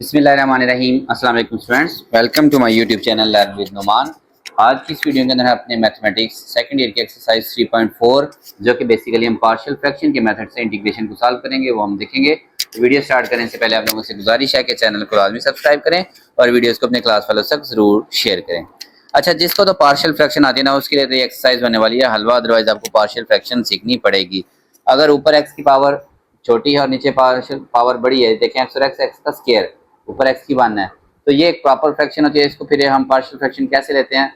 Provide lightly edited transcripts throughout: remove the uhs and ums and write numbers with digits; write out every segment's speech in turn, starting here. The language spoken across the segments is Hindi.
बिस्मिल्लाहिर्रहमानिर्रहीम। अस्सलाम वालेकुम students, welcome to my YouTube channel learn with Numan. आज की इस वीडियो के अंदर अपने मैथमेटिक्स सेकंड ईयर की एक्सरसाइज 3.4 जो कि बेसिकली हम पार्शियल फ्रैक्शन के मेथड से इंटीग्रेशन को सॉल्व करेंगे वो हम देखेंगे। तो वीडियो स्टार्ट करने से पहले आप लोगों से गुजारिश है कि चैनल को लाजमी सब्सक्राइब करें और वीडियोस को अपने क्लास वालों तक जरूर शेयर करें। अच्छा, जिसको तो पार्शियल फ्रैक्शन आती है ना उसके लिए तो ये एक्सरसाइज होने वाली है हलवा, अदरवाइज आपको पार्शियल फ्रैक्शन सीखनी पड़ेगी। अगर ऊपर एक्स की पावर छोटी है और नीचे पार्शियल पावर बड़ी है, देखें एक्स और एक्स का स्क्वायर, ऊपर एक्स की वन है, तो ये एक प्रॉपर फ्रैक्शन होती है। इसको फिर हम पार्शियल फ्रैक्शन कैसे लेते हैं,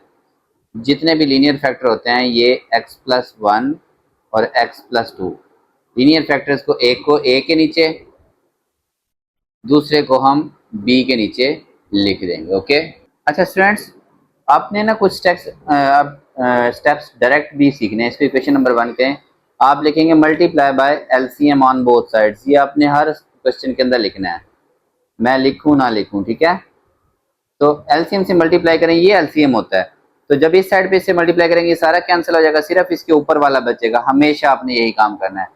जितने भी लीनियर फैक्टर होते हैं ये एक्स प्लस वन और x plus to, linear factors को एक को ए के नीचे, दूसरे को हम बी के नीचे लिख देंगे। ओके। अच्छा स्टूडेंट्स, आपने ना कुछ स्टेप्स डायरेक्ट भी सीखने हैं। इसको इक्वेशन नंबर 1 के आप लिखेंगे multiply by LCM on both sides. ये आपने हर क्वेश्चन के अंदर लिखना है, मैं लिखूं ना लिखूं, ठीक है। तो एलसीएम से मल्टीप्लाई करें, ये एलसीएम होता है। तो जब इस साइड पे इससे मल्टीप्लाई करेंगे ये सारा कैंसिल हो जाएगा, सिर्फ इसके ऊपर वाला बचेगा। हमेशा आपने यही काम करना है।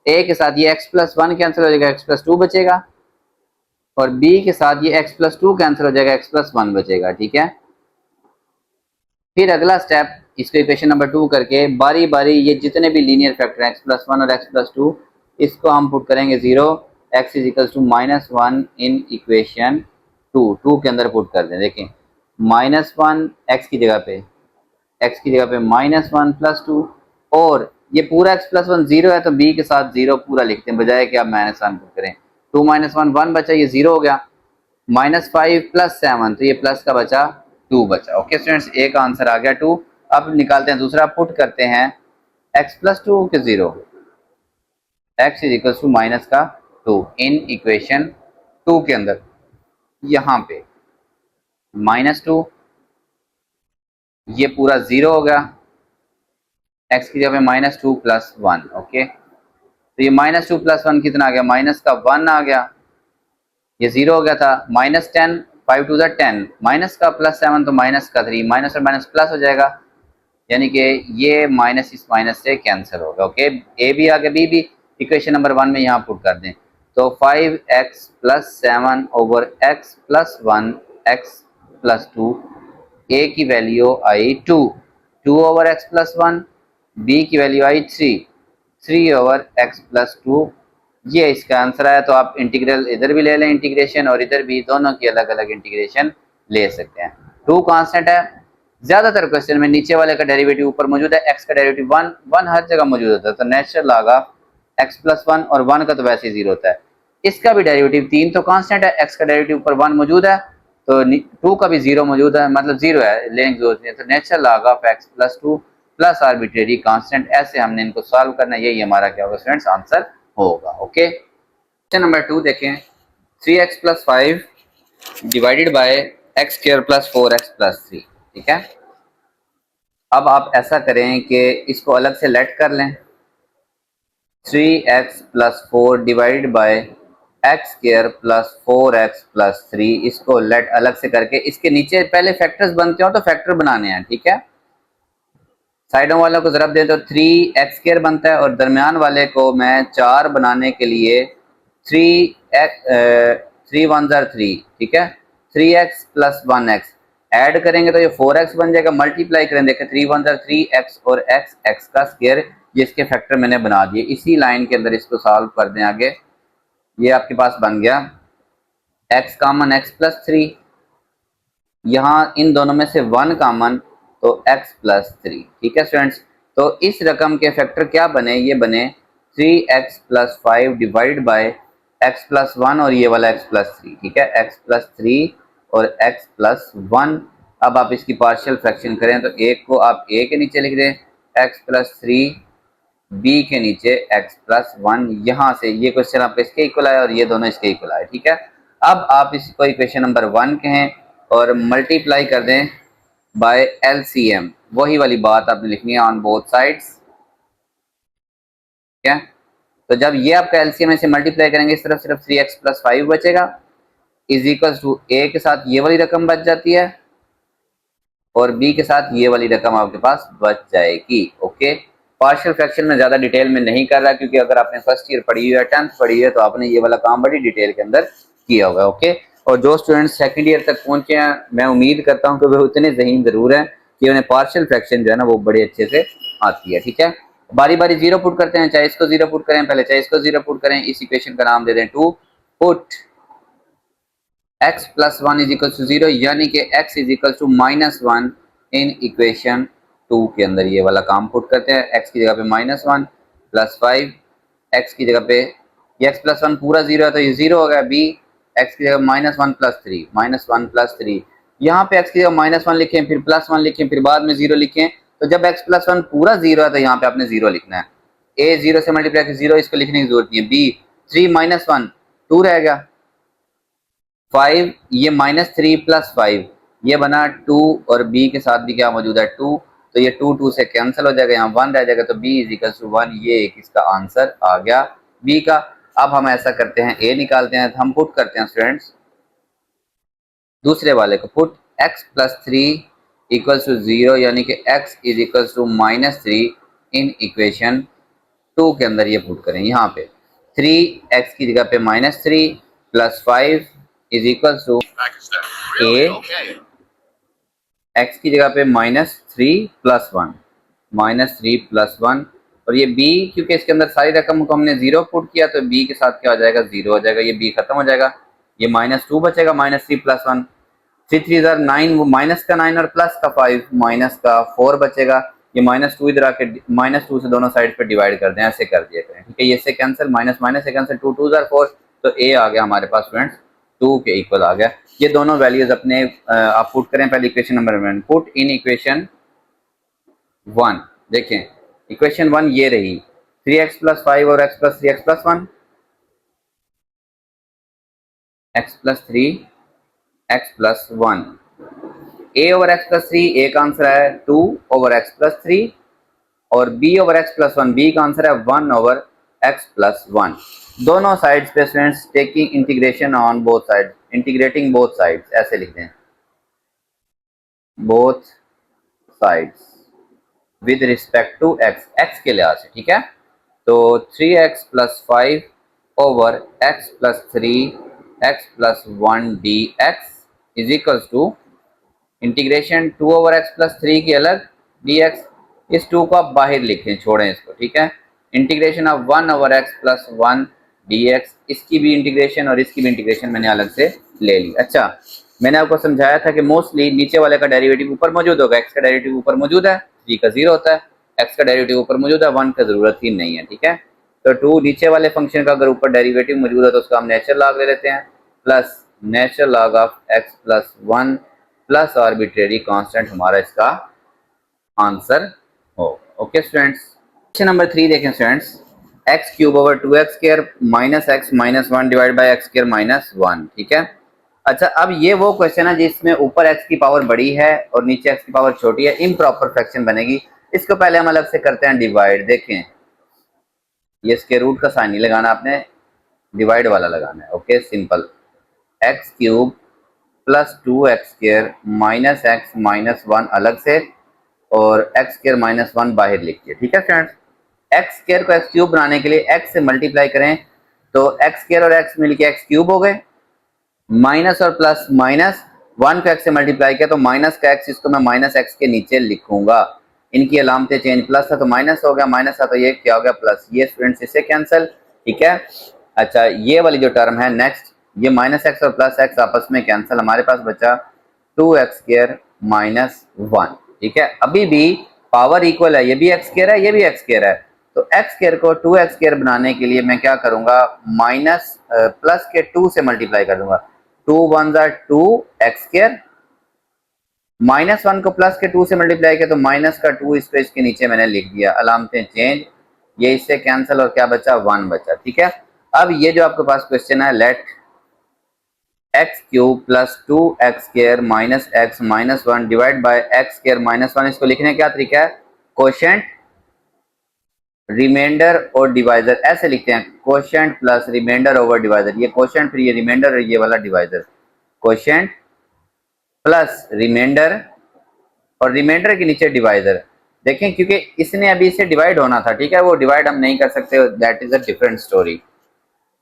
ए के साथ ये एक्स प्लस वन कैंसिल हो जाएगा, एक्स प्लस टू बचेगा, और बी के साथ ये एक्स प्लस टू कैंसिल हो जाएगा, एक्स प्लस वन बचेगा, ठीक है। फिर अगला स्टेप, इसको इक्वेशन नंबर 2 करके बारी बारी ये जितने भी लीनियर फैक्टर हैं एक्स प्लस वन और एक्स प्लस टू, इसको हम पुट करेंगे 0, x is equal to minus one in equation 2 के अंदर पुट कर दें। देखें माइनस वन एक्स की जगह पे माइनस वन प्लस टू, और ये पूरा एक्स प्लस वन 0 है तो बी के साथ 0 पूरा लिखते हैं, बजाय कि आप माइनस वन पुट करें। 2 माइनस वन 1 बचा, ये 0 हो गया। माइनस फाइव प्लस 7, तो ये प्लस का बचा 2 बचा। ओके स्टूडेंट्स, ए का आंसर आ गया 2। अब निकालते हैं दूसरा, पुट करते हैं एक्स प्लस टू के 0, x is equal to minus का 2 इन इक्वेशन 2 के अंदर। यहाँ पे माइनस 2, ये पूरा 0 हो गया, एक्स की जगह पे माइनस 2 प्लस 1। ओके, तो ये माइनस 2 प्लस 1 कितना आ गया, माइनस का 1 आ गया, ये 0 हो गया था। माइनस 10, 5 टू ज़ा 10, माइनस का प्लस 7 तो माइनस का 3, माइनस और माइनस प्लस हो जाएगा, यानी कि ये माइनस इस माइनस से कैंसिल होगा। ओके, ए भी आ गया, बी भी इक्वेशन नंबर 1 में यहाँ पुट कर दें। तो 5x plus 7 over x plus 1 x plus 2, ए की वैल्यू आई 2, 2 ओवर एक्स प्लस 1, बी की वैल्यू आई 3, 3 ओवर एक्स प्लस 2, ये इसका आंसर आया। तो आप इंटीग्रल इधर भी ले लें इंटीग्रेशन, और इधर भी, दोनों की अलग अलग इंटीग्रेशन ले सकते हैं। 2 कांस्टेंट है, ज्यादातर क्वेश्चन में नीचे वाले का डेरिवेटिव ऊपर मौजूद है, एक्स का डेरिवेटिव 1 1 हर जगह मौजूद होता है, तो natural log of x plus 1, और 1 का तो वैसे ही 0 होता है। इसका भी डेरिवेटिव 3 तो कांस्टेंट है, एक्स का डेरिवेटिव ऊपर 1 मौजूद है, तो 2 का भी 0 मौजूद है, मतलब 0 है, लेने की जरूरत नहीं है। तो natural log of x plus 2 plus arbitrary constant, ऐसे हमने इनको सॉल्व करना है। यही हमारा क्या होगा स्टूडेंट्स, आंसर होगा। ओके, क्वेश्चन नंबर 2 देखें, 3x plus 5 divided by x square plus 4x plus 3, ठीक है। अब आप ऐसा करें कि इसको अलग से लेट कर लें, 3x plus 4 divided by x square plus 4x plus 3, इसको लेट अलग से करके इसके नीचे पहले फैक्टर्स बनते हो तो फैक्टर बनाने हैं, ठीक है। साइडों वालों को ज़रब दें तो 3x स्क्वायर बनता है, और दरमियान वाले को मैं 4 बनाने के लिए 3 वन ज़र 3, ठीक है, 3x प्लस 1x ऐड करेंगे तो ये 4x बन जाएगा। मल्टीप्लाई करें, देखें 3 वन ज़र 3x और x का स्क्वायर, ये इसके फैक्टर मैंने बना दिए। इसी लाइन के अंदर इसको सॉल्व कर दें आगे। ये आपके पास बन गया x कॉमन x प्लस 3, यहाँ इन दोनों में से 1 कॉमन, तो x प्लस 3, ठीक है स्टूडेंट्स। तो इस रकम के फैक्टर क्या बने, ये बने 3x plus 5 divide by x plus 1 और ये वाला x प्लस 3, ठीक है, x प्लस 3 और x प्लस 1। अब आप इसकी पार्शियल फ्रैक्शन करें तो एक को आप a के नीचे लिख दें x प्लस 3, b के नीचे x प्लस 1। यहाँ से ये क्वेश्चन आपका इसके इक्वल आया और ये दोनों इसके इक्वल आए, ठीक है। अब आप इसको इक्वेशन नंबर 1 कहें और मल्टीप्लाई कर दें बाय एलसीएम, वही वाली बात आपने लिखनी है ऑन बोथ साइड्स, ठीक है। तो जब ये आपका एलसीएम से मल्टीप्लाई करेंगे इस तरफ सिर्फ 3x प्लस 5 बचेगा, इज इक्वल टू ए के साथ ये वाली रकम बच जाती है और बी के साथ ये वाली रकम आपके पास बच जाएगी। ओके, पार्शियल फ्रैक्शन में ज्यादा डिटेल में नहीं कर रहा, क्योंकि अगर आपने फर्स्ट ईयर पढ़ी हुई है, 10th पढ़ी है, तो आपने ये वाला काम बड़ी डिटेल के अंदर किया होगा। ओके, और जो स्टूडेंट्स सेकंड ईयर तक पहुंचे हैं मैं उम्मीद करता हूं कि वे उतने ज़हीन ज़रूर हैं कि उन्हें पार्शियल फ्रैक्शन जो है ना वो बड़े अच्छे से आती है। ठीक है, बारी बारी जीरो पुट करते हैं, चाहे इसको जीरो पुट करें पहले, चाहे इसको जीरो पुट करें। इस इक्वेशन का नाम दे दें to put x plus one is equal to zero, यानी कि x is equal to minus one in equation two के अंदर ये वाला काम पुट करते हैं। x की जगह पे minus one plus five, x की जगह पे ये x प्लस वन पूरा जीरो है तो ये जीरो हो गया। b x की जगह minus one plus three, minus one plus three, यहाँ पे x की जगह माइनस वन लिखें, फिर प्लस वन लिखें, फिर बाद में जीरो लिखें। तो जब x प्लस वन पूरा जीरो है तो यहाँ पे आपने जीरो लिखना है। a जीरो से मल्टीप्लाई जीरो, इसको लिखने की जरूरत नहीं है। b three minus one two रह गया, फाइव ये माइनस थ्री प्लस फाइव ये बना टू, और b के साथ भी क्या मौजूद है टू, तो ये टू टू से कैंसिल हो जाएगा, यहाँ वन रह जाएगा, तो b is equal to one. ये एक इसका आंसर आ गया b का। अब हम ऐसा करते हैं a निकालते हैं, तो हम पुट करते हैं स्टूडेंट्स दूसरे वाले को, put x plus three equal to zero, यानी कि x is equal to minus three in equation two के अंदर ये पुट करें। यहाँ पे थ्री एक्स की जगह पे minus three plus five is equal to a, x की जगह पे minus three plus one, minus three plus one, और ये b क्योंकि इसके अंदर सारी रकम को हमने जीरो पुट किया तो b के साथ क्या हो जाएगा जीरो हो जाएगा, ये b खत्म हो जाएगा, ये माइनस टू बचेगा, minus three plus one, three three jar nine, वो माइनस का नाइन और प्लस का फाइव, माइनस का फोर बचेगा, ये माइनस टू इधर आके माइनस टू से दोनों साइड पे डिवाइड कर दें, ऐसे कर दिया करें। ठीक है, ये से कैंसिल, माइनस माइनस से कैंसिल, टू टू जार फोर, तो a आ गया हमारे पास फ्रेंड्स टू के इक्वल आ गया। ये दोनों वैल्यूज अपने आप पुट करें। पहले equation number one, put in equation one, देखें इक्वेशन वन ये रही, थ्री एक्स प्लस फाइव और x plus three, x plus one, x plus three, x plus one, a over x plus three a का आंसर है two over x plus three, और b over x plus one b का आंसर है one over x plus one. दोनों साइड्स पे students taking integration on both side, integrating both sides, ऐसे लिखते हैं both sides with respect to x, x के लिहाज से। ठीक है, तो three x plus five over x plus three x plus one d x is equal to integration two over x plus three की अलग डी एक्स, इस टू को आप बाहर लिखें, छोड़ें इसको। ठीक है, integration of one over x plus one d x, इसकी भी इंटीग्रेशन और इसकी भी इंटीग्रेशन मैंने अलग से ले ली। अच्छा, मैंने आपको समझाया था कि मोस्टली नीचे वाले का डेरिवेटिव ऊपर मौजूद होगा, एक्स का डेरिवेटिव ऊपर मौजूद है, जी का जीरो होता है, एक्स का डेरिवेटिव ऊपर मौजूद है, वन का जरूरत ही नहीं है। ठीक है, तो टू नीचे वाले फंक्शन का अगर ऊपर डेरिवेटिव मौजूद है तो उसका हम नेचुरल लॉग ले लेते हैं, plus natural log of x plus one plus arbitrary constant हमारा इसका आंसर हो। Okay students, question number three देखें students, x cube over two x square minus x minus one divide by x square minus one. ठीक है, अच्छा अब ये वो क्वेश्चन है जिसमें ऊपर एक्स की पावर बड़ी है और नीचे एक्स की पावर छोटी है, इम्प्रॉपर फ्रैक्शन बनेगी। इसको पहले हम अलग से करते हैं डिवाइड। देखें ये स्क्वायर रूट का साइन नहीं लगाना, आपने डिवाइड वाला लगाना है। Okay simple, x cube plus two x square minus x minus one अलग से, और एक्स स्क्वायर माइनस वन बाहर लिखिए। ठीक है फ्रेंड्स, एक्स स्क्वायर को एक्स क्यूब बनाने के लिए एक्स से मल्टीप्लाई करें तो एक्स स्क्वायर और एक्स मिलके एक्स क्यूब हो गए, माइनस और प्लस माइनस, वन को एक्स से मल्टीप्लाई किया तो माइनस का एक्स, इसको मैं माइनस एक्स के नीचे लिखूंगा, इनकी अलामतें चेंज, प्लस था तो माइनस हो गया, माइनस था तो ये क्या हो गया प्लस, ये स्टूडेंट्स इससे कैंसिल। ठीक है, अच्छा ये वाली जो टर्म है नेक्स्ट, ये माइनस एक्स और प्लस एक्स आपस में कैंसिल, हमारे पास बचा two x square minus one. ठीक है, अभी भी पावर इक्वल है, ये भी एक्स स्क्वायर है ये भी एक्स स्क्वायर है, तो एक्स स्क्वायर को टू एक्स स्क्वायर बनाने के लिए मैं क्या करूंगा, माइनस प्लस के टू से मल्टीप्लाई कर दूंगा, टू वन जार two x square, minus one को प्लस के टू से मल्टीप्लाई किया तो माइनस का टू इस पेज के नीचे मैंने लिख दिया, अलामतें चेंज, ये इससे कैंसिल और क्या बचा वन बचा। ठीक है, अब ये जो आपके पास क्वेश्चन है, let x cube plus two x square minus x minus one divide by x square minus one, इसको लिखने का क्या तरीका है, कोशेंट रिमाइंडर और डिवाइजर, ऐसे लिखते हैं, quotient plus remainder over divisor, ये कोशेंट फिर ये रिमाइंडर और ये वाला डिवाइजर, कोशेंट प्लस रिमाइंडर और रिमाइंडर के नीचे डिवाइजर। देखें क्योंकि इसने अभी इसे डिवाइड होना था, ठीक है, वो डिवाइड हम नहीं कर सकते, that is a different story.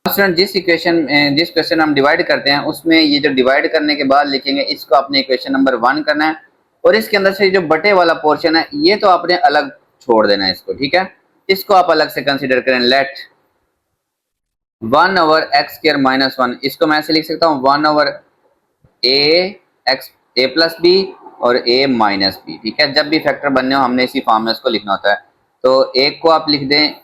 Student जिस क्वेश्चन हम डिवाइड करते हैं उसमें ये जो डिवाइड करने के बाद लिखेंगे इसको आपने इक्वेशन नंबर 1 करना है, और इसके अंदर से जो बटे वाला पोर्शन है ये तो आपने अलग छोड़ देना है इसको, ठीक है। इसको आप अलग से कंसीडर करें। Let 1 over x square minus 1, इसको मैं ऐसे लिख सकता हूँ 1 over a x a plus b और ए माइनस बी, ठीक है। जब भी फैक्टर बनने हो हमने इसी फॉर्म में उसको लिखना होता है। तो एक को आप लिख दें,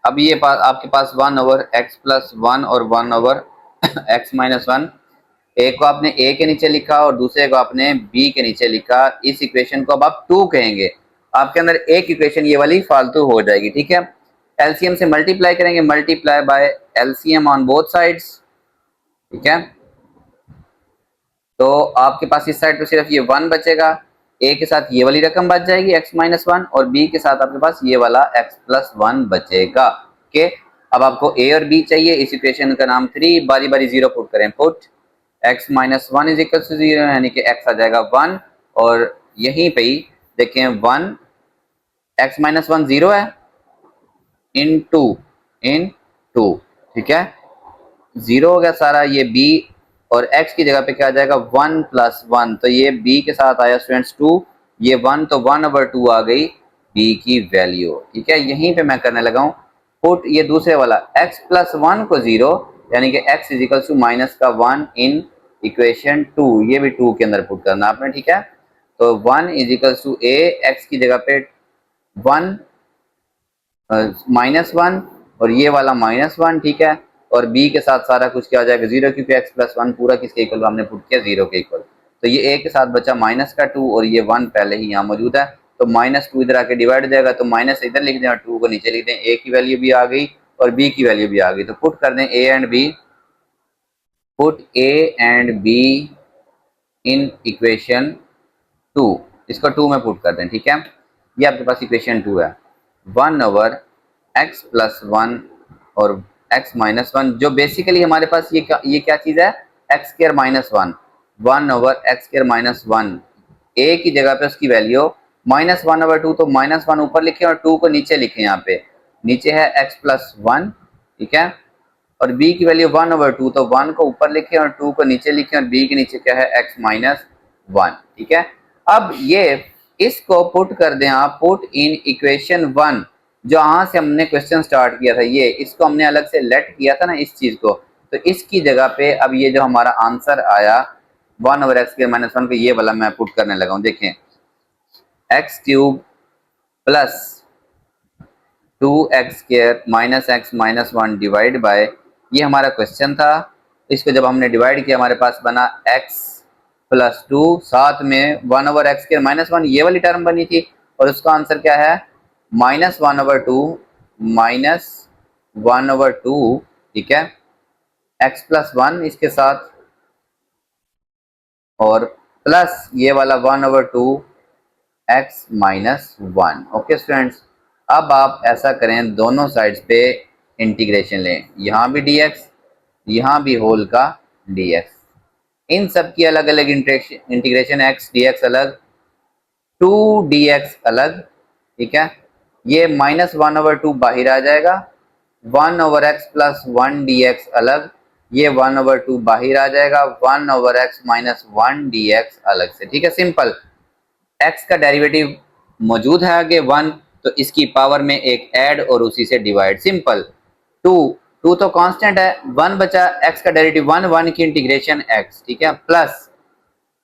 अब ये आपके पास 1 ओवर एक्स प्लस 1 और 1 ओवर एक्स माइनस 1, एक को आपने ए के नीचे लिखा और दूसरे को आपने बी के नीचे लिखा। इस इक्वेशन को अब आप 2 कहेंगे, आपके अंदर एक इक्वेशन ये वाली फालतू हो जाएगी, ठीक है। एलसीएम से मल्टीप्लाई करेंगे, multiply by LCM on both sides, ठीक है। तो आपके पास इस साइड पे सिर्फ ये 1 बचेगा, ए के साथ ये वाली रकम बच जाएगी x माइनस 1, और बी के साथ आपके पास ये वाला x प्लस 1 बचेगा, ओके। अब आपको ए और बी चाहिए, इस इक्वेशन का नाम 3, बारी बारी जीरो पुट करें, put x minus 1 is equal to 0, यानी कि x आ जाएगा 1, और यहीं पे ही देखें 1 x माइनस 1 0 है, इन टू, ठीक है, 0 हो गया सारा। ये b और x की जगह पे क्या आ जाएगा 1 प्लस 1, तो ये b के साथ आया स्टूडेंट्स 2, ये 1 तो 1 ओवर 2 आ गई b की वैल्यू, ठीक है। यहीं पे मैं करने लगा हूँ पुट ये दूसरे वाला x प्लस 1 को 0, यानी कि x is equal to minus का 1 इन इक्वेशन 2, ये भी 2 के अंदर पुट करना आपने, ठीक है। तो 1 is equal to a, x की जगह पे 1 माइनस 1 और ये वाला माइनस 1, ठीक है, और b के साथ सारा कुछ क्या हो जाएगा 0, क्योंकि x प्लस 1 पूरा किसके इक्वल हमने पुट किया 0 के इक्वल। तो ये a के साथ बचा माइनस का 2 और ये 1 पहले ही यहाँ मौजूद है, तो माइनस 2 इधर आके डिवाइड हो जाएगा, तो माइनस इधर लिख दें और 2 को नीचे लिख दें। a की वैल्यू भी आ गई और b की वैल्यू भी आ गई, तो पुट कर दें a and b, put a and b in equation 2, इसको 2 में पुट कर दें, ठीक है। ये आपके पास इक्वेशन 2 है, 1 ओवर x प्लस 1 और x माइनस 1, जो बेसिकली हमारे पास ये क्या चीज है, x square minus 1, 1 over x square minus 1, a की जगह पे उसकी वैल्यू माइनस 1 ओवर 2, तो माइनस 1 ऊपर लिखे और 2 को नीचे लिखे, यहाँ पे नीचे है x प्लस 1, ठीक है, और b की वैल्यू 1 ओवर 2, तो 1 को ऊपर लिखे और 2 को नीचे लिखे, और b के नीचे क्या है x माइनस 1, ठीक है। अब ये इसको पुट कर दें आप, पुट इन इक्वेशन 1, जहां से हमने क्वेश्चन स्टार्ट किया था, ये इसको हमने अलग से लेट किया था ना इस चीज को, तो इसकी जगह पे अब ये जो हमारा आंसर आया 1 ओवर एक्स स्क्वायर माइनस 1 को ये वाला मैं पुट करने लगा हूं। देखें x cube plus 2x square minus x minus 1 divide bye, ये हमारा क्वेश्चन था, इसको जब हमने डिवाइड किया हमारे पास बना x प्लस 2, साथ में 1 ओवर एक्स स्क्वायर माइनस 1 ये वाली टर्म बनी थी, और उसका आंसर क्या है माइनस 1 ओवर 2, माइनस 1 ओवर 2, ठीक है, x प्लस 1 इसके साथ और प्लस ये वाला 1 over 2 x minus 1, okay students. अब आप ऐसा करें, दोनों साइड्स पे इंटीग्रेशन लें, यहाँ भी dx यहाँ भी होल का dx, इन सब की अलग अलग इंटीग्रेशन, x dx अलग 2 dx अलग, ठीक है। ये माइनस 1 ओवर 2 बाहर आ जाएगा, 1 ओवर एक्स प्लस 1 dx अलग, ये 1 ओवर 2 बाहर आ जाएगा, 1 ओवर एक्स माइनस 1 dx अलग से, ठीक है। सिंपल, x का डेरिवेटिव मौजूद है आगे 1, तो इसकी पावर में एक ऐड और उसी से डिवाइड, सिंपल। 2 तो कांस्टेंट है, 1 बचा, x का डेरिवेटिव 1, 1 की इंटीग्रेशन x, ठीक है, प्लस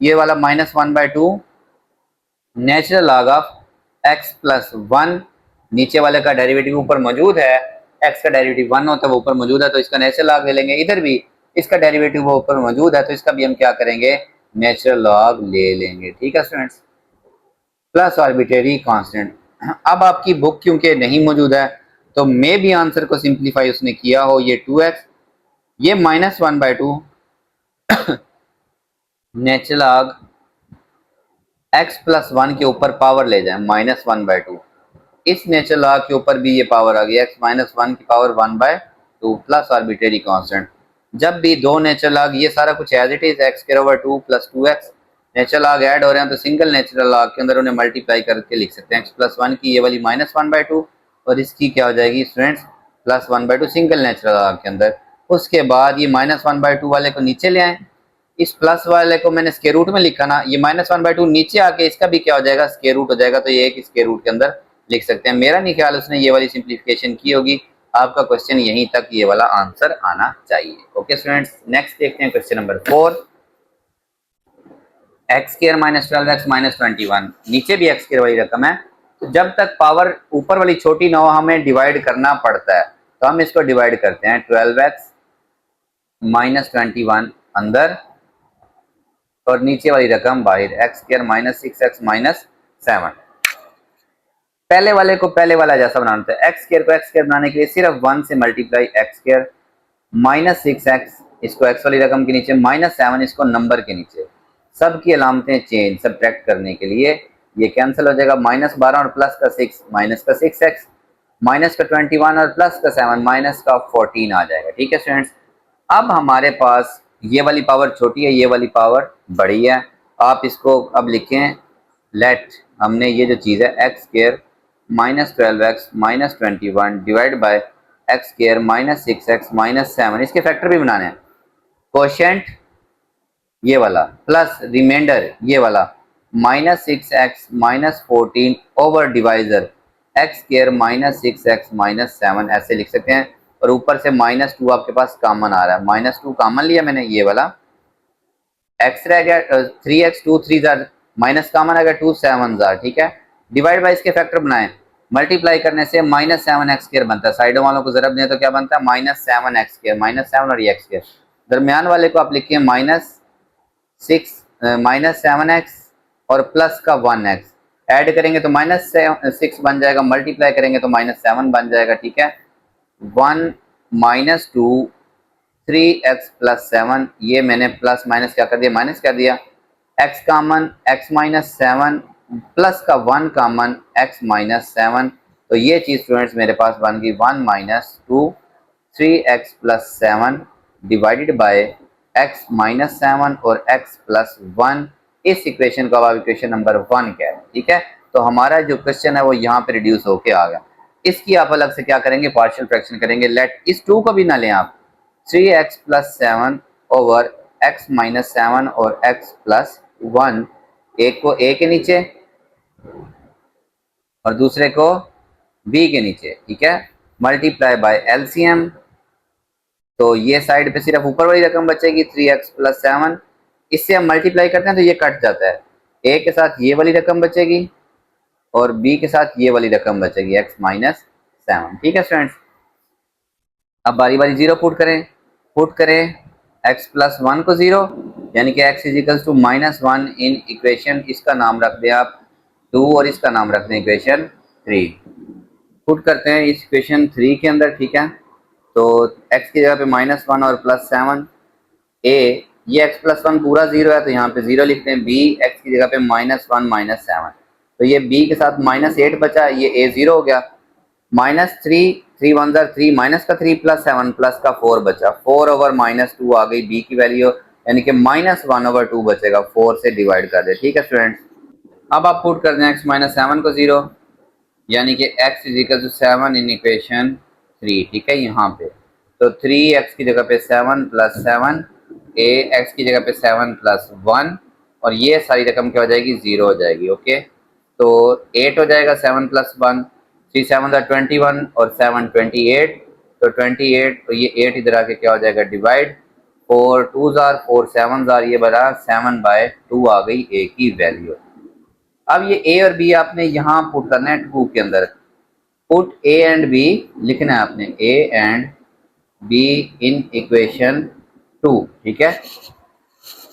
ये वाला minus 1/2 natural log of x plus 1, नीचे वाले का डेरिवेटिव ऊपर मौजूद है, x का डेरिवेटिव 1 होता है वो ऊपर मौजूद है, तो इसका नेचुरल लॉग ले लेंगे। इधर भी इसका डेरिवेटिव वो ऊपर मौजूद है, तो इसका भी हम क्या करेंगे नेचुरल लॉग ले लेंगे, ठीक है स्टूडेंट्स, प्लस आर्बिट्रेरी कांस्टेंट। अब आपकी बुक क्योंकि नहीं मौजूद है, तो मे भी आंसर को सिंप्लीफाई उसने किया हो, ये 2x, ये minus 1/2 natural log x plus 1 के ऊपर पावर ले जाए माइनस 1/2, इस नेचुरल लॉग के ऊपर भी ये पावर आ गई x माइनस 1 की पावर 1/2 प्लस आर्बिट्रेरी कांस्टेंट। जब भी दो नेचुरल लॉग, ये सारा कुछ as it is x square over 2 plus 2x, natural log add हो रहे हैं तो सिंगल नेचुरल लॉग के अंदर उन्हें मल्टीप्लाई करके लिख सकते हैं, x प्लस 1 की ये वाली माइनस 1/2 और इसकी क्या हो जाएगी students plus 1/2 single natural log के अंदर, उसके बाद ये -1/2 वाले को नीचे ले आए, इस प्लस वाले को मैंने स्क्वायर रूट में लिखा ना, ये -1/2 नीचे आके इसका भी क्या हो जाएगा, स्क्वायर रूट हो जाएगा, तो ये एक स्क्वायर रूट के अंदर लिख सकते हैं। मेरा नहीं ख्याल उसने ये वाली सिंप्लीफिकेशन की होगी, आपका क्वेश्चन यहीं तक ये वाला आंसर आना चाहिए। ओके स्टूडेंट्स, नेक्स्ट देखते हैं क्वेश्चन नंबर 4। x² - 12x - 21, नीचे भी x² वाली रकम है, तो जब तक पावर ऊपर वाली छोटी ना हो हमें डिवाइड करना पड़ता है, तो हम इसको डिवाइड करते हैं 12x - 21 अंदर और नीचे वाली रकम बाहर, x² - 6x - 7। पहले वाले को पहले वाला जैसा बनाना होता है, x² को x² बनाने के लिए सिर्फ 1 से मल्टीप्लाई x² -6x, इसको x वाली रकम के नीचे, -7 इसको नंबर के नीचे, सब की अलामतें चेंज, सब्ट्रैक्ट करने के लिए ये कैंसिल हो जाएगा, -12 और प्लस का 6, माइनस का 6x, माइनस का 21 और प्लस का 7, माइनस का 14 आ जाएगा। ठीक है स्टूडेंट्स, अब हमारे पास ये वाली पावर छोटी है, ये वाली पावर बड़ी है, आप इसको अब लिखें लेट, हमने ये जो चीज़ है x² - 12x - 21 divide by x² - 6x - 7, इसके फैक्टर भी बनाने हैं, कोशेंट ये वाला प्लस रिमाइंडर ये वाला, -6x - 14 over divisor x² - 6x - 7 ऐसे लिख सकते हैं, और ऊपर से -2 आपके पास कॉमन आ रहा है, -2 कॉमन लिया मैंने, ये वाला x रह गया 3x, 2 3 जार, माइनस कॉमन आ गया 2 7 जार। ठीक है, डिवाइड बाय इसके फैक्टर बनाएं, मल्टीप्लाई करने से -7x² बनता है, साइडों वालों को जरब दें तो क्या बनता है, -7x², -7 और ये x², दरमियान वाले को आप लिखिए -7x और प्लस का 1x, ऐड करेंगे तो -6 बन जाएगा, मल्टीप्लाई करेंगे तो -7 बन जाएगा। ठीक है, 1 -2 3x + 7, ये मैंने प्लस माइनस क्या कर दिया, माइनस कर दिया, x कॉमन x - 7 प्लस का 1 कॉमन x - 7, तो ये चीज स्टूडेंट्स मेरे पास बन गई 1 - 2 3x + 7 डिवाइडेड बाय x - 7 और x + 1, इस इक्वेशन को अब इक्वेशन नंबर 1 कह रहे हैं। ठीक है, तो हमारा जो क्वेश्चन है वो यहाँ पे रिड्यूस होके आ गया। इसकी आप अलग से क्या करेंगे, पार्शियल फ्रैक्शन करेंगे, लेट इस 2 को भी ना लें आप, 3x + 7 ओवर x - 7 और x + 1, एक को a के नीचे और दूसरे को b के नीचे। ठीक है, मल्टीप्लाई बाय एलसीएम, तो ये साइड पे सिर्फ ऊपर वाली रकम बचेगी 3x + 7, इससे हम मल्टीप्लाई करते हैं तो ये कट जाता है, a के साथ ये वाली रकम बचेगी और b के साथ ये वाली रकम बचेगी x - 7। ठीक है स्टूडेंट्स, अब बारी बारी जीरो पुट करें x + 1 को 0, यानी कि x = -1 इन इक्वेशन, इसका नाम रख दें आप 2 और इसका नाम रख दें इक्वेशन 3, पुट करते हैं इस इक्वेशन 3 के अंदर। ठीक है, तो x की जगह पे -1 और +7, a ये x + 1 पूरा 0 है तो यहाँ पे 0 लिखते हैं, b x की जगह पे -1 - 7, तो ये b के साथ -8 बचा, ये a 0 हो गया, -3 3 1 जार 3, माइनस का 3 + 7 प्लस का 4 बचा, 4 ओवर -2 आ गई b की वैल्यू, यानी कि -1/2 बचेगा, 4 से डिवाइड कर दे। ठीक है स्टूडेंट्स, अब आप पुट कर दें x - 7 को 0, यानी कि x = 7 इन इक्वेशन 3। ठीक है, यहाँ पे तो 3x की जगह पे 7 + 7, a x की जगह पे 7 + 1, और ये सारी रकम क्या हो जाएगी, 0 हो जाएगी। ओके, तो 8 हो जाएगा 7 + 1, 3 7 21 और 7 28, तो 28, तो ये 8 इधर आके क्या हो जाएगा, डिवाइड, 4 2 जार 4 7 जार, ये बड़ा 7/2 आ गई a की वैल्यू। अब ये a और b आपने यहाँ पुट करना है 2 के अंदर, पुट a एंड b लिखना है आपने, a and b in equation 2। ठीक है,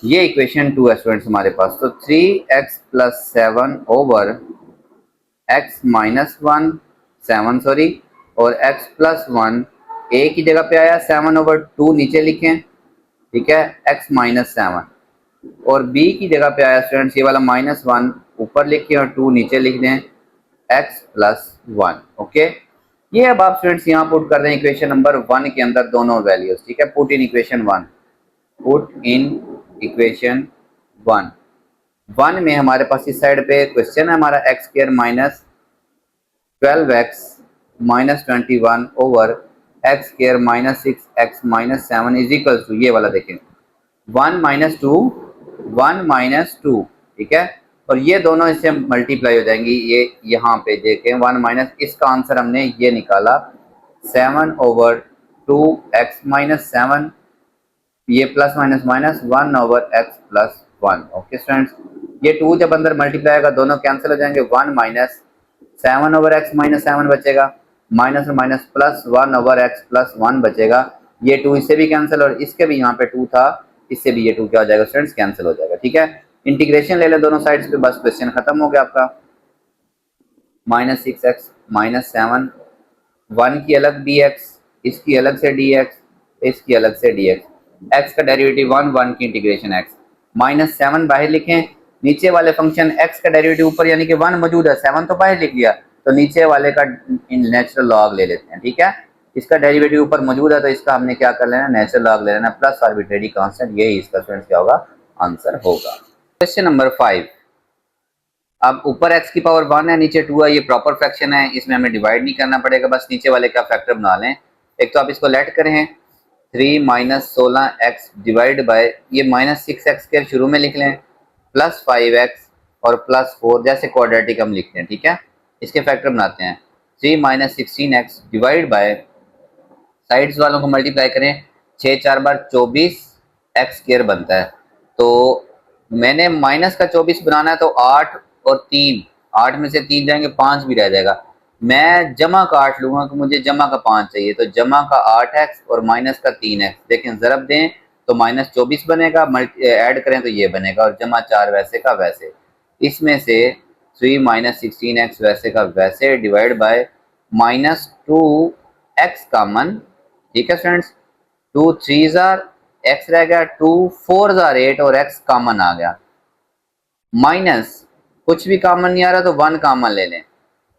ये इक्वेशन 2 है स्टूडेंट्स हमारे पास, तो 3x + 7 ओवर x - 1 7 सॉरी और x + 1, a की जगह पे आया 7/2 नीचे लिखें। ठीक है, x - 7, और b की जगह पे आया स्टूडेंट्स ये वाला -1 ऊपर लिखें और 2 नीचे लिख दें, x + 1। ओके, ये अब आप स्टूडेंट्स यहाँ पुट कर दें इक्वेशन नंबर 1 के अंदर दोनों वैल्यूज। ठीक है, put in equation 1, put in equation 1 में हमारे पास इस साइड पे क्वेश्चन है हमारा x² - 12x - 21 over x square minus 6x minus 7 is equal to, ये वाला देखें 1 माइनस टू 1 माइनस टू, ठीक है, और ये दोनों इससे मल्टीप्लाई हो जाएंगी। ये यहाँ पे देखें 1 माइनस, इसका आंसर हमने ये निकाला 7/2x माइनस 7, ये plus minus minus 1/x plus 1। Okay students, ये 2 जब अंदर मल्टीप्लाई होगा दोनों कैंसिल हो जाएंगे, 1 माइनस 7/x माइनस 7 बचेगा, माइनस और माइनस प्लस 1/x प्लस 1 बचेगा। ये 2 इससे भी कैंसिल और इसके भी यहाँ पे 2 था, इससे भी ये 2 क्या हो जाएगा स्टूडेंट्स, कैंसिल हो जाएगा। ठीक है, इंटीग्रेशन ले लें दोनों साइड्स पे, बस क्वेश्चन खत्म हो गया आपका। -6x माइनस 7, 1 की अलग dx, इसकी अलग से dx, इसकी अलग से dx, x का डेरिवेटिव 1, 1 की इंटीग्रेशन x, -7 बाहर लिखें, नीचे वाले फंक्शन x का डेरिवेटिव ऊपर यानी कि 1 मौजूद है, 7 तो बाहर लिख लिया, तो नीचे वाले का नेचुरल लॉग ले लेते हैं। ठीक है, इसका डेरिवेटिव ऊपर मौजूद है तो इसका हमने क्या कर लेना, नेचुरल लॉग ले लेना प्लस आर्बिट्रेरी कांस्टेंट, यही इसका स्टूडेंट्स क्या होगा, आंसर होगा। क्वेश्चन नंबर 5, अब ऊपर x की पावर 1 है, नीचे 2 है, ये प्रॉपर फ्रैक्शन है, इसमें हमें डिवाइड नहीं करना पड़ेगा, बस नीचे वाले का फैक्टर बना लें। एक तो आप इसको लेट करें 3 माइनस 16x डिवाइड बाय, ये -6x के शुरू में लिख लें, प्लस 5x और प्लस 4, जैसे क्वाड्रेटिक हम लिखते हैं। ठीक है, इसके फैक्टर बनाते हैं, 3 minus 16x divide by, sides वालों को मल्टीप्लाई करें, 6 4 बार 24x स्क्वायर बनता है, तो मैंने माइनस का 24 बनाना है तो 8 और 3, 8 में से 3 जाएंगे, 5 भी रह जाएगा, मैं जमा का 8 लूंगा कि मुझे जमा का 5 चाहिए, तो जमा का 8x और माइनस का 3x, देखें ज़रब दें तो -24 बनेगा, ऐड करें तो ये बनेगा, और जमा 4 वैसे का वैसे, इसमें से 3 माइनस 16x वैसे का वैसे डिवाइड बाय -2x कॉमन। ठीक है स्टूडेंट्स, 2 3 x रह गया, 2 4 8 और x कॉमन आ गया, माइनस कुछ भी कॉमन नहीं आ रहा तो 1 कॉमन ले लें,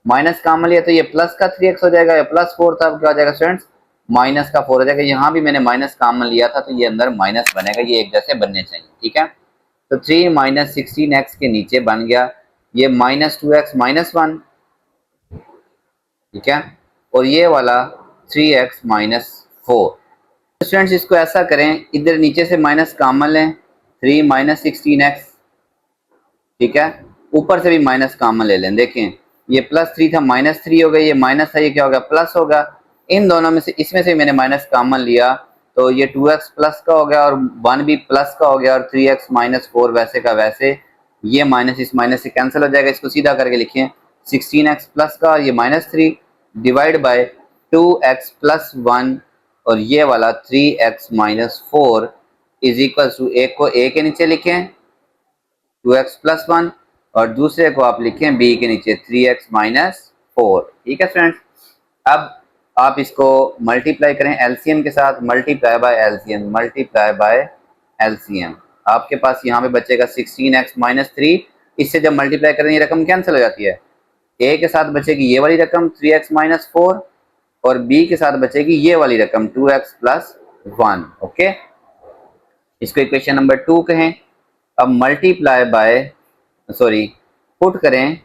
माइनस कॉमन लिया तो ये प्लस का 3x हो जाएगा, या प्लस 4 था, क्या हो जाएगा स्टूडेंट्स, माइनस का 4 हो जाएगा, यहाँ भी मैंने माइनस कॉमन लिया था तो ये अंदर माइनस बनेगा, ये एक जैसे बनने चाहिए। ठीक है, तो 3 माइनस 16x के नीचे बन गया ये -2x माइनस 1, ठीक है, और ये वाला 3x माइनस 4। स्टूडेंट्स इसको ऐसा करें, इधर नीचे से माइनस कॉमन लें, 3 माइनस 16x, ठीक है, ऊपर से भी माइनस कॉमन ले लें, देखें ये +3 था -3 हो गया, ये माइनस था ये क्या होगा, प्लस होगा, इन दोनों में से इसमें से मैंने माइनस कॉमन लिया तो ये 2x प्लस का हो गया और 1 भी प्लस का हो गया, और 3x माइनस 4 वैसे का वैसे, ये माइनस इस माइनस से कैंसिल हो जाएगा, इसको सीधा करके लिखें 16x प्लस का, ये -3 डिवाइड बाय 2x प्लस 1, और ये वाला 3x minus 4 is equal to, एक को a के नीचे लिखें 2x प्लस 1 और दूसरे को आप लिखें b के नीचे 3x माइनस 4। ठीक है फ्रेंड्स, अब आप इसको मल्टीप्लाई करें एलसीएम के साथ, multiply by LCM, multiply by LCM, आपके पास यहाँ पे बचेगा 16x माइनस 3, इससे जब मल्टीप्लाई करें ये रकम कैंसिल हो जाती है, a के साथ बचेगी ये वाली रकम 3x माइनस 4 और b के साथ बचेगी ये वाली रकम 2x प्लस 1। ओके, इसको इक्वेशन नंबर 2 कहें। अब मल्टीप्लाई बाय सॉरी पुट करें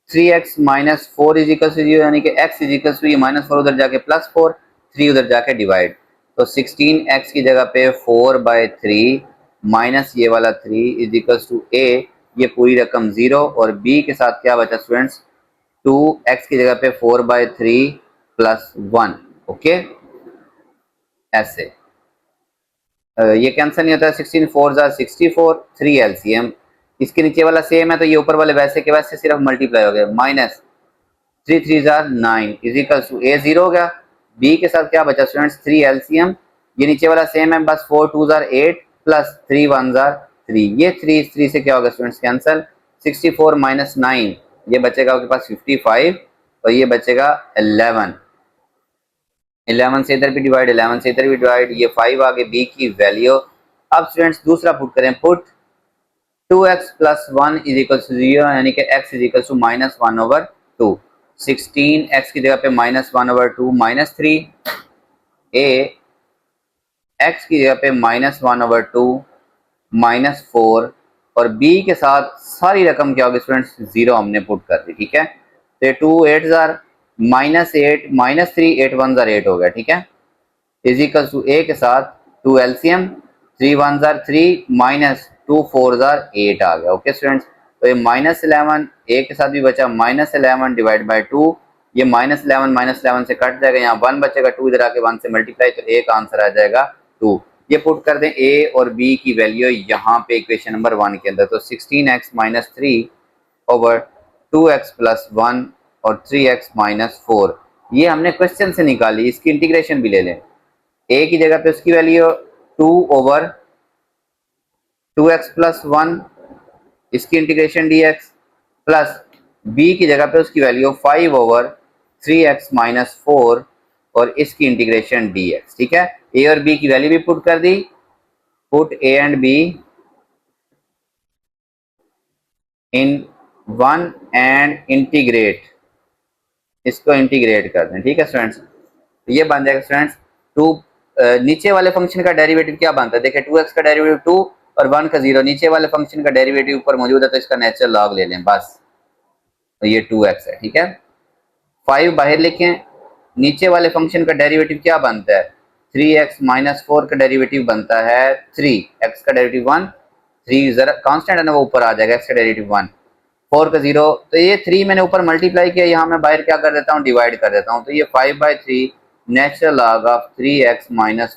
3x minus 4 is equal to 0, यानी कि x इज इक्वल टू ये -4 उधर जाके +4, 3 उधर जाके डिवाइड, तो 16x की जगह पे 4/3 माइनस ये वाला 3 इज इक्वल टू a, ये पूरी रकम 0, और b के साथ क्या बचा स्टूडेंट्स, 2x की जगह पे 4/3 प्लस 1। ओके, ऐसे ये कैंसिल नहीं होता है, 16 4 64, 3 एलसीएम, इसके नीचे वाला सेम है तो ये ऊपर वाले वैसे के वैसे सिर्फ मल्टीप्लाई हो गया, -3 3 9 इज इक्वल टू a 0 हो गया, b के साथ क्या बचा स्टूडेंट्स 3 एलसीएम, ये नीचे वाला सेम है बस 4 2 8 प्लस 3 1 3, ये 3 से क्या होगा स्टूडेंट्स कैंसिल, 64 माइनस 9 ये बचेगा आपके पास 55 और ये बचेगा 11, 11 से इधर भी डिवाइड, 11 से इधर भी डिवाइड, ये 5 आगे b की वैल्यू। अब स्टूडेंट्स दूसरा पुट करें, put 2x plus 1 is equal to 0, यानी कि x is equal to -1/2, 16x की जगह पे -1/2 -3, a x की जगह पे -1/2 -4, और b के साथ सारी रकम क्या होगी स्टूडेंट्स 0 हमने पुट कर दी। ठीक है, तो 2 8 -8 -3 8 1 जार 8 हो गया, ठीक है, इज इक्वल टू ए के साथ 2 एलसीएम 3 1 जार 3 माइनस 2 4 जार 8 आ गया। ओके स्टूडेंट्स, तो ये -11 ए के साथ भी बचा -11 डिवाइड बाई 2, ये -11 से कट जाएगा, यहाँ 1 बचेगा, 2 इधर आके 1 से मल्टीप्लाई, तो ए का आंसर आ जाएगा 2। ये पुट कर दें ए और बी की वैल्यू यहाँ पे इक्वेशन नंबर 1 के अंदर, तो 16x - 3 ओवर 2x + 1 और 3x - 4, ये हमने क्वेश्चन से निकाली, इसकी इंटीग्रेशन भी ले लें। ए की जगह पे उसकी वैल्यू 2 ओवर 2x + 1, इसकी इंटीग्रेशन dx, प्लस b की जगह पे उसकी वैल्यू 5 ओवर 3x - 4 और इसकी इंटीग्रेशन dx, ठीक है। a और b की वैल्यू भी पुट कर दी, put a and b in 1 and integrate, इसको इंटीग्रेट कर दें, ठीक है स्टूडेंट्स। तो ये बन जाएगा स्टूडेंट्स 2, नीचे वाले फंक्शन का डेरिवेटिव क्या बनता है, देखिए 2x का डेरिवेटिव 2 और 1 का 0, नीचे वाले फंक्शन का डेरिवेटिव ऊपर मौजूद है तो इसका नेचुरल लॉग ले लें बस, तो ये 2x है, ठीक है। 5 बाहर लिखें, नीचे वाले फंक्शन का डेरिवेटिव क्या बनता है, 3x - 4 का डेरिवेटिव बनता है 3, x का डेरिवेटिव 1, 3 जरा कांस्टेंट है ना वो ऊपर आ जाएगा, x का डेरिवेटिव 1, 4 का 0, तो ये 3 मैंने ऊपर मल्टीप्लाई किया, यहाँ मैं बाहर क्या कर देता हूँ, डिवाइड कर देता हूँ, तो ये 5/3 natural log of 3x -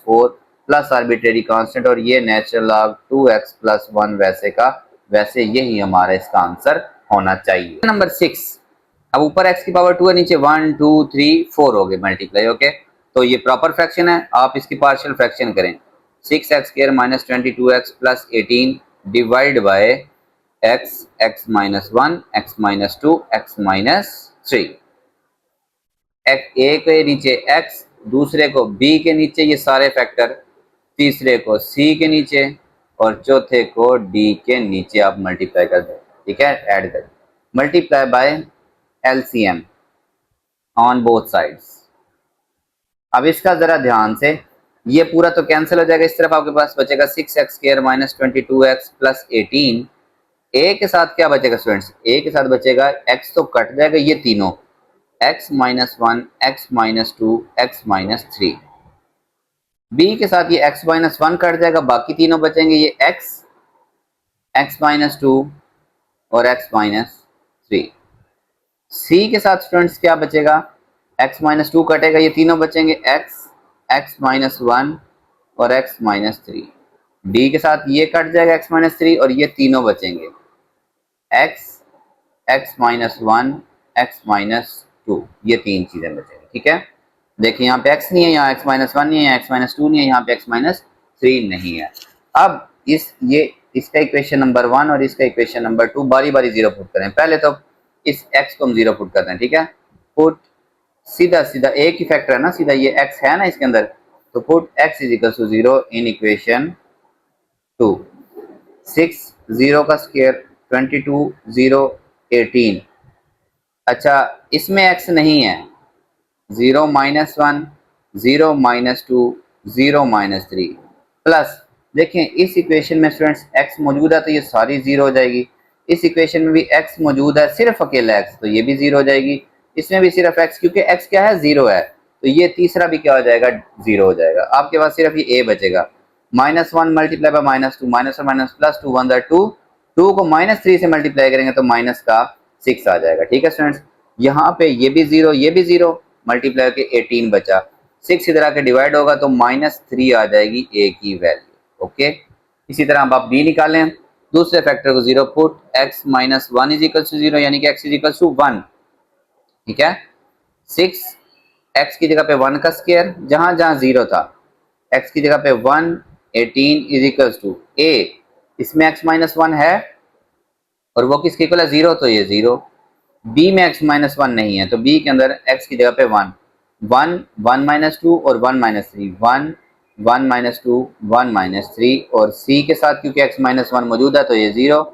4 plus arbitrary constant, और ये नेचुरल लॉग 2x + 1 वैसे का वैसे, यही हमारा इसका आंसर होना चाहिए। नंबर 6, अब ऊपर x की पावर 2 है, नीचे 1 2 3 4 हो गए मल्टीप्लाई, ओके, तो ये प्रॉपर फ्रैक्शन है, आप इसकी पार्शियल फ्रैक्शन करें, 6x² - 22x + 18 divide by x -1 x -2 x -3, ए के नीचे x, दूसरे को b के नीचे ये सारे फैक्टर, तीसरे को c के नीचे और चौथे को d के नीचे आप मल्टीप्लाई कर दें, ठीक है, ऐड कर multiply by LCM on both sides. अब इसका जरा ध्यान से, ये पूरा तो कैंसिल हो जाएगा, इस तरफ आपके पास बचेगा 6x² - 22x + 18, ए के साथ क्या बचेगा स्टूडेंट्स, ए के साथ बचेगा x तो कट जाएगा, ये तीनों x - 1 x - 2 x -3, b के साथ ये x - 1 कट जाएगा, बाकी तीनों बचेंगे, ये x x - 2 और x -3, c के साथ स्टूडेंट्स क्या बचेगा, x - 2 कटेगा, ये तीनों बचेंगे x x - 1 और x -3, d के साथ ये कट जाएगा x -3 और ये तीनों बचेंगे x x - 1 x -2, ये तीन चीजें बचेंगी, ठीक है। देखिए यहाँ पे x नहीं है, यहाँ x - 1 नहीं है, x -2 नहीं है, यहाँ पे x -3 नहीं है। अब इसका इक्वेशन नंबर 1 और इसका इक्वेशन नंबर 2 बारी बारी जीरो पुट करें, पहले तो इस x को हम जीरो पुट करते हैं, ठीक है, पुट सीधा सीधा एक ही फैक्टर है ना, सीधा ये x है ना इसके अंदर, तो पुट x = 0 इन इक्वेशन 2, 6 0 का स्क्वायर 22 0 18, अच्छा इसमें x नहीं है, 0 - 1 0 - 2 0 -3, प्लस देखें इस इक्वेशन में स्टूडेंट्स x मौजूद है तो ये सारी जीरो हो जाएगी, इस इक्वेशन में भी x मौजूद है, सिर्फ अकेला x, तो ये भी जीरो हो जाएगी, इसमें भी सिर्फ x, क्योंकि x क्या है, जीरो है, तो ये तीसरा भी क्या हो जाएगा, जीरो हो जाएगा। आपके पास सिर्फ ये a बचेगा, -1 मल्टीप्लाई बाय -2 -1 +2 1 2, 2 को -3 से मल्टीप्लाई करेंगे तो माइनस का 6 आ जाएगा, ठीक है स्टूडेंट्स। यहाँ पे ये भी जीरो, ये भी जीरो, मल्टीप्लाई के 18 बचा, 6 इधर आके डिवाइड होगा तो -3 आ जाएगी a की वैल्यू, ओके। इसी तरह अब आप b निकालें, दूसरे फैक्टर को जीरो पुट, x - 1 = 0 यानी कि x = 1, ठीक है। 6 x की जगह पे 1 का स्क्वायर, जहां जहां जीरो था x की जगह पे 1, 18 = a, इसमें x - 1 है और वो किसके इक्वल है, 0, तो ये 0, b में x - 1 नहीं है तो b के अंदर x की जगह पे 1 1 1 - 2 और 1 -3, 1 1 - 2 1 -3, और c के साथ क्योंकि x - 1 मौजूद है तो ये 0,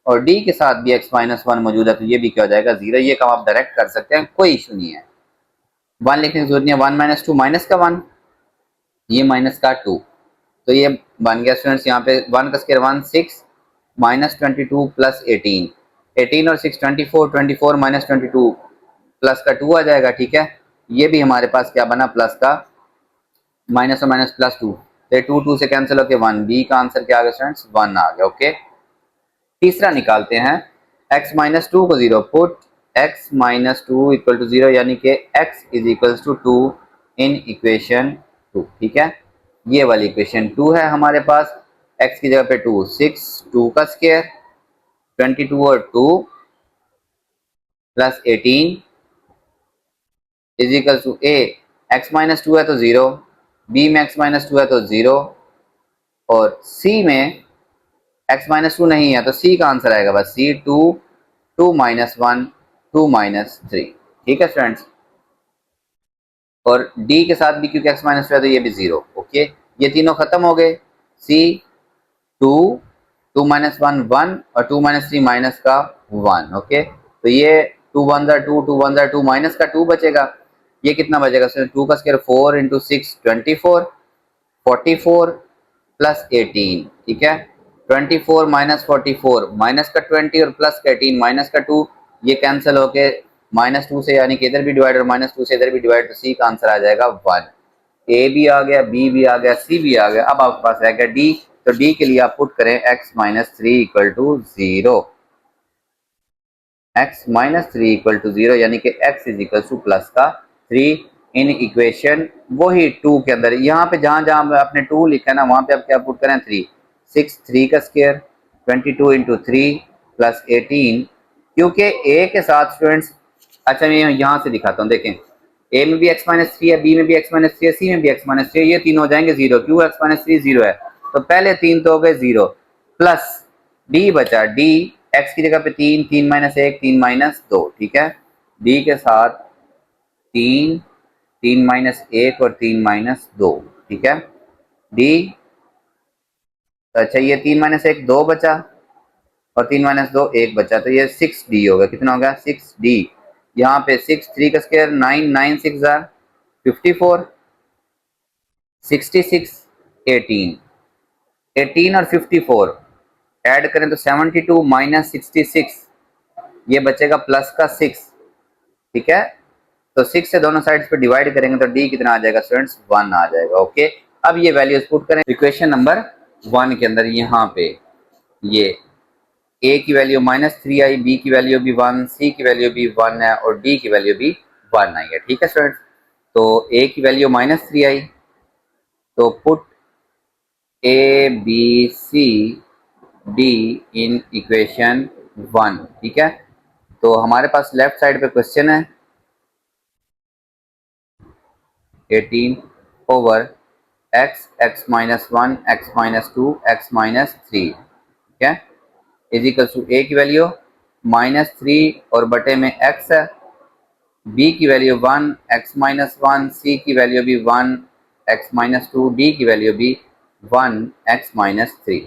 और d के साथ भी x - 1 मौजूद है तो ये भी क्या हो जाएगा, 0। ये काम आप डायरेक्ट कर सकते हैं, कोई इशू नहीं है, 1 लिखने की जरूरत नहीं है, 1 - 2 माइनस का 1, ये माइनस का 2, तो ये बन गया स्टूडेंट्स, यहाँ पे 1 का स्क्वायर 1, 6 -22 + 18, 18 और 6 24, 24 - 22 प्लस का 2 आ जाएगा, ठीक है। ये भी हमारे पास क्या बना, प्लस का माइनस और माइनस प्लस 2, तो 2 से कैंसिल होके 1, बी का आंसर क्या आ गया स्टूडेंट्स, 1 आ गया। ओके, तीसरा निकालते हैं, x माइनस टू को 0 put x minus two equal to 0, यानी कि x is equal to 2 in equation 2, ठीक है। ये वाली इक्वेशन 2 है हमारे पास, x की जगह पे 2, 6, 2 का स्क्वायर 22 और 2 plus 18 is equal to a, x minus two है तो 0, b में x माइनस टू है तो 0, और c में x माइनस टू नहीं है तो c का आंसर आएगा बस c, 2, 2 माइनस 1, 2 माइनस 3, ठीक है स्टूडेंट्स। और d के साथ भी क्योंकि x माइनस टू है तो ये भी 0। ओके, ये तीनों खत्म हो गए, c 2, 2 माइनस 1 1 और 2 माइनस 3 माइनस का 1। ओके, तो ये 2 1 2, 2 1 2 माइनस का 2 बचेगा। ये कितना बचेगा, 2 का स्क्वायर 4 इंटू 6 24, 44 प्लस 18, ठीक है। 24 माइनस 44 माइनस का 20 और प्लस का 18 माइनस का 2, ये कैंसिल होके माइनस 2 से यानी कि इधर भी डिवाइड और माइनस 2 से इधर भी डिवाइड, तो सी का आंसर आ जाएगा 1। ए भी आ गया, बी भी आ गया, सी भी आ गया, अब आपके पास रह गया डी। तो डी के लिए आप पुट करें x minus 3 equal to 0, x minus 3 equal to 0, यानी कि x is equal to plus का 3 इन इक्वेशन वही 2 के अंदर, यहाँ पे जहां जहां आपने 2 लिखा है ना वहां पे आप क्या पुट करें 3, 6, 3 का स्क्वायर 22 इंटू 3 प्लस 18, क्योंकि a के साथ स्टूडेंट्स, अच्छा मैं यहाँ से दिखाता हूँ, देखें a में भी x माइनस 3 है, b में भी x माइनस 3 है, c में भी x माइनस 3 है, ये तीन हो जाएंगे 0, क्यों x माइनस 3 0 है, तो पहले तीन तो हो गए 0, प्लस d बचा, d x की जगह पे 3, 3 माइनस 1, 3 माइनस 2, ठीक है। d के साथ 3, 3 माइनस 1 और 3 माइनस 2, ठीक है। d, अच्छा ये 3 माइनस 1 2 बचा और 3 माइनस 2 1 बचा, तो ये 6d होगा, कितना होगा 6d। यहाँ पे 6, 3 का स्क्वायर 9, 9 6 जार 54, 66, 18, 18 और 54 ऐड करें तो 72 माइनस 66, ये बचेगा प्लस का 6, ठीक है। तो 6 से दोनों साइड्स पे डिवाइड करेंगे तो d कितना आ जाएगा स्टूडेंट्स, 1 आ जाएगा। ओके, अब ये वैल्यूज पुट करें इक्वेशन नंबर 1 के अंदर, यहाँ पे ये a की वैल्यू माइनस 3 आई, b की वैल्यू भी 1, c की वैल्यू भी 1 है और d की वैल्यू भी 1 आई है, ठीक है स्टूडेंट्स। तो a की वैल्यू माइनस 3 आई, तो put a b c d in equation 1, ठीक है। तो हमारे पास लेफ्ट साइड पे क्वेश्चन है 18 over x, x minus 1, x minus 2, x minus 3, ठीक है, इज इक्वल टू a की वैल्यू माइनस 3 और बटे में x है, b की वैल्यू 1, x माइनस 1, c की वैल्यू भी 1, x माइनस 2, d की वैल्यू भी 1, x माइनस 3,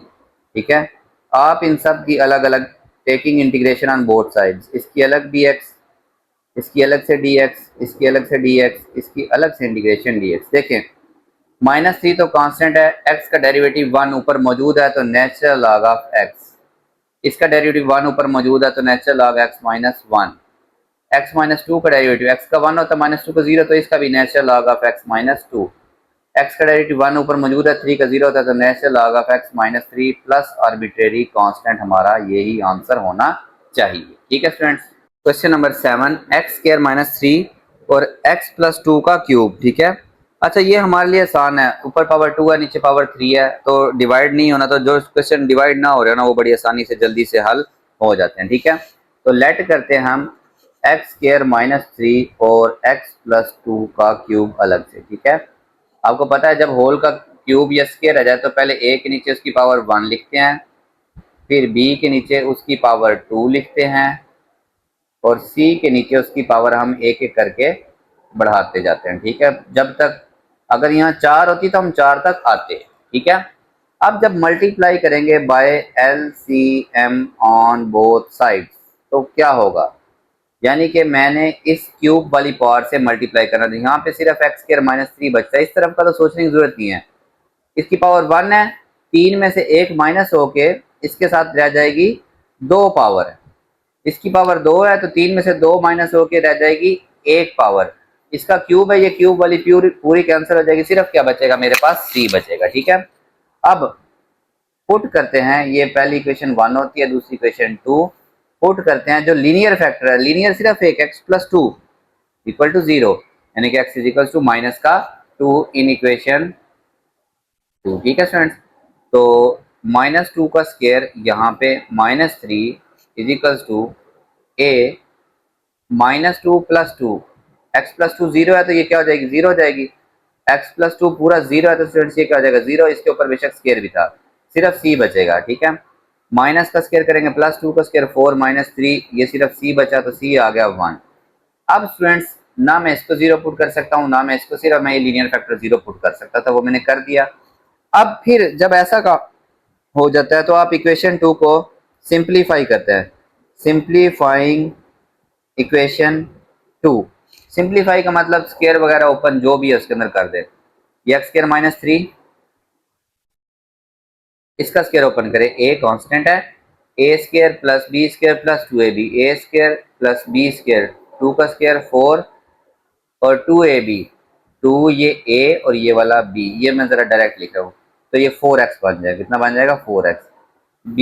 ठीक है। आप इन सब की अलग अलग taking integration on both sides, इसकी अलग dx, इसकी अलग से dx, इसकी अलग से dx, इसकी अलग से इंटीग्रेशन dx। देखें माइनस 3 तो कांस्टेंट है, x का डेरिवेटिव 1 ऊपर मौजूद है तो नेचुरल लॉग ऑफ x, इसका डेरिवेटिव 1 ऊपर मौजूद है तो natural log x minus 1, x minus 2 का डेरिवेटिव x का 1 होता है माइनस 2 का 0, तो इसका भी natural log of x minus 2, x का डेरिवेटिव 1 ऊपर मौजूद है 3 का 0 होता है तो natural log of x minus 3 plus arbitrary constant, हमारा यही आंसर होना चाहिए, ठीक है students. Question number 7, x square minus 3 और x प्लस 2 का क्यूब, ठीक है। अच्छा ये हमारे लिए आसान है, ऊपर पावर 2 है नीचे पावर 3 है तो डिवाइड नहीं होना, तो जो क्वेश्चन डिवाइड ना हो रहे हो ना वो बड़ी आसानी से जल्दी से हल हो जाते हैं, ठीक है। तो लेट करते हैं हम एक्स स्क्वायर माइनस 3 और x प्लस 2 का क्यूब अलग से, ठीक है। आपको पता है जब होल का क्यूब या स्क्वायर आ जाए तो पहले a के नीचे उसकी पावर 1 लिखते हैं, फिर b के नीचे उसकी पावर 2 लिखते हैं और c के नीचे उसकी पावर हम एक एक करके बढ़ाते जाते हैं, ठीक है। जब तक, अगर यहाँ 4 होती तो हम 4 तक आते, ठीक है। अब जब मल्टीप्लाई करेंगे by LCM on both sides तो क्या होगा, यानी कि मैंने इस क्यूब वाली पावर से मल्टीप्लाई करना, तो यहाँ पे सिर्फ एक्स स्क्वायर माइनस 3 बचता है, इस तरफ का तो सोचने की जरूरत नहीं है। इसकी पावर 1 है, 3 में से एक माइनस होके इसके साथ रह जाएगी 2 पावर है, इसकी पावर 2 है तो 3 में से 2 माइनस होके रह जाएगी 1 पावर। इसका क्यूब है, ये क्यूब वाली पूरी कैंसिल हो जाएगी, सिर्फ क्या बचेगा मेरे पास, c बचेगा। ठीक है, अब पुट करते हैं, ये पहली इक्वेशन 1 होती है, दूसरी इक्वेशन 2। पुट करते हैं जो लीनियर फैक्टर है, लीनियर सिर्फ एक x प्लस 2 इक्वल टू 0, यानी कि x is equal to minus का 2 इन इक्वेशन 2। ठीक है स्टूडेंट्स, तो -2 का स्क्वायर यहाँ पे -3 is equal to a -2 plus 2, x plus 2 0 है तो ये क्या हो जाएगी, 0 हो जाएगी। x प्लस 2 पूरा 0 है तो स्टूडेंट्स ये क्या हो जाएगा, 0। इसके ऊपर बेशक स्क्वायर भी था, सिर्फ c बचेगा। ठीक है, माइनस का स्क्वायर करेंगे, प्लस 2 का स्क्वायर 4 -3, ये सिर्फ c बचा तो c आ गया 1। अब स्टूडेंट्स ना मैं इसको 0 पुट कर सकता हूँ, ना मैं इसको, सिर्फ मैं ये लीनियर फैक्टर 0 पुट कर सकता था, वो मैंने कर दिया। अब फिर जब ऐसा का हो जाता है तो आप इक्वेशन 2 को सिंप्लीफाई करते हैं, सिंप्लीफाइंग इक्वेशन 2। सिंप्लीफाई का मतलब स्क्वायर वगैरह ओपन जो भी है उसके अंदर कर दे। ये x स्क्वायर -3, इसका स्क्वायर ओपन करें, a कांस्टेंट है, a square plus b square plus 2ab, a square plus b square 2 का स्क्वायर 4 और 2ab, 2 ये a और ये वाला b, ये मैं जरा डायरेक्ट लिख रहा हूँ तो ये 4x बन जाएगा। कितना बन जाएगा, 4x, b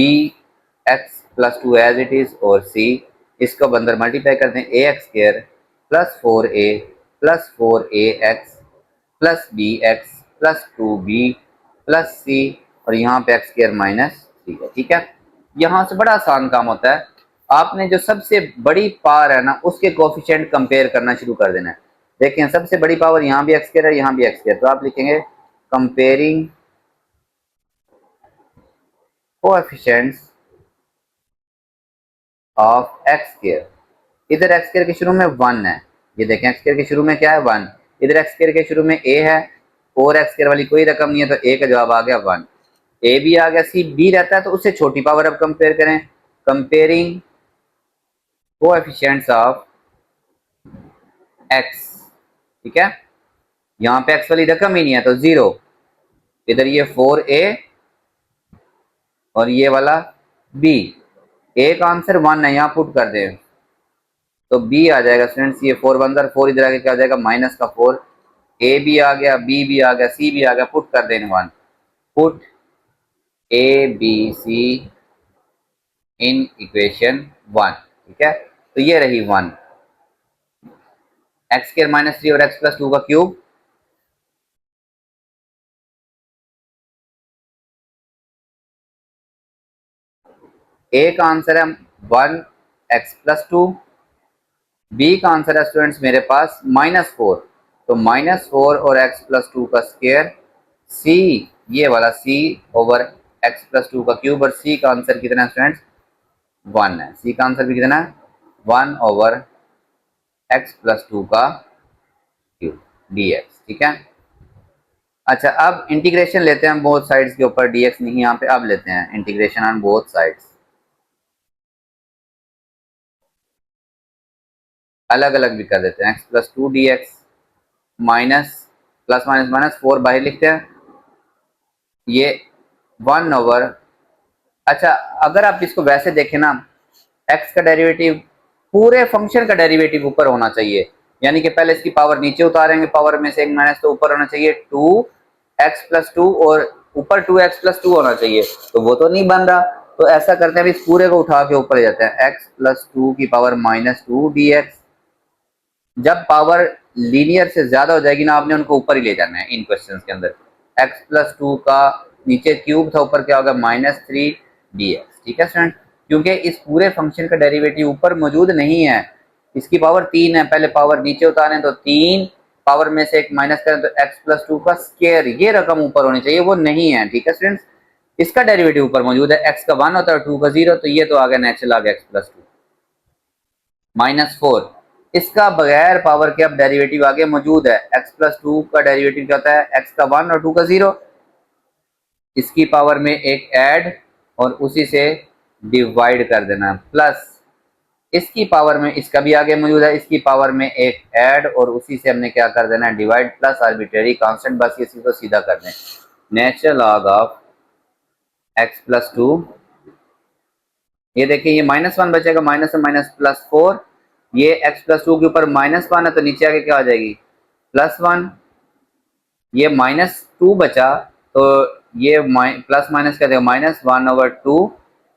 x plus 2 as it is, और c इसको अंदर मल्टीप्लाई करते हैं, a x square plus 4a plus 4ax plus bx plus 2b plus c, और यहाँ पे x स्क्वायर -3 है। ठीक है, यहाँ से बड़ा आसान काम होता है, आपने जो सबसे बड़ी पावर है ना उसके कोफिशिएंट कंपेयर करना शुरू कर देना है। देखें सबसे बड़ी पावर यहाँ भी x स्क्वायर है, यहाँ भी x स्क्वायर, तो आप लिखेंगे comparing coefficients of x square. इधर x स्क्वायर के शुरू में 1 है, ये देखें x स्क्वायर के शुरू में क्या है, 1। इधर x स्क्वायर के शुरू में a है, और x स्क्वायर वाली कोई रकम नहीं है तो a का जवाब आ गया 1। a भी आ गया, c b रहता है तो उससे छोटी पावर अब कंपेयर करें, कंपेयरिंग कोएफिशिएंट्स ऑफ x। ठीक है, यहाँ पे x वाली रकम ही नहीं है तो 0, इधर ये 4a और ये वाला b, a का आंसर 1 है, यहाँ पुट कर दें तो b आ जाएगा स्टूडेंट्स, ये 4 1 4, इधर आगे क्या आ जाएगा माइनस का 4, a भी आ गया, b भी आ गया, c भी आ गया, पुट कर दें 1, put a b c in equation 1। ठीक है, तो ये रही 1, x स्क्वायर -3 और x प्लस 2 का क्यूब, a का आंसर है 1x प्लस 2, b का आंसर है स्टूडेंट्स मेरे पास -4, तो -4 और x प्लस 2 का स्क्वायर, c ये वाला c ओवर x प्लस 2 का क्यूब, और c का आंसर कितना है स्टूडेंट्स, 1 है। c का आंसर भी कितना है, 1 ओवर x प्लस 2 का क्यूब dx। ठीक है, अच्छा अब इंटीग्रेशन लेते हैं बोथ साइड्स के ऊपर, dx नहीं यहाँ पे, अब लेते हैं इंटीग्रेशन ऑन बोथ साइड्स, अलग अलग भी कर देते हैं, x plus 2 dx minus plus minus minus 4 बाहर लिखते हैं, ये 1 ओवर, अच्छा अगर आप इसको वैसे देखें ना, x का डेरिवेटिव, पूरे फंक्शन का डेरिवेटिव ऊपर होना चाहिए, यानी कि पहले इसकी पावर नीचे उतारेंगे, पावर में से एक माइनस, तो ऊपर होना चाहिए 2x प्लस 2 और ऊपर 2x प्लस 2 होना चाहिए, तो वो तो नहीं बन रहा, तो ऐसा करते हैं इस पूरे को उठा के ऊपर ले जाते हैं, x प्लस 2 की पावर -2 dx। जब पावर लीनियर से ज्यादा हो जाएगी ना, आपने उनको ऊपर ही ले जाना है इन क्वेश्चन के अंदर, x प्लस 2 का नीचे क्यूब था, ऊपर क्या होगा -3 dx। ठीक है स्टूडेंट, क्योंकि इस पूरे फंक्शन का डेरिवेटिव ऊपर मौजूद नहीं है, इसकी पावर 3 है, पहले पावर नीचे उतारें तो 3 पावर में से एक माइनस करें तो x प्लस 2 का स्क्वायर, ये रकम ऊपर होनी चाहिए, वो नहीं है। ठीक है स्टूडेंट्स, इसका डेरिवेटिव ऊपर मौजूद है, x का 1 होता है 2 का 0, तो ये तो आ गया नेचुरल, आ गया x प्लस 2 -4, इसका बगैर पावर के अब डेरिवेटिव आगे मौजूद है, x प्लस 2 का डेरिवेटिव क्या होता है, x का 1 और 2 का 0, इसकी पावर में एक ऐड और उसी से डिवाइड कर देना, प्लस इसकी पावर में इसका भी आगे मौजूद है, इसकी पावर में एक ऐड और उसी से हमने क्या कर देना है, डिवाइड, प्लस आर्बिट्रेरी कांस्टेंट, बस इसी को सीधा कर दें, natural log of x plus 2 ये देखिए ये -1 बचेगा, माइनस में माइनस +4, ये x+2 के ऊपर -1 है तो नीचे आके क्या हो जाएगी +1, ये -2 बचा तो ये प्लस माइनस क्या देगा -1/2,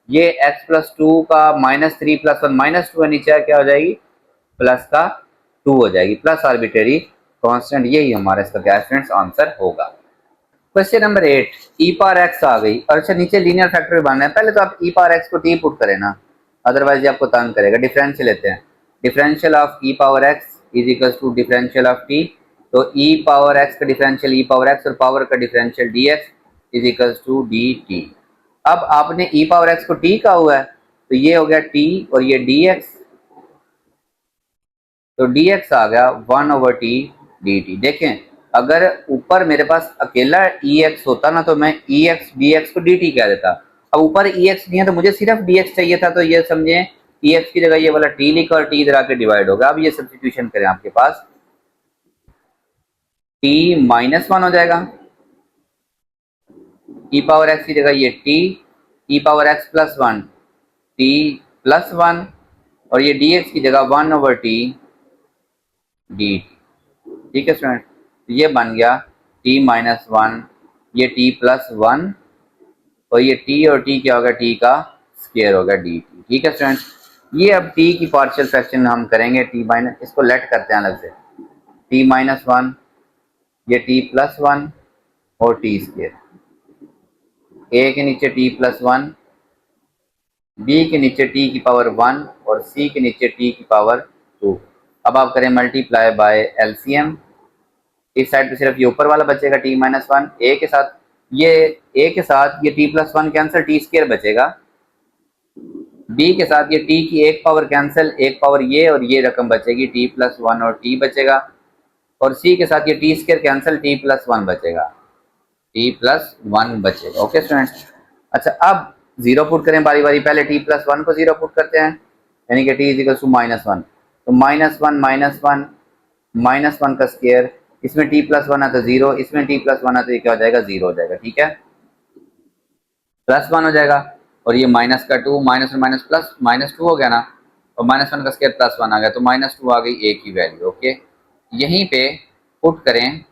ये x+2 का -3 + 1 -2 है, नीचे आके क्या हो जाएगी प्लस का 2 हो जाएगी, प्लस आर्बिट्रेरी कांस्टेंट। यही हमारा इसका क्या स्टूडेंट्स आंसर होगा। क्वेश्चन नंबर 8, ई पावर एक्स आ गई और अच्छा नीचे लीनियर फैक्टर बनना है, पहले तो आप ई पावर एक्स को टी पुट करें ना, अदरवाइज ये आपको तंग करेगा। डिफरेंशियल लेते हैं, differential of e power x is equal to differential of t, तो ई पावर एक्स का डिफरेंशियल ई पावर एक्स और पावर का differential d x is equal to d t. अब आपने ई पावर एक्स को टी का हुआ है तो ये हो गया टी और ये डी एक्स, तो dx आ गया 1/t dt। देखें अगर ऊपर मेरे पास अकेला ex होता ना तो मैं ex dx को dt कह देता, अब ऊपर ex नहीं है तो मुझे सिर्फ dx चाहिए था, तो ये समझे ex की जगह ये वाला t लिखा और t इधर आके डिवाइड होगा। अब ये सब्स्टिट्यूशन करें, आपके पास t -1 हो जाएगा, e पावर x की जगह ये t, e power x +1 t +1 और ये dx की जगह 1/t dt। ठीक है स्टूडेंट, ये बन गया t-1, ये t+1 और ये t और t क्या होगा t का स्क्वायर होगा dt। ठीक है स्टूडेंट, ये अब t की पार्शियल फ्रैक्शन हम करेंगे, इसको लेट करते हैं अलग से, t-1 ये t+1 और t स्क्वायर, a के नीचे t+1, b के नीचे t की पावर 1 और c के नीचे t की पावर 2। अब आप करें मल्टीप्लाई बाय एलसीएम, इस साइड पे सिर्फ ये ऊपर वाला बचेगा t-1, a के साथ ये t+1 कैंसिल, t स्क्वायर बचेगा, b के साथ ये t की एक पावर कैंसिल, एक पावर ये और ये रकम बचेगी t+1 और t बचेगा, और c के साथ ये t स्क्वायर कैंसिल, t+1 बचेगा, t+1 बचेगा। ओके स्टूडेंट्स, अच्छा अब जीरो पुट करें बारी बारी, पहले t+1 को जीरो पुट करते हैं, यानी कि t इज इक्वल टू -1, तो -1 का स्क्वायर, इसमें t+1 है तो 0, इसमें t+1 है तो ये क्या हो जाएगा 0 हो जाएगा। ठीक है, +1 हो जाएगा और ये -2, माइनस और माइनस प्लस -2 हो गया ना, और -1 का स्क्वायर +1 आ गया तो -2 आ गई a की वैल्यू। ओके, यहीं पे पुट करें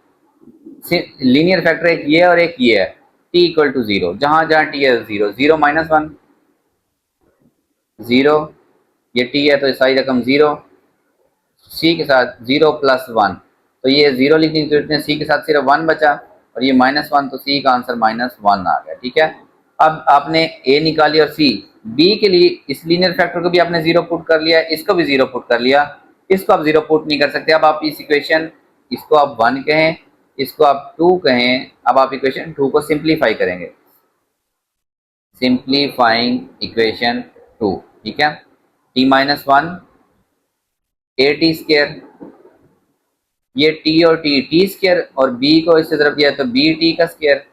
लीनियर फैक्टर, एक ये और एक ये है, t इक्वल टू 0, जहां जहां t है 0, 0 -1 0, ये t है तो सारी रकम 0, c के साथ 0 + 1, तो ये 0 लिखने की जरूरत है, c के साथ सिर्फ 1 बचा और ये -1, तो c का आंसर -1 आ गया। ठीक है, अब आपने a निकाली और c, b के लिए इस लीनियर फैक्टर को भी आपने 0 पुट कर लिया, इसको भी 0 पुट कर लिया, इसको आप 0 पुट नहीं कर सकते। अब आप इस इक्वेशन, इसको आप 1 कहें, इसको आप 2 कहें, अब आप इक्वेशन 2 को सिंप्लीफाई करेंगे, सिंप्लीफाइंग इक्वेशन 2। ठीक है, t-1 at स्क्वायर, ये t और t स्क्वायर और b को इससे तरफ किया तो bt का स्क्वायर,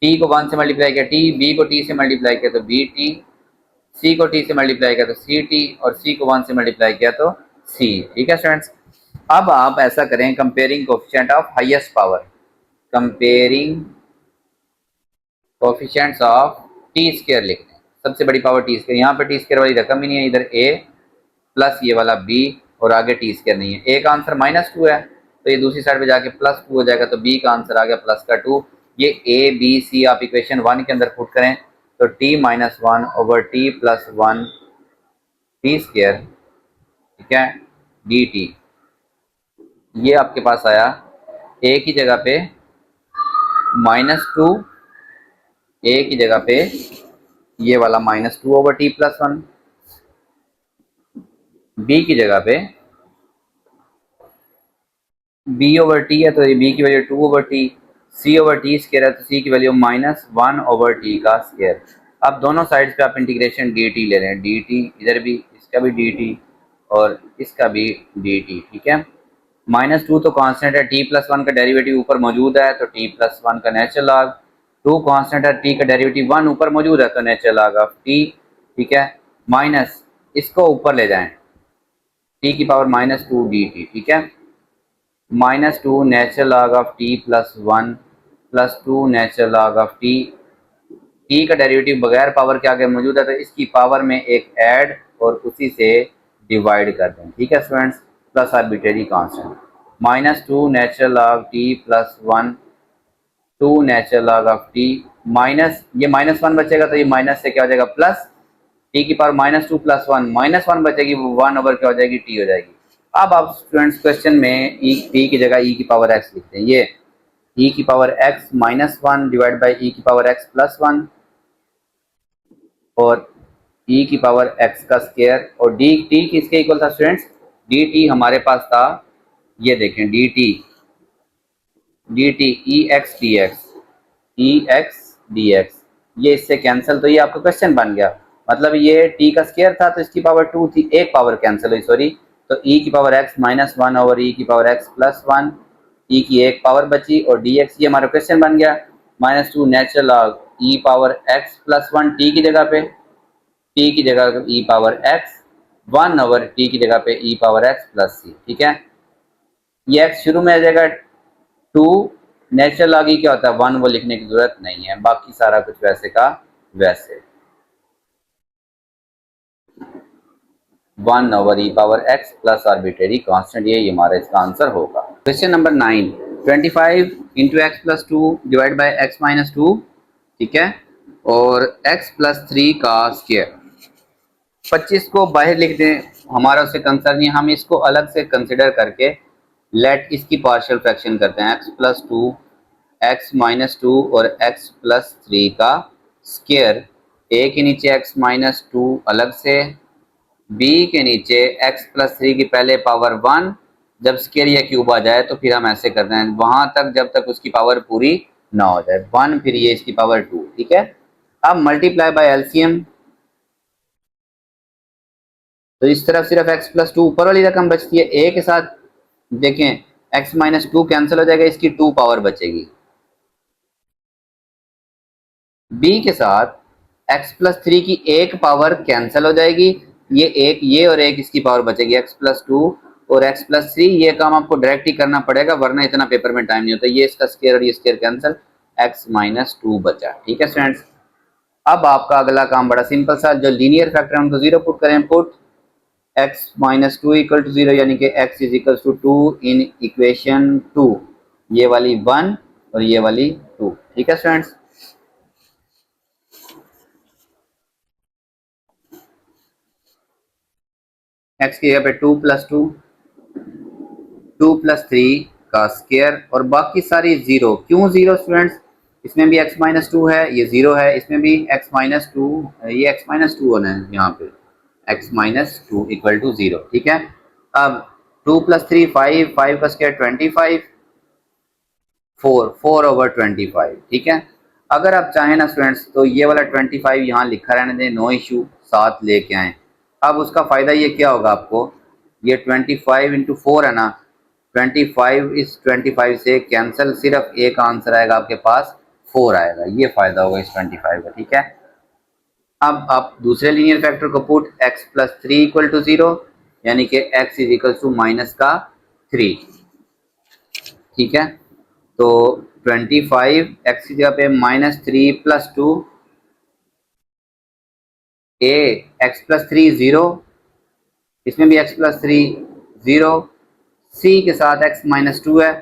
t को 1 से मल्टीप्लाई किया t, b को t से मल्टीप्लाई किया तो bt, c को t से मल्टीप्लाई किया तो ct और c को 1 से मल्टीप्लाई किया तो c। ठीक है स्टूडेंट्स, अब आप ऐसा करें, comparing coefficient of highest power, comparing coefficients of t square लिखते हैं, सबसे बड़ी पावर टी स्क्वायर, यहाँ पे टी स्क्वायर वाली रकम ही नहीं है, इधर a प्लस ये वाला b और आगे टी स्क्वायर नहीं है, a का आंसर -2 है तो ये दूसरी साइड पे जाके +2 हो जाएगा, तो b का आंसर आ गया +2। ये a b c आप इक्वेशन 1 के अंदर पुट करें तो t-1/t+1 टी स्क्वायर, ठीक है, dt, ये आपके पास आया a की जगह पे -2, a की जगह पे ये वाला -2/t+1, b की जगह पे b/t है तो ये b की वैल्यू 2/t, c/t स्क्वायर है तो c की वैल्यू -1/t का स्क्वायर। अब दोनों साइड्स पे आप इंटीग्रेशन dt ले रहे हैं, dt इधर भी, इसका भी dt और इसका भी dt। ठीक है, -2 तो कांस्टेंट है, t+1 का डेरिवेटिव ऊपर मौजूद है तो t+1 का नेचुरल लॉग, 2 कांस्टेंट है, t का डेरिवेटिव 1 ऊपर मौजूद है तो नेचुरल लॉग ऑफ t। ठीक है, माइनस इसको ऊपर ले जाएं, t की पावर -2 dt। ठीक है, -2 natural log of t+1 +2 natural log of t T का डेरिवेटिव बगैर पावर के आगे मौजूद है तो इसकी पावर में एक ऐड और उसी से डिवाइड कर दें। ठीक है students, plus arbitrary constant -2 natural log T plus 1 2 natural log of T minus ये -1 बचेगा तो ये माइनस से क्या हो जाएगा प्लस टी की पावर -2 प्लस 1 -1 बचेगी वो 1 ओवर क्या हो जाएगी टी हो जाएगी। अब आप स्टूडेंट्स क्वेश्चन में ई टी की जगह ई की पावर एक्स लिखते हैं। ये ई की power x -1 divide by e की पावर एक्स प्लस 1 और ई की पावर एक्स का स्क्वायर और डी टी किसके इक्वल था स्टूडेंट्स, डी टी हमारे पास था, ये देखें d t e x d x e x d x, ये इससे कैंसिल तो ये आपका क्वेश्चन बन गया। मतलब ये टी का स्क्वायर था तो इसकी पावर 2 थी, एक पावर कैंसिल हुई सॉरी, तो ई की पावर एक्स -1 ओवर ई की पावर एक्स प्लस 1, ई की एक पावर बची और डी एक्स ये हमारा क्वेश्चन बन गया। -2 नेचुरल लॉग ई पावर एक्स प्लस 1 टी की जगह पे, टी की जगह ई पावर एक्स 1 ओवर टी की जगह पे ई पावर एक्स प्लस सी। ठीक है, ये एक्स शुरू में आ जाएगा 2 नेचुरल लॉग ई क्या होता है 1, वो लिखने की जरूरत नहीं है, बाकी सारा कुछ वैसे का वैसे 1 over e power x plus arbitrary constant, ये हमारा इसका आंसर होगा। Question number 9 25 into x plus 2 divide by x minus 2, ठीक है, और x प्लस 3 का स्क्वायर। 25 को बाहर लिख दें, हमारा उससे कंसर्न नहीं, हम इसको अलग से कंसिडर करके लेट इसकी पार्शियल फ्रैक्शन करते हैं। x प्लस 2 एक्स माइनस 2 और x प्लस 3 का स्क्वायर, a के नीचे x माइनस 2 अलग से, b के नीचे x प्लस 3 की पहले पावर 1, जब स्क्वायर या क्यूब आ जाए तो फिर हम ऐसे करते हैं वहां तक जब तक उसकी पावर पूरी ना हो जाए 1, फिर ये इसकी पावर 2। ठीक है, अब मल्टीप्लाई बाय एलसीएम, तो इस तरफ सिर्फ x प्लस 2 ऊपर वाली रकम बचती है, a के साथ देखें x माइनस 2 कैंसिल हो जाएगा, इसकी 2 पावर बचेगी, b के साथ x प्लस 3 की एक पावर कैंसिल हो जाएगी, ये एक ये और एक इसकी पावर बचेगी x प्लस 2 और x प्लस 3, ये काम आपको डायरेक्ट ही करना पड़ेगा वरना इतना पेपर में टाइम नहीं होता। ये इसका स्क्वायर और ये स्क्वायर कैंसिल, x माइनस 2 बचा। ठीक है स्टूडेंट्स, अब आपका अगला काम बड़ा सिंपल सा, जो लीनियर फैक्टर है उनको जीरो पुट करें, put x minus 2 equal to 0 यानी कि x is equal to 2 in equation 2, ये वाली 1 और ये वाली 2। ठीक है स्टूडेंट्स, x की जगह पे 2 प्लस 2 2 प्लस 3 का स्क्वायर और बाकी सारी जीरो। क्यों जीरो स्टूडेंट्स, इसमें भी x माइनस 2 है, ये जीरो है, इसमें भी x माइनस 2, ये x माइनस 2 होना है यहाँ पे, x माइनस 2 इक्वल टू 0। ठीक है, अब 2 प्लस 3 5, 5 का स्क्वायर 25, 4 ओवर 25। ठीक है, अगर आप चाहें ना स्टूडेंट्स तो ये वाला 25 यहाँ लिखा रहने दें, नो इशू, साथ लेके आए। अब उसका फ़ायदा ये क्या होगा आपको, ये 25 इंटू 4 है ना, 25 इस 25 से कैंसिल, सिर्फ एक आंसर आएगा आपके पास 4 आएगा, ये फ़ायदा होगा इस 25 का। ठीक है, अब आप दूसरे लीनियर फैक्टर को put x plus 3 equal to 0 यानी कि x is equal to minus का 3। ठीक है, तो 25 x की जगह पे -3 प्लस 2, a x प्लस 3 0, इसमें भी x प्लस 3 0, c के साथ x माइनस 2 है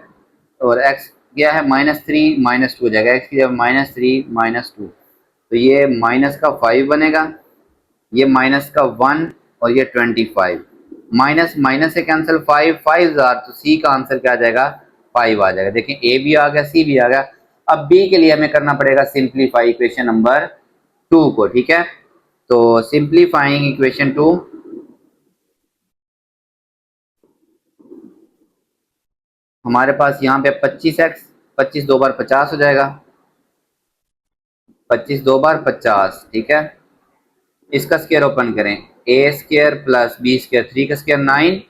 और x क्या है -3 -2 हो जाएगा, x की जगह -3 -2, तो ये माइनस का 5 बनेगा, ये माइनस का 1 और ये 25, माइनस माइनस से कैंसिल 5 5 तो सी का आंसर क्या आ जाएगा 5 आ जाएगा। देखें ए भी आ गया, सी भी आ गया। अब बी के लिए हमें करना पड़ेगा सिंप्लीफाई इक्वेशन नंबर 2 को। ठीक है, तो सिंप्लीफाइंग इक्वेशन 2, हमारे पास यहाँ पे 25x, 25 दो बार 50 हो जाएगा, 25 दो बार 50। ठीक है, इसका स्क्वायर ओपन करें, ए स्क्वायर प्लस बी स्क्वायर 3 का स्क्वायर 9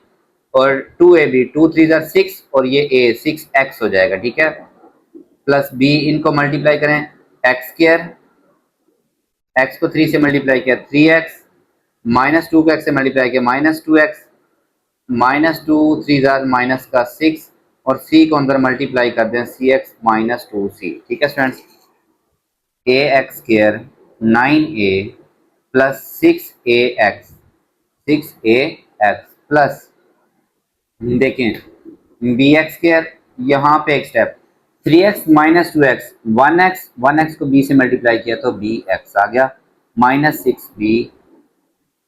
और 2ab 2 3 6 और ये a 6x हो जाएगा। ठीक है, प्लस b, इनको मल्टीप्लाई करें, एक्स स्क्वायर, x को 3 से मल्टीप्लाई किया 3x, -2 को x से मल्टीप्लाई किया -2x, -2 3 माइनस का 6 और c को अंदर मल्टीप्लाई कर दें cx -2c। ठीक है students, a x square 9a plus 6a x plus देखें बी एक्स स्क्र, यहाँ पे एक step 3x minus 2x 1x को b से मल्टीप्लाई किया तो बी एक्स आ गया माइनस 6b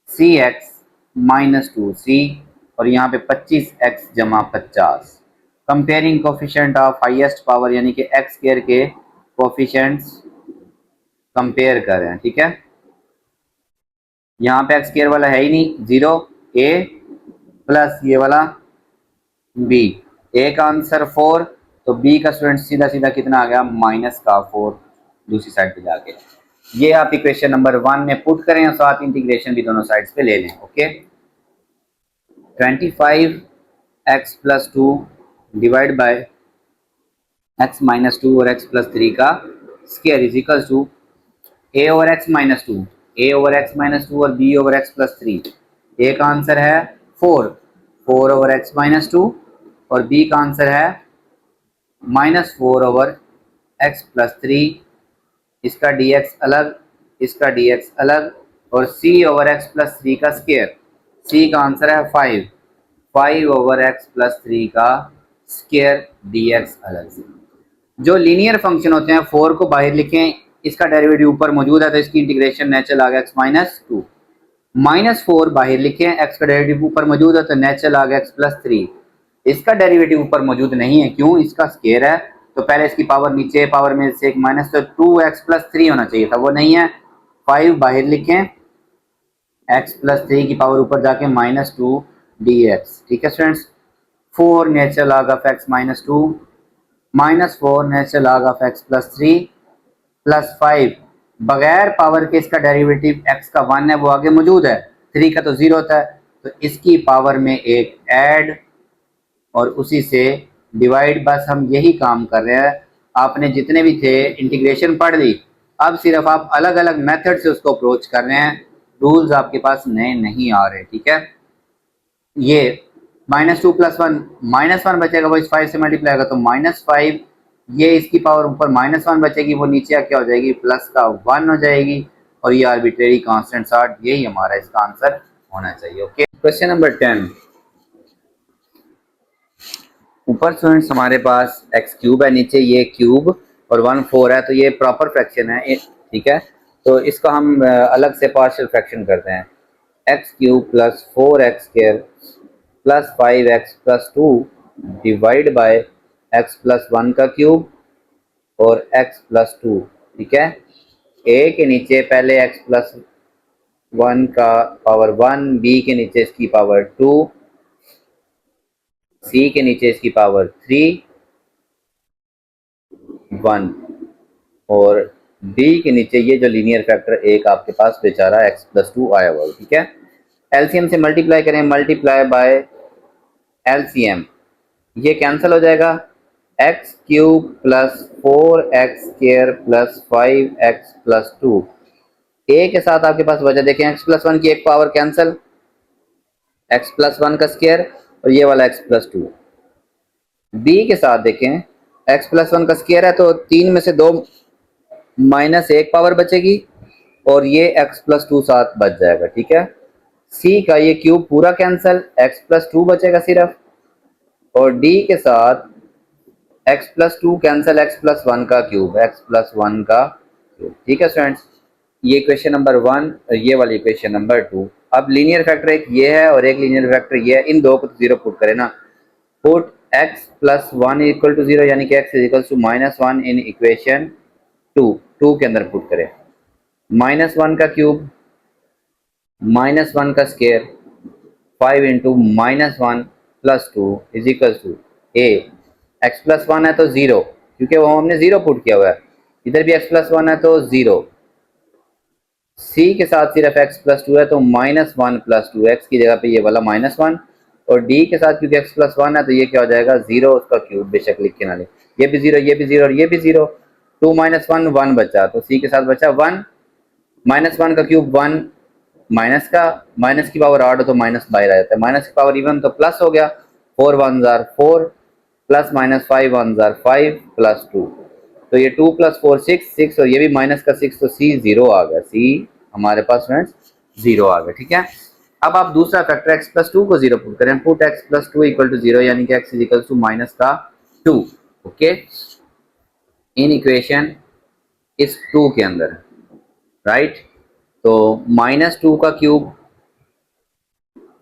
सी एक्स माइनस 2c और यहाँ पे 25x जमा 50। Comparing coefficient of highest power यानी कि एक्स स्क्र के कोफिशिएंट्स कंपेयर कर रहे हैं। ठीक है, यहाँ पे एक्स स्क्र वाला है ही नहीं, 0 a प्लस ये वाला b, a का आंसर 4 तो b का स्टूडेंट सीधा सीधा कितना आ गया माइनस का 4 दूसरी साइड पे जाके। ये आप इक्वेशन नंबर 1 में पुट करें और साथ इंटीग्रेशन भी दोनों साइड्स पे ले लें। Okay, 25x plus 2 divide by x minus 2 और x प्लस 3 का square is equal to a over x minus 2, a over x minus 2 और b over x plus 3। a का आंसर है 4 ओवर x माइनस 2 और b का आंसर है माइनस 4 ओवर x प्लस 3। इसका dx अलग, इसका dx अलग और c ओवर x प्लस 3 का स्क्वायर, c का आंसर है 5 ओवर x प्लस 3 का स्क्वायर dx अलग से। जो लीनियर फंक्शन होते हैं 4 को बाहर लिखें, इसका डेरिवेटिव ऊपर मौजूद है तो इसकी इंटीग्रेशन नेचुरल आ गया x माइनस 2, माइनस 4 बाहर लिखें, x का डेरिवेटिव ऊपर मौजूद है तो नेचुरल आ गया x प्लस 3। इसका डेरिवेटिव ऊपर मौजूद नहीं है, क्यों, इसका स्क्वायर है तो पहले इसकी पावर नीचे पावर में से एक माइनस तो 2x प्लस 3 होना चाहिए था, वो नहीं है। 5 बाहर लिखें, x प्लस 3 की पावर ऊपर जाके माइनस 2 dx। ठीक है students, 4 natural log of x minus 2 minus 4 natural log of x plus 3 plus 5 बगैर पावर के इसका डेरिवेटिव x का 1 है वो आगे मौजूद है, 3 का तो 0 होता है तो इसकी पावर में एक ऐड और उसी से डिवाइड। बस हम यही काम कर रहे हैं, आपने जितने भी थे इंटीग्रेशन पढ़ ली, अब सिर्फ आप अलग अलग मेथड से उसको अप्रोच कर रहे हैं, रूल्स आपके पास नए नहीं आ रहे। ठीक है, ये माइनस 2 प्लस 1 माइनस 1 बचेगा, वो इस 5 से मल्टीप्लाई होगा तो माइनस 5, ये इसकी पावर ऊपर माइनस 1 बचेगी, वो नीचे क्या हो जाएगी प्लस का 1 हो जाएगी और ये आर्बिट्रेरी कांस्टेंट 60, यही हमारा इसका आंसर होना चाहिए। ओके, क्वेश्चन नंबर 10, ऊपर स्टूडेंट्स हमारे पास एक्स क्यूब है, नीचे ये क्यूब और 1 4 है तो ये प्रॉपर फ्रैक्शन है। ठीक है, तो इसका हम अलग से पार्शियल फ्रैक्शन करते हैं, x cube plus 4x square plus 5x plus 2 divide by x plus 1 का क्यूब और x प्लस 2। ठीक है, a के नीचे पहले x प्लस 1 का पावर 1, b के नीचे इसकी पावर 2, c के नीचे इसकी पावर 3 1 और d के नीचे ये जो लीनियर फैक्टर एक आपके पास बेचारा x प्लस 2 आया हुआ। ठीक है, एलसीएम से मल्टीप्लाई करें, मल्टीप्लाई बाय एलसीएम, ये कैंसिल हो जाएगा, x cube plus 4x square plus 5x plus 2, ए के साथ आपके पास वजह देखें, x प्लस 1 की एक पावर कैंसिल, x प्लस 1 का स्क्वायर और ये वाला x प्लस 2। b के साथ देखें, x प्लस 1 का स्क्वायर है तो 3 में से 2 माइनस 1 पावर बचेगी और ये x प्लस 2 साथ बच जाएगा। ठीक है, c का ये क्यूब पूरा कैंसिल, x प्लस 2 बचेगा सिर्फ और d के साथ x plus 2 cancel, x plus 1 का क्यूब, x प्लस 1 का क्यूब। ठीक है स्टूडेंट्स, ये क्वेश्चन नंबर 1 और ये वाली क्वेश्चन नंबर 2। अब लीनियर फैक्टर एक ये है और एक लीनियर फैक्टर ये है, इन दो को तो 0 पुट करें ना, put x plus 1 equal to 0 यानी कि x is equal to minus 1 in equation 2 के अंदर पुट करें, माइनस 1 का क्यूब माइनस 1 का square 5 into minus 1 plus 2 is equal to a, x plus 1 है तो 0 क्योंकि वो हमने 0 पुट किया हुआ है, इधर भी x प्लस 1 है तो 0, c के साथ सिर्फ x प्लस 2 है तो माइनस 1 प्लस 2, x की जगह पे ये वाला माइनस 1 और d के साथ क्योंकि x प्लस 1 है तो ये क्या हो जाएगा 0, उसका क्यूब बेशक लिख के ना ले, ये भी 0 ये भी 0 और ये भी 0, 2 माइनस 1 1 बचा तो c के साथ बचा 1, माइनस 1 का क्यूब 1, माइनस का माइनस की पावर 8 हो तो माइनस बाहर आ जाता है, माइनस की पावर इवन तो प्लस हो गया, 4 1 jar 4 plus minus 5 1 jar 5 plus 2, तो ये 2 + 4 6 और ये भी माइनस का 6, तो सी 0 आ गया। सी हमारे पास फ्रेंड्स 0 आ गया। ठीक है, अब आप दूसरा फैक्टर x + 2 को 0 पुट करें, पुट x + 2 = 0, यानी कि x = माइनस का 2। ओके, इन इक्वेशन इस 2 के अंदर, राइट। तो -2 का क्यूब,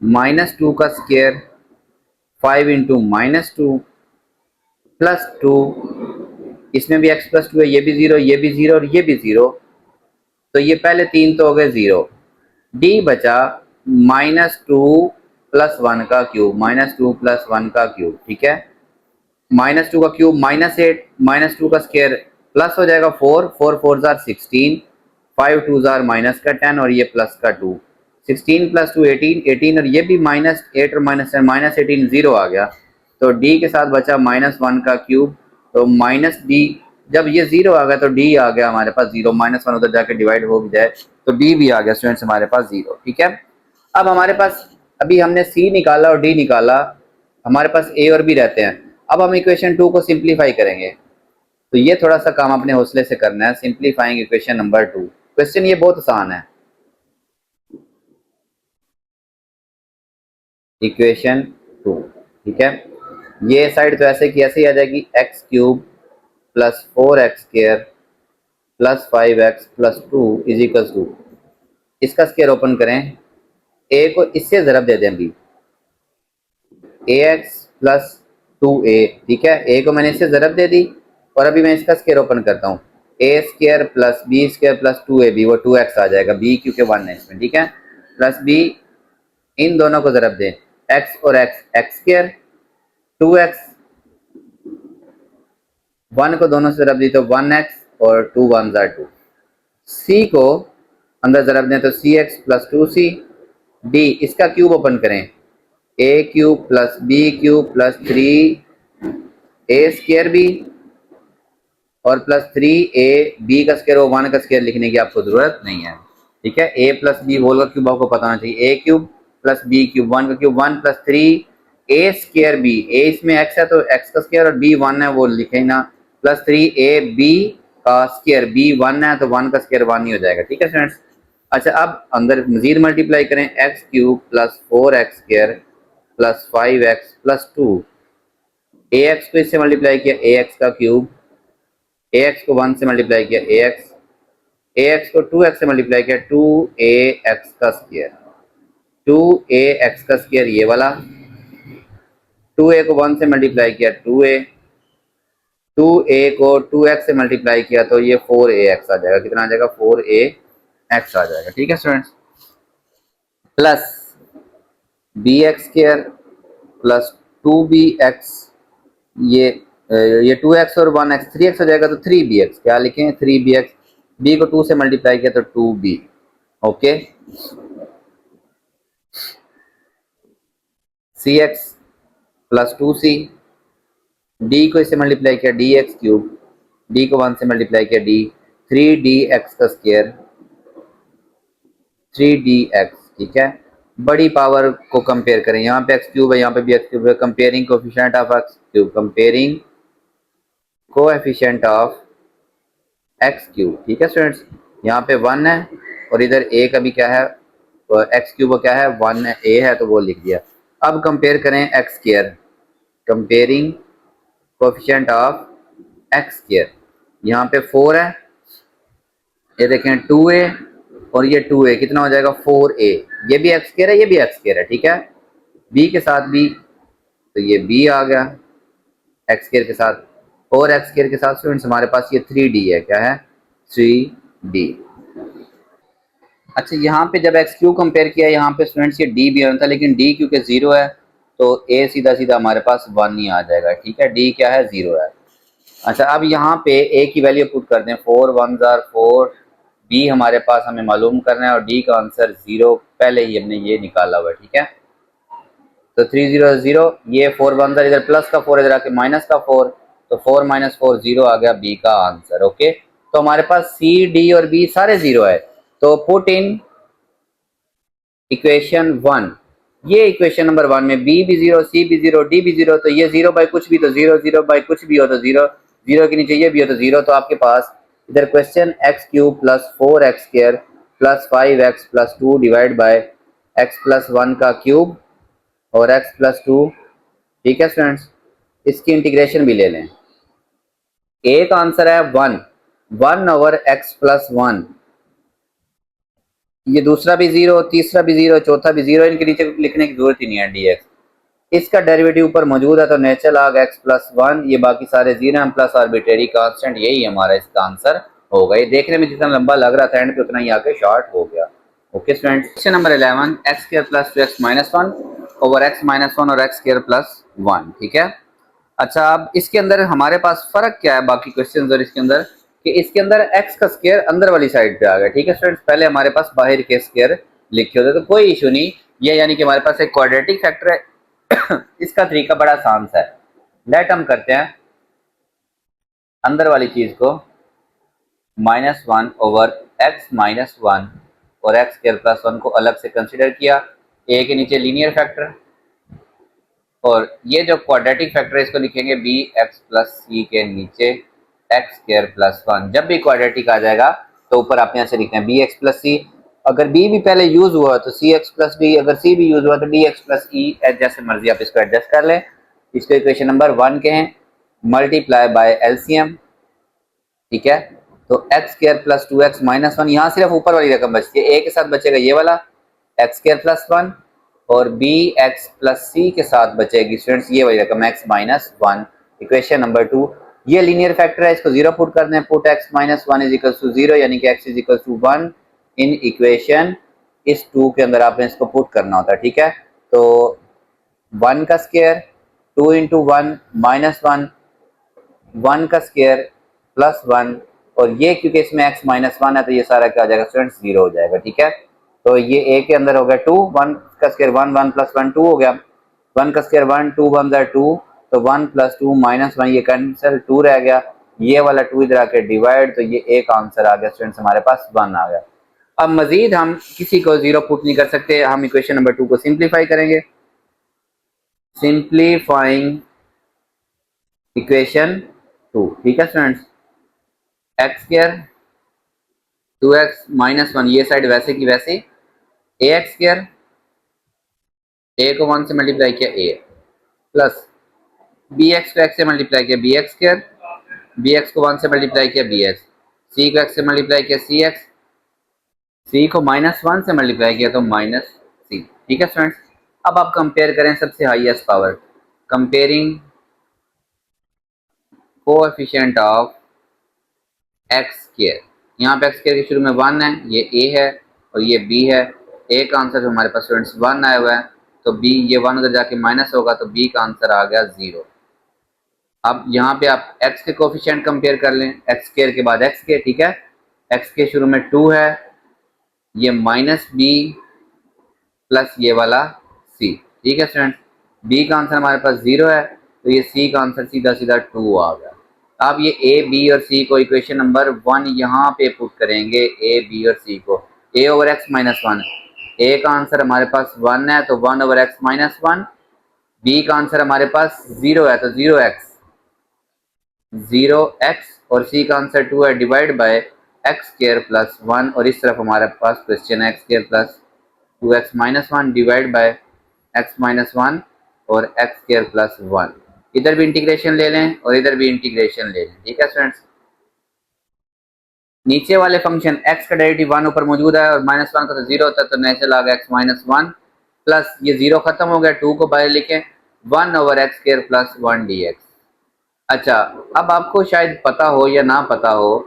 -2 का स्क्वायर, 5 × -2 + 2, इसमें भी x + 2 है, ये भी 0, ये भी 0 और ये भी 0, तो ये पहले 3 तो हो गए 0। डी बचा -2 + 1 का क्यूब, -2 + 1 का क्यूब। ठीक है, -2 का क्यूब -8, -2 का स्क्वायर प्लस हो जाएगा 4, 4 4 जार 16, 5 2 जार माइनस का 10 और ये प्लस का 2, 16 + 2 18, 18 और ये भी -8 और -10, -18 0 आ गया। तो डी के साथ बचा -1 का क्यूब, तो माइनस डी, जब ये 0 आ गया तो डी आ गया हमारे पास 0, -1 उधर जाके डिवाइड हो भी जाए तो डी भी आ गया स्टूडेंट्स हमारे पास 0। ठीक है, अब हमारे पास अभी हमने सी निकाला और डी निकाला, हमारे पास ए और बी रहते हैं। अब हम इक्वेशन 2 को सिंप्लीफाई करेंगे, तो ये थोड़ा सा काम अपने हौसले से करना है। सिंप्लीफाइंग इक्वेशन नंबर 2, क्वेश्चन ये बहुत आसान है। इक्वेशन 2, ठीक है, ये साइड तो ऐसे की ऐसे ही आ जाएगी, x³ + 4x² + 5x + 2 = 2। इसका स्क्वायर ओपन करें, ए को इससे ज़रब दे दें, बी ax + 2a। ठीक है, ए को मैंने इससे ज़रब दे दी और अभी मैं इसका स्क्वायर ओपन करता हूँ, a² + b² + 2ab, वो 2x आ जाएगा, b क्योंकि 1 है इसमें। ठीक है, प्लस b, इन दोनों को ज़रब दें, x और x² 2x, 1 को दोनों से ज़रब दी तो 1x और 2 1 ज़ा 2। c को अंदर ज़रब दें तो cx + 2c। d, इसका क्यूब ओपन करें, a³ + b³ + 3a² b और +3a, b का स्क्वायर और 1 का स्क्वायर लिखने की आपको ज़रूरत नहीं है। ठीक है, a + b होल का क्यूब आपको पता होना चाहिए, a³ + b³ 1 का क्यूब 1 + 3a² b, a इसमें x है तो x का स्क्वायर और b 1 है वो लिखे ना, +3ab का स्क्वायर, b 1 है तो 1 का स्क्वायर 1 ही हो जाएगा। ठीक है फ्रेंड्स, अच्छा अब अंदर मजीद मल्टीप्लाई करें, x³ + 4x² + 5x + 2, ax को इससे मल्टीप्लाई किया, ax का क्यूब, ax को 1 से मल्टीप्लाई किया, ax को 2x से मल्टीप्लाई किया, 2ax का स्क्वायर, 2ax का स्क्वायर ये वाला, 2a को 1 से मल्टीप्लाई किया 2a, 2a को 2x से मल्टीप्लाई किया तो ये 4ax आ जाएगा। कितना आ जाएगा? 4ax आ जाएगा। ठीक है students, plus bx² plus 2bx, ये 2x और 1x 3x हो जाएगा तो 3bx, क्या लिखें 3bx, b को 2 से मल्टीप्लाई किया तो 2b। Okay, cx plus 2c, d को इससे मल्टीप्लाई किया dx³, d को 1 से मल्टीप्लाई किया d, 3dx का स्क्वायर, 3dx। ठीक है, बड़ी पावर को कंपेयर करें, यहाँ पे x³ है, यहाँ पे भी x³ है, comparing coefficient of x³, comparing coefficient of x³। ठीक है स्टूडेंट्स, यहाँ पे 1 है और इधर a का भी क्या है, x³ क्या है 1 है, a है तो वो लिख दिया। अब कंपेयर करें x², comparing coefficient of x², यहाँ पे 4 है, ये देखें 2a और ये 2a, कितना हो जाएगा 4a, ये भी x² है, ये भी x² है। ठीक है, b के साथ b, तो ये b आ गया x² के साथ, और x² के साथ स्टूडेंट्स हमारे पास ये 3d है, क्या है 3d। अच्छा, यहाँ पे जब x³ कंपेयर किया, यहाँ पे स्टूडेंट्स ये d भी होना था, लेकिन d क्योंकि 0 है तो a सीधा सीधा हमारे पास 1 ही आ जाएगा। ठीक है, d क्या है 0 है। अच्छा, अब यहाँ पे a की वैल्यू पुट कर दें, 4 1 जार 4, b हमारे पास हमें मालूम करना है और d का आंसर 0 पहले ही हमने ये निकाला हुआ है। ठीक है, तो 3 0 0, ये 4 1 जार, इधर प्लस का 4 इधर आके माइनस का 4, तो 4 - 4 0 आ गया b का आंसर। ओके, तो हमारे पास c d और b सारे 0 है, तो पुट इन इक्वेशन 1, ये इक्वेशन नंबर 1 में b भी 0, c भी 0, d भी 0, तो ये 0 बाई कुछ भी तो 0, 0 बाई कुछ भी हो तो 0, जीरो के नीचे ये भी हो तो जीरो, तो आपके पास इधर question x cube plus 4x square plus 5x plus 2 divide by x plus 1 का क्यूब और x प्लस 2। ठीक है स्टूडेंट्स, इसकी इंटीग्रेशन भी ले लें। एक आंसर है 1 ओवर x प्लस 1, ये दूसरा भी जीरो, तीसरा भी जीरो, चौथा भी जीरो, इनके नीचे लिखने की जरूरत ही नहीं है dx। इसका डेरिवेटिव ऊपर मौजूद है तो नेचुरल लॉग x प्लस 1, ये बाकी सारे जीरो हैं प्लस आर्बिट्रेरी कांस्टेंट, यही हमारा इसका आंसर होगा। ये देखने में जितना लंबा लग रहा था एंड पे उतना ही आके शॉर्ट हो गया। Okay students, question number 11, x square plus 2x minus 1 over x minus 1 और एक्स स्क्वायर प्लस 1। ठीक है, अच्छा अब इसके अंदर हमारे पास फर्क क्या है बाकी क्वेश्चन और इसके अंदर, कि इसके अंदर x का स्क्वायर अंदर वाली साइड पे आ गया। ठीक है स्टूडेंट्स, पहले हमारे पास बाहर के स्क्वायर लिखे होते तो कोई इशू नहीं, ये यानी कि हमारे पास एक क्वाड्रेटिक फैक्टर है। इसका तरीका बड़ा आसान सा है। लेट हम करते हैं अंदर वाली चीज को -1 ओवर x माइनस 1 और एक्स स्क्वायर प्लस 1 को अलग से कंसिडर किया, a के नीचे लीनियर फैक्टर, और ये जो क्वाड्रेटिक फैक्टर है इसको लिखेंगे बी एक्स प्लस सी के नीचे एक्स स्क्वायर प्लस 1। जब भी क्वाड्रेटिक आ जाएगा तो ऊपर आप यहाँ से लिखते हैं बी एक्स प्लस सी, अगर बी भी पहले यूज हुआ तो सी एक्स प्लस डी, अगर सी भी यूज हुआ तो डी एक्स प्लस ई, जैसे मर्जी आप इसको एडजस्ट कर लें। इसको इक्वेशन नंबर 1 के हैं, मल्टीप्लाई बाय एलसीएम। ठीक है, तो x square plus 2x minus 1, यहाँ सिर्फ ऊपर वाली रकम बचती है, ए के साथ बचेगा ये वाला एक्स स्क्वायर प्लस 1 और बी एक्स प्लस सी के साथ बचेगी स्टूडेंट्स ये वाली रकम एक्स माइनस 1। इक्वेशन नंबर 2, ये लीनियर फैक्टर है, इसको जीरो पुट कर दें, put x minus 1 is equal to 0, यानी कि x is equal to 1 in equation इस 2 के अंदर आपने इसको पुट करना होता है। ठीक है, तो 1 का स्क्वायर 2 इंटू 1 माइनस 1, 1 का स्क्वायर प्लस 1, और ये क्योंकि इसमें x माइनस 1 है तो ये सारा क्या हो जाएगा स्टूडेंट्स 0 हो जाएगा। ठीक है, तो ये a के अंदर हो गया 2, 1 का स्क्वायर 1, 1 प्लस 1 2 हो गया, 1 का स्क्वायर 1, 2 1 2, तो 1 प्लस 2 माइनस 1 ये कैंसिल, 2 रह गया, ये वाला 2 इधर आके डिवाइड, तो ये एक आंसर आ गया स्टूडेंट्स हमारे पास 1 आ गया। अब मजीद हम किसी को 0 पुट नहीं कर सकते, हम इक्वेशन नंबर 2 को सिंप्लीफाई करेंगे। Simplifying equation 2। ठीक है students, x square 2x minus 1, ये साइड वैसे की वैसे, ए एक्स स्क्वायर, ए को 1 से मल्टीप्लाई किया a प्लस बी एक्स को x से मल्टीप्लाई किया b x square, b x को 1 से मल्टीप्लाई किया बी एक्स, सी को x से मल्टीप्लाई किया सी एक्स, सी को -1 से मल्टीप्लाई किया तो माइनस सी। ठीक है स्टूडेंट्स, अब आप कंपेयर करें सबसे highest power, comparing coefficient of x square, यहाँ पे एक्स स्क्वायर के शुरू में 1 है, ये a है और ये b है, a का आंसर जो हमारे पास स्टूडेंट्स 1 आया हुआ है, तो b ये 1 उधर जाके माइनस होगा तो b का आंसर आ गया 0। अब यहाँ पे आप x के कोएफिशिएंट कंपेयर कर लें, एक्स स्क्वायर के बाद x के। ठीक है, x के शुरू में 2 है, ये माइनस b प्लस ये वाला c। ठीक है स्टूडेंट्स, b का आंसर हमारे पास 0 है तो ये c का आंसर सीधा सीधा 2 आ गया। अब ये a, b और c को इक्वेशन नंबर 1 यहाँ पे पुट करेंगे, a, b और c को, a over x minus 1, a का आंसर हमारे पास 1 है तो 1 ओवर x माइनस 1, b का आंसर हमारे पास 0 है तो 0x और c का आंसर 2 है, divide by x square plus 1, और इस तरफ हमारे पास क्वेश्चन है x square plus 2x minus 1 divide by x minus 1 और एक्स स्क्वायर प्लस 1। इधर भी इंटीग्रेशन ले लें और इधर भी इंटीग्रेशन ले लें। ठीक है स्टूडेंट्स, नीचे वाले फंक्शन x का डेरिवेटिव 1 ऊपर मौजूद है और -1 का तो 0 होता है तो नेचुरल आ गया x माइनस 1 प्लस ये 0 खत्म हो गया, 2 को बाहर लिखें, 1 over x square plus 1 dx। अच्छा, अब आपको शायद पता हो या ना पता हो,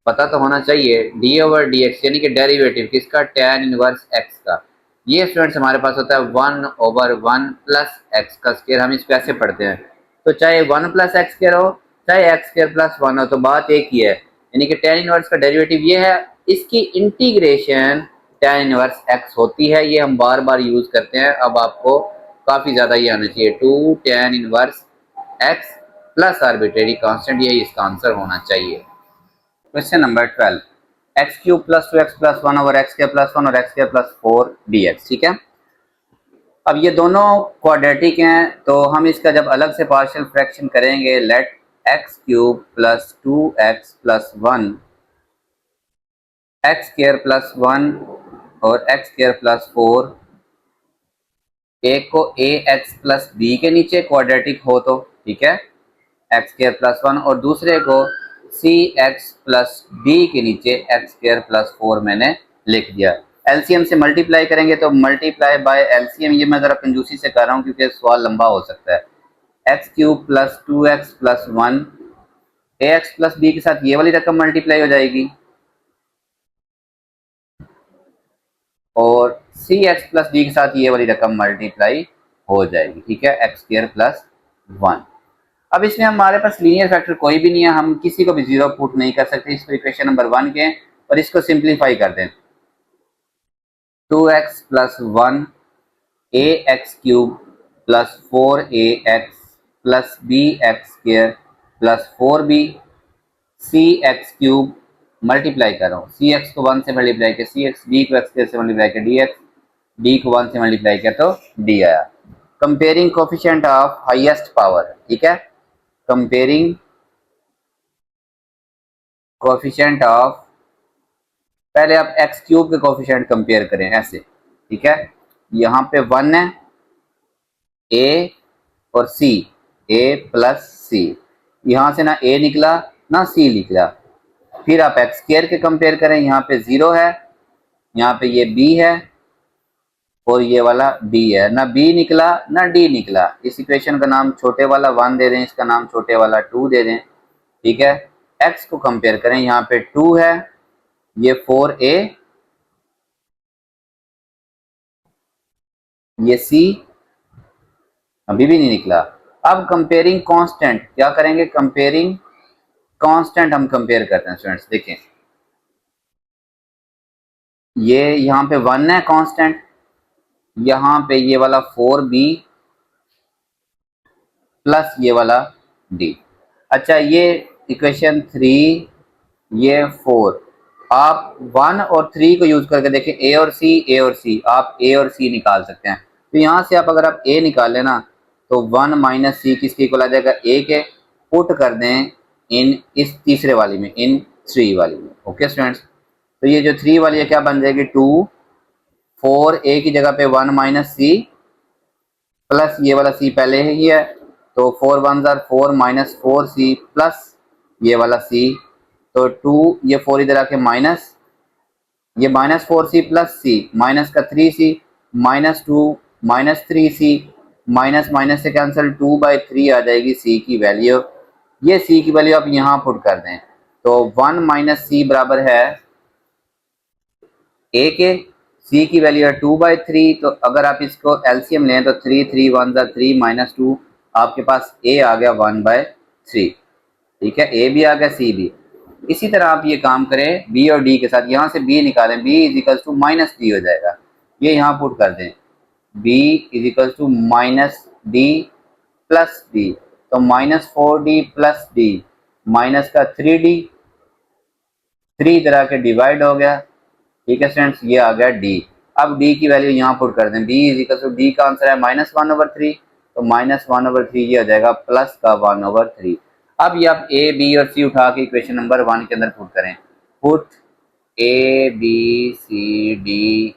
पता तो होना चाहिए, d ओवर dx यानी कि डेरिवेटिव किसका, tan इनवर्स x का, ये स्टूडेंट्स हमारे पास होता है 1 ओवर 1 प्लस एक्स का स्क्वायर। हम इसको ऐसे पढ़ते हैं, तो चाहे 1 प्लस एक्स स्क्वायर हो चाहे एक्स स्क्वायर प्लस 1 हो, तो बात एक ही है, यानी कि tan इनवर्स का डेरिवेटिव ये है, इसकी इंटीग्रेशन tan इनवर्स x होती है, ये हम बार बार यूज करते हैं। अब आपको काफी ज्यादा ये आना चाहिए, 2 tan inverse x plus arbitrary constant, यही इसका आंसर होना चाहिए। Question number 12, x cube plus 2x plus 1 over x square plus 1 और एक्स स्क्वायर प्लस 4 dx। ठीक है, अब ये दोनों क्वाड्रेटिक हैं तो हम इसका जब अलग से पार्शियल फ्रैक्शन करेंगे, let x cube plus 2x plus 1, x square plus 1 और एक्स स्क्वायर प्लस 4, एक को ए एक्स प्लस बी के नीचे क्वाड्रेटिक हो तो ठीक है, एक्स स्क्वायर प्लस 1, और दूसरे को सी एक्स प्लस डी के नीचे एक्स स्क्वायर प्लस 4 मैंने लिख दिया। एलसीएम से मल्टीप्लाई करेंगे तो मल्टीप्लाई बाय एलसीएम, ये मैं जरा कंजूसी से कर रहा हूँ क्योंकि सवाल लंबा हो सकता है। X cube plus 2x plus 1, a x plus B के साथ ये वाली रकम मल्टीप्लाई हो जाएगी और सी एक्स प्लस डी के साथ ये वाली रकम मल्टीप्लाई हो जाएगी, ठीक है, एक्स स्क्वायर प्लस 1। अब इसमें हमारे पास लीनियर फैक्टर कोई भी नहीं है, हम किसी को भी जीरो पुट नहीं कर सकते इस इक्वेशन नंबर 1 के, और इसको सिंप्लीफाई कर दें। 2x plus 1 a x cube plus 4 x plus b x square plus 4b c x cube, multiply कर रहा हूँ, सी एक्स को 1 से मल्टीप्लाई किया सी एक्स, डी को एक्स स्क्वायर से मल्टीप्लाई किया डी एक्स, डी को 1 से मल्टीप्लाई किया तो डी आया। Comparing coefficient of highest power, ठीक है, कंपेयरिंग कोफिशिएंट ऑफ, पहले आप एक्स क्यूब के कोफिशिएंट कंपेयर करें ऐसे, ठीक है, यहाँ पे 1 है, ए और सी, ए प्लस सी, यहाँ से ना ए निकला ना सी निकला, फिर आप एक्स स्क्वायर के कंपेयर करें, यहाँ पे 0 है, यहाँ पे ये बी है और ये वाला डी है, ना बी निकला ना डी निकला, इस इक्वेशन का नाम छोटे वाला 1 दे दें, इसका नाम छोटे वाला 2 दे दें, ठीक है। एक्स को कंपेयर करें, यहाँ पे 2 है, ये 4a, ये सी, अभी भी नहीं निकला। अब कंपेयरिंग कांस्टेंट क्या करेंगे, कंपेयरिंग कांस्टेंट हम कंपेयर करते हैं स्टूडेंट्स, देखें ये यहाँ पे 1 है कांस्टेंट, यहाँ पे ये वाला 4b प्लस ये वाला d। अच्छा ये इक्वेशन 3, ये 4, आप 1 और 3 को यूज करके देखें, ए और सी, आप ए और सी निकाल सकते हैं। तो यहाँ से आप अगर आप ए निकाल लेना तो 1 माइनस सी किसकी इक्वल आ जाएगा, ए के, पुट कर दें इन इस तीसरे वाली में, इन 3 वाली में, ओके स्टूडेंट्स। तो ये जो 3 वाली है क्या बन जाएगी, 2, 4 ए की जगह पे 1 माइनस सी प्लस ये वाला सी पहले ही है, तो 4 1 4 माइनस 4c प्लस ये वाला c, तो 2, ये 4 इधर आके माइनस, ये minus 4c plus c, minus का 3c, minus 2 minus 3c, minus minus से कैंसिल, 2/3 आ जाएगी c की वैल्यू, ये c की वैल्यू आप यहाँ पुट कर दें, तो 1 माइनस c बराबर है a के, c की वैल्यू है 2/3, तो अगर आप इसको एलसीएम लें तो 3 3 1 3 माइनस 2, आपके पास a आ गया 1/3, ठीक है, a भी आ गया c भी। इसी तरह आप ये काम करें b और d के साथ, यहाँ से b निकालें, b is equal to minus d हो जाएगा, ये यहाँ पुट कर दें, b is equal to minus d plus d, तो minus 4d plus d, minus का 3d, 3 इधर आके डिवाइड हो गया, ठीक है स्टूडेंट्स, ये आ गया d। अब d की वैल्यू यहाँ पुट कर दें, b is equal to, d का आंसर है -1/3, तो -1/3 ये आ जाएगा प्लस का 1/3। अब ये आप a b और c उठा के इक्वेशन नंबर 1 के अंदर पुट करें, put a b c d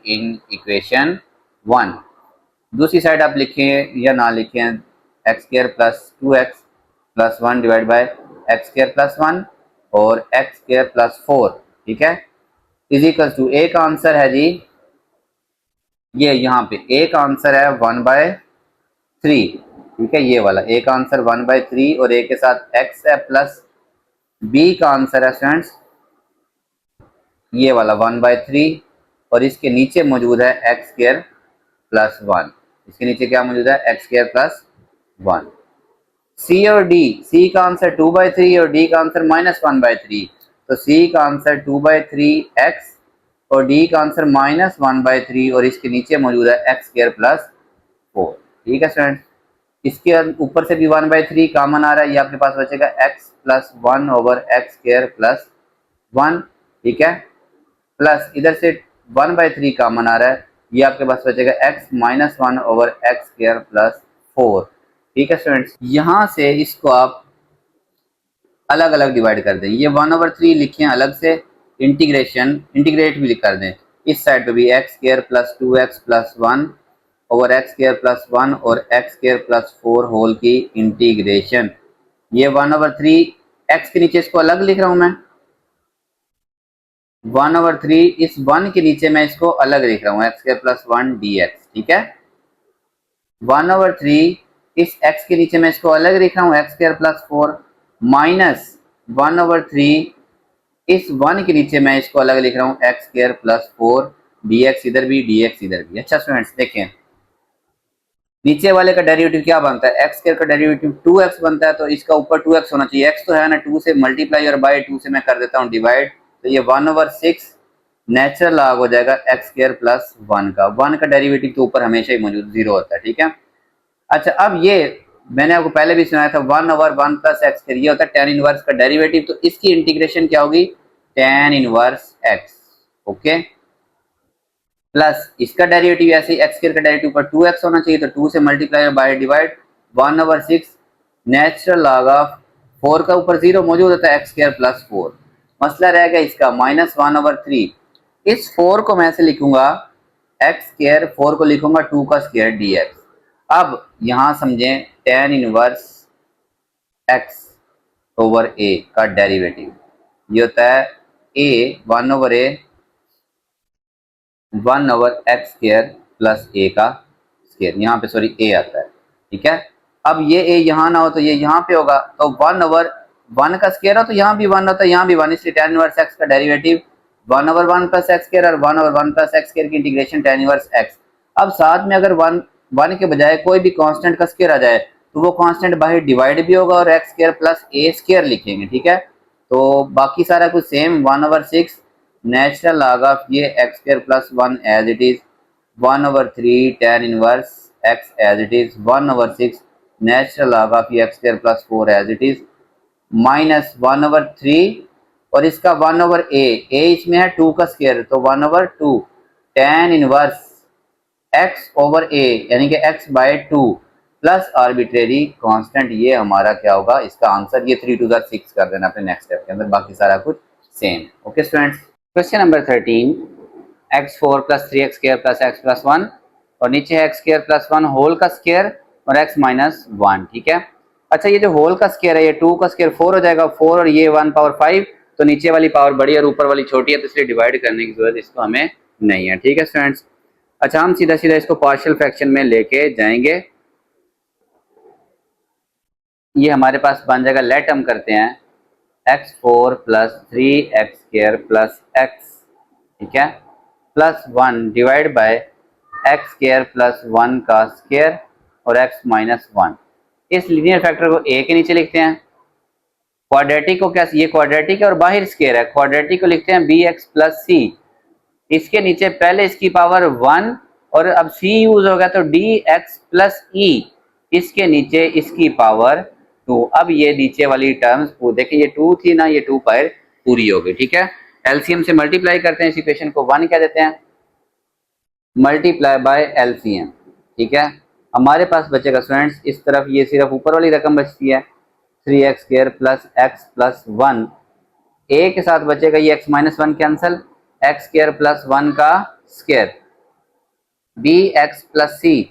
in equation 1। दूसरी साइड आप लिखें या ना लिखें, x square plus 2x plus 1 divide by x square plus 1 और एक्स स्क्वायर प्लस 4, ठीक है, इज इक्वल टू, ए का आंसर है जी, ये यहाँ पे ए का आंसर है 1/3, ठीक है, ये वाला ए का आंसर 1/3 और ए के साथ x है, प्लस बी का आंसर है स्टूडेंट्स ये वाला 1/3 और इसके नीचे मौजूद है एक्स स्क्वायर प्लस 1, इसके नीचे क्या मौजूद है, एक्स स्क्वायर प्लस 1। सी और डी, सी का आंसर 2/3 और डी का आंसर -1/3, तो सी का आंसर 2/3x और डी का आंसर -1/3 और इसके नीचे मौजूद है एक्स स्क्वायर प्लस 4, ठीक है स्टूडेंट्स। इसके ऊपर से भी 1/3 कॉमन आ रहा है, ये आपके पास बचेगा x plus 1 over x square plus 1, ठीक है, प्लस इधर से 1/3 कॉमन आ रहा है, ये आपके पास बचेगा x minus 1 over x square plus 4, ठीक है स्टूडेंट्स। यहाँ से इसको आप अलग अलग डिवाइड कर दें। ये 1/3 लिखें अलग से, इंटीग्रेट भी कर दें। इस साइड पे भी x square plus 2x plus 1 over x square plus 1 और एक्स स्क्वायर प्लस 4 होल की इंटीग्रेशन। ये 1/3 एक्स के नीचे इसको अलग लिख रहा हूं मैं, 1/3 इस 1 के नीचे मैं इसको अलग लिख रहा हूं, एक्स स्क्वायर प्लस 1 dx। ठीक है, 1/3 इस x के नीचे मैं इसको अलग लिख रहा हूं, एक्स स्क्वायर प्लस 4 माइनस 1/3 इस 1 के नीचे मैं इसको अलग लिख रहा हूं, एक्स स्क्वायर प्लस 4 dx इधर भी dx इधर भी। अच्छा स्टूडेंट्स देखें, नीचे वाले का डेरिवेटिव क्या बनता है, एक्स स्क्वायर का डेरिवेटिव 2x बनता है, तो इसका ऊपर 2x होना चाहिए। x तो है ना, 2 से मल्टीप्लाई और बाय 2 से मैं कर देता हूं डिवाइड, तो ये 1/6 नेचुरल लॉग हो जाएगा एक्स स्क्वायर प्लस 1 का। 1 का डेरिवेटिव तो ऊपर हमेशा ही मौजूद 0 होता है। ठीक है, अच्छा अब ये मैंने आपको पहले भी सुनाया था 1/1 प्लस एक्स स्क्वायर, ये होता है tan इनवर्स का डेरिवेटिव, तो इसकी इंटीग्रेशन क्या होगी, tan inverse x। Okay, plus इसका डेरिवेटिव ऐसे ही एक्स स्क्वायर का डेरिवेटिव पर 2x होना चाहिए, तो 2 से multiply by divide 1/6 natural log of 4 का ऊपर 0 मौजूद होता है, एक्स स्क्वायर प्लस 4। मसला रहेगा इसका -1/3, इस 4 को मैं ऐसे लिखूंगा एक्स स्क्वायर, 4 को लिखूंगा 2 का स्क्वायर dx। अब यहां समझें tan inverse x over a का डेरिवेटिव ये होता है a 1/x square plus a का स्क्वायर, यहाँ पे सॉरी a आता है। ठीक है, अब ये a यहाँ ना हो तो ये यहाँ पे होगा, तो 1/1 का स्क्वायर हो तो यहाँ भी 1 होता है, यहाँ भी 1, इसलिए tan इनवर्स x का डेरिवेटिव 1/1 प्लस एक्स स्क्वायर और 1/1 प्लस एक्स स्क्वायर की इंटीग्रेशन tan इनवर्स x। अब साथ में अगर 1 के बजाय कोई भी कांस्टेंट का स्क्वायर आ जाए तो वो कांस्टेंट बाहर डिवाइड भी होगा और x square plus a square लिखेंगे। ठीक है, तो बाकी सारा कुछ सेम 1/6 नेचुरल लॉग ऑफ ये x square plus 1 as it is, 1/3 tan inverse x as it is, 1/6 natural log of ये x square plus 4 as it is, minus 1/3 और इसका 1/a, a इसमें है 2 का स्क्वायर, तो 1/2 tan inverse x over a यानी कि x by 2 plus arbitrary constant. ये हमारा क्या होगा, इसका आंसर, ये 3 2 6 कर देना अपने नेक्स्ट स्टेप के अंदर, बाकी सारा कुछ same. Okay students, question number 13, x4 plus 3x square plus x plus 1 और नीचे है x स्क्वायर प्लस 1 होल का स्क्वायर और x माइनस 1। ठीक है, अच्छा ये जो होल का स्क्वायर है ये 2 का स्क्वायर 4 हो जाएगा, 4 और ये 1/5, तो नीचे वाली पावर बड़ी और ऊपर वाली छोटी है, तो इसलिए डिवाइड करने की जरूरत इसको हमें नहीं है। ठीक है स्टूडेंट्स, अच्छा हम सीधा सीधा इसको पार्शियल फ्रैक्शन में लेके जाएंगे। ये हमारे पास बन जाएगा, लेट हम करते हैं x4 plus 3x square plus x, ठीक है, plus 1 divide by x square plus 1 का स्क्वायर और x माइनस 1। इस लीनियर फैक्टर को a के नीचे लिखते हैं, क्वाड्रेटिक को कैसे, ये क्वाड्रेटिक है और बाहर स्क्वायर है, क्वाड्रेटिक को लिखते हैं bx प्लस c, इसके नीचे पहले इसकी पावर 1 और अब c यूज होगा तो dx प्लस e, इसके नीचे इसकी पावर 2। अब ये नीचे वाली टर्म्स देखिए, ये 2 थी ना, ये 2 पर पूरी हो गई। ठीक है, एलसीएम से मल्टीप्लाई करते हैं, इस इक्वेशन को 1 कह देते हैं, मल्टीप्लाई बाय एलसीएम। ठीक है, हमारे पास बचेगा स्टूडेंट्स इस तरफ, ये सिर्फ ऊपर वाली रकम बचती है 3x square plus x plus 1, a के साथ बचेगा ये x minus 1 cancel, x square plus 1 का स्क्वायर, bx प्लस c,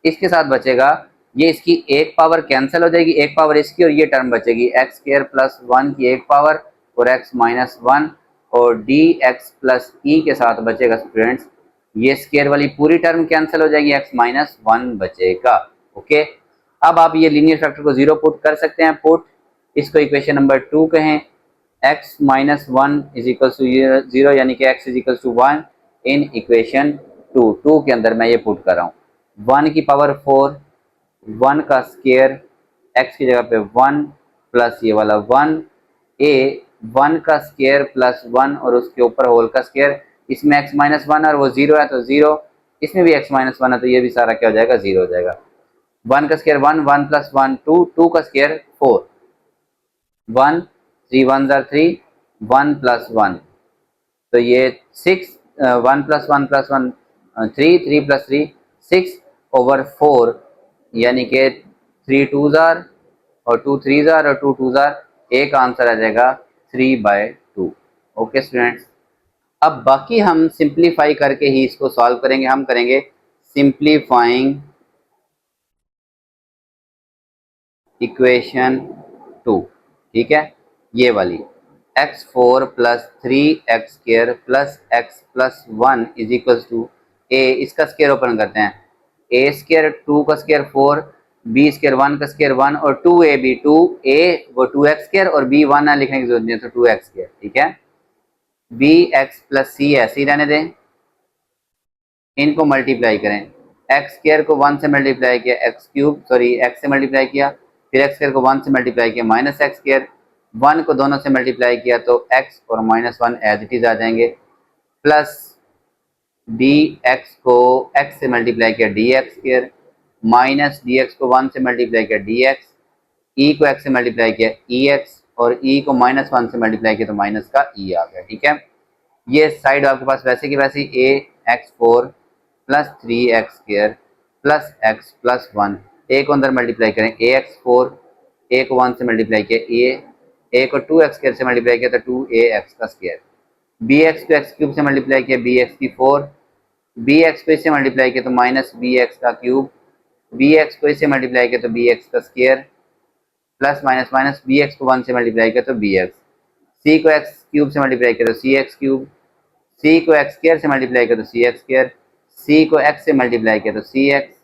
इसके साथ बचेगा ये, इसकी एक पावर कैंसिल हो जाएगी, एक पावर इसकी और ये टर्म बचेगी x स्क्वायर प्लस 1 की एक पावर और x माइनस 1 और dx प्लस e के साथ बचेगा स्टूडेंट्स ये स्क्वायर वाली पूरी टर्म कैंसिल हो जाएगी, x माइनस 1 बचेगा। ओके, अब आप ये लीनियर फैक्टर को 0 पुट कर सकते हैं, पुट इसको इक्वेशन नंबर 2 कहें, x minus 1 is equal to 0 यानी कि x is equal to 1 in equation 2 के अंदर मैं ये पुट कर रहा हूँ, 1 की पावर 4, 1 का स्क्वायर, x की जगह पे 1 प्लस ये वाला 1, a 1 का स्क्वायर प्लस 1 और उसके ऊपर होल का स्क्वायर, इसमें x माइनस 1 और वो 0 है तो 0, इसमें भी x माइनस 1 है तो ये भी सारा क्या हो जाएगा, 0 हो जाएगा। 1 का स्क्वायर 1, 1 प्लस 1 2, 2 का स्क्वायर 4, 1 3 1 3, 1 प्लस 1 तो ये 6, 1 प्लस 1 प्लस 1 3, 3 प्लस 3 6 ओवर 4 यानी कि 3 2 जार और 2 3 जार और 2 2 जार ए का आंसर आ जाएगा 3/2। ओके स्टूडेंट्स, अब बाकी हम सिंप्लीफाई करके ही इसको सॉल्व करेंगे। हम करेंगे सिंप्लीफाइंग इक्वेशन 2, ठीक है, ये वाली x4 plus 3x² plus x plus 1 is equal to a, इसका स्केयर ओपन करते हैं, ए स्केयर 2 का स्केयर 4, बी स्केयर 1 का स्केयर 1 और 2ab 2a वो 2x स्केयर और b 1 लिखने की जरूरत नहीं है तो 2x स्केयर, ठीक है। bx प्लस c ऐसे ही रहने दें, इनको मल्टीप्लाई करें, एक्स स्क्र को 1 से मल्टीप्लाई किया, एक्स से मल्टीप्लाई किया, फिर एक्स स्क्र को 1 से मल्टीप्लाई किया माइनस एक्स स्क्र, 1 को दोनों से मल्टीप्लाई किया तो x और -1 एज इट इज आ जाएंगे, प्लस डी एक्स को x से मल्टीप्लाई किया D x square, minus d x को 1 से मल्टीप्लाई किया डी एक्स, ई को x से मल्टीप्लाई किया ई एक्स और ई को -1 से मल्टीप्लाई किया तो माइनस का ई आ गया, ठीक है। ये साइड आपके पास वैसे की वैसे a x 4 plus 3x² plus x plus 1, a को अंदर मल्टीप्लाई करें ए एक्स 4, ए को 1 से मल्टीप्लाई किया ए को 2x² से मल्टीप्लाई किया तो 2ax का स्क्वायर, बी एक्स को एक्स क्यूब से मल्टीप्लाई किया बी एक्स की 4, बी एक्स को इससे मल्टीप्लाई किया तो माइनस बी एक्स का क्यूब, बी एक्स को इससे मल्टीप्लाई किया तो बी एक्स का square, plus minus minus b x को 1 से मल्टीप्लाई किया तो बी एक्स, सी को एक्स क्यूब से मल्टीप्लाई किया तो सी एक्स क्यूब, सी को एक्स स्क्वायर से मल्टीप्लाई किया तो सी एक्स स्क्वायर, सी को एक्स से मल्टीप्लाई किया तो सी एक्स,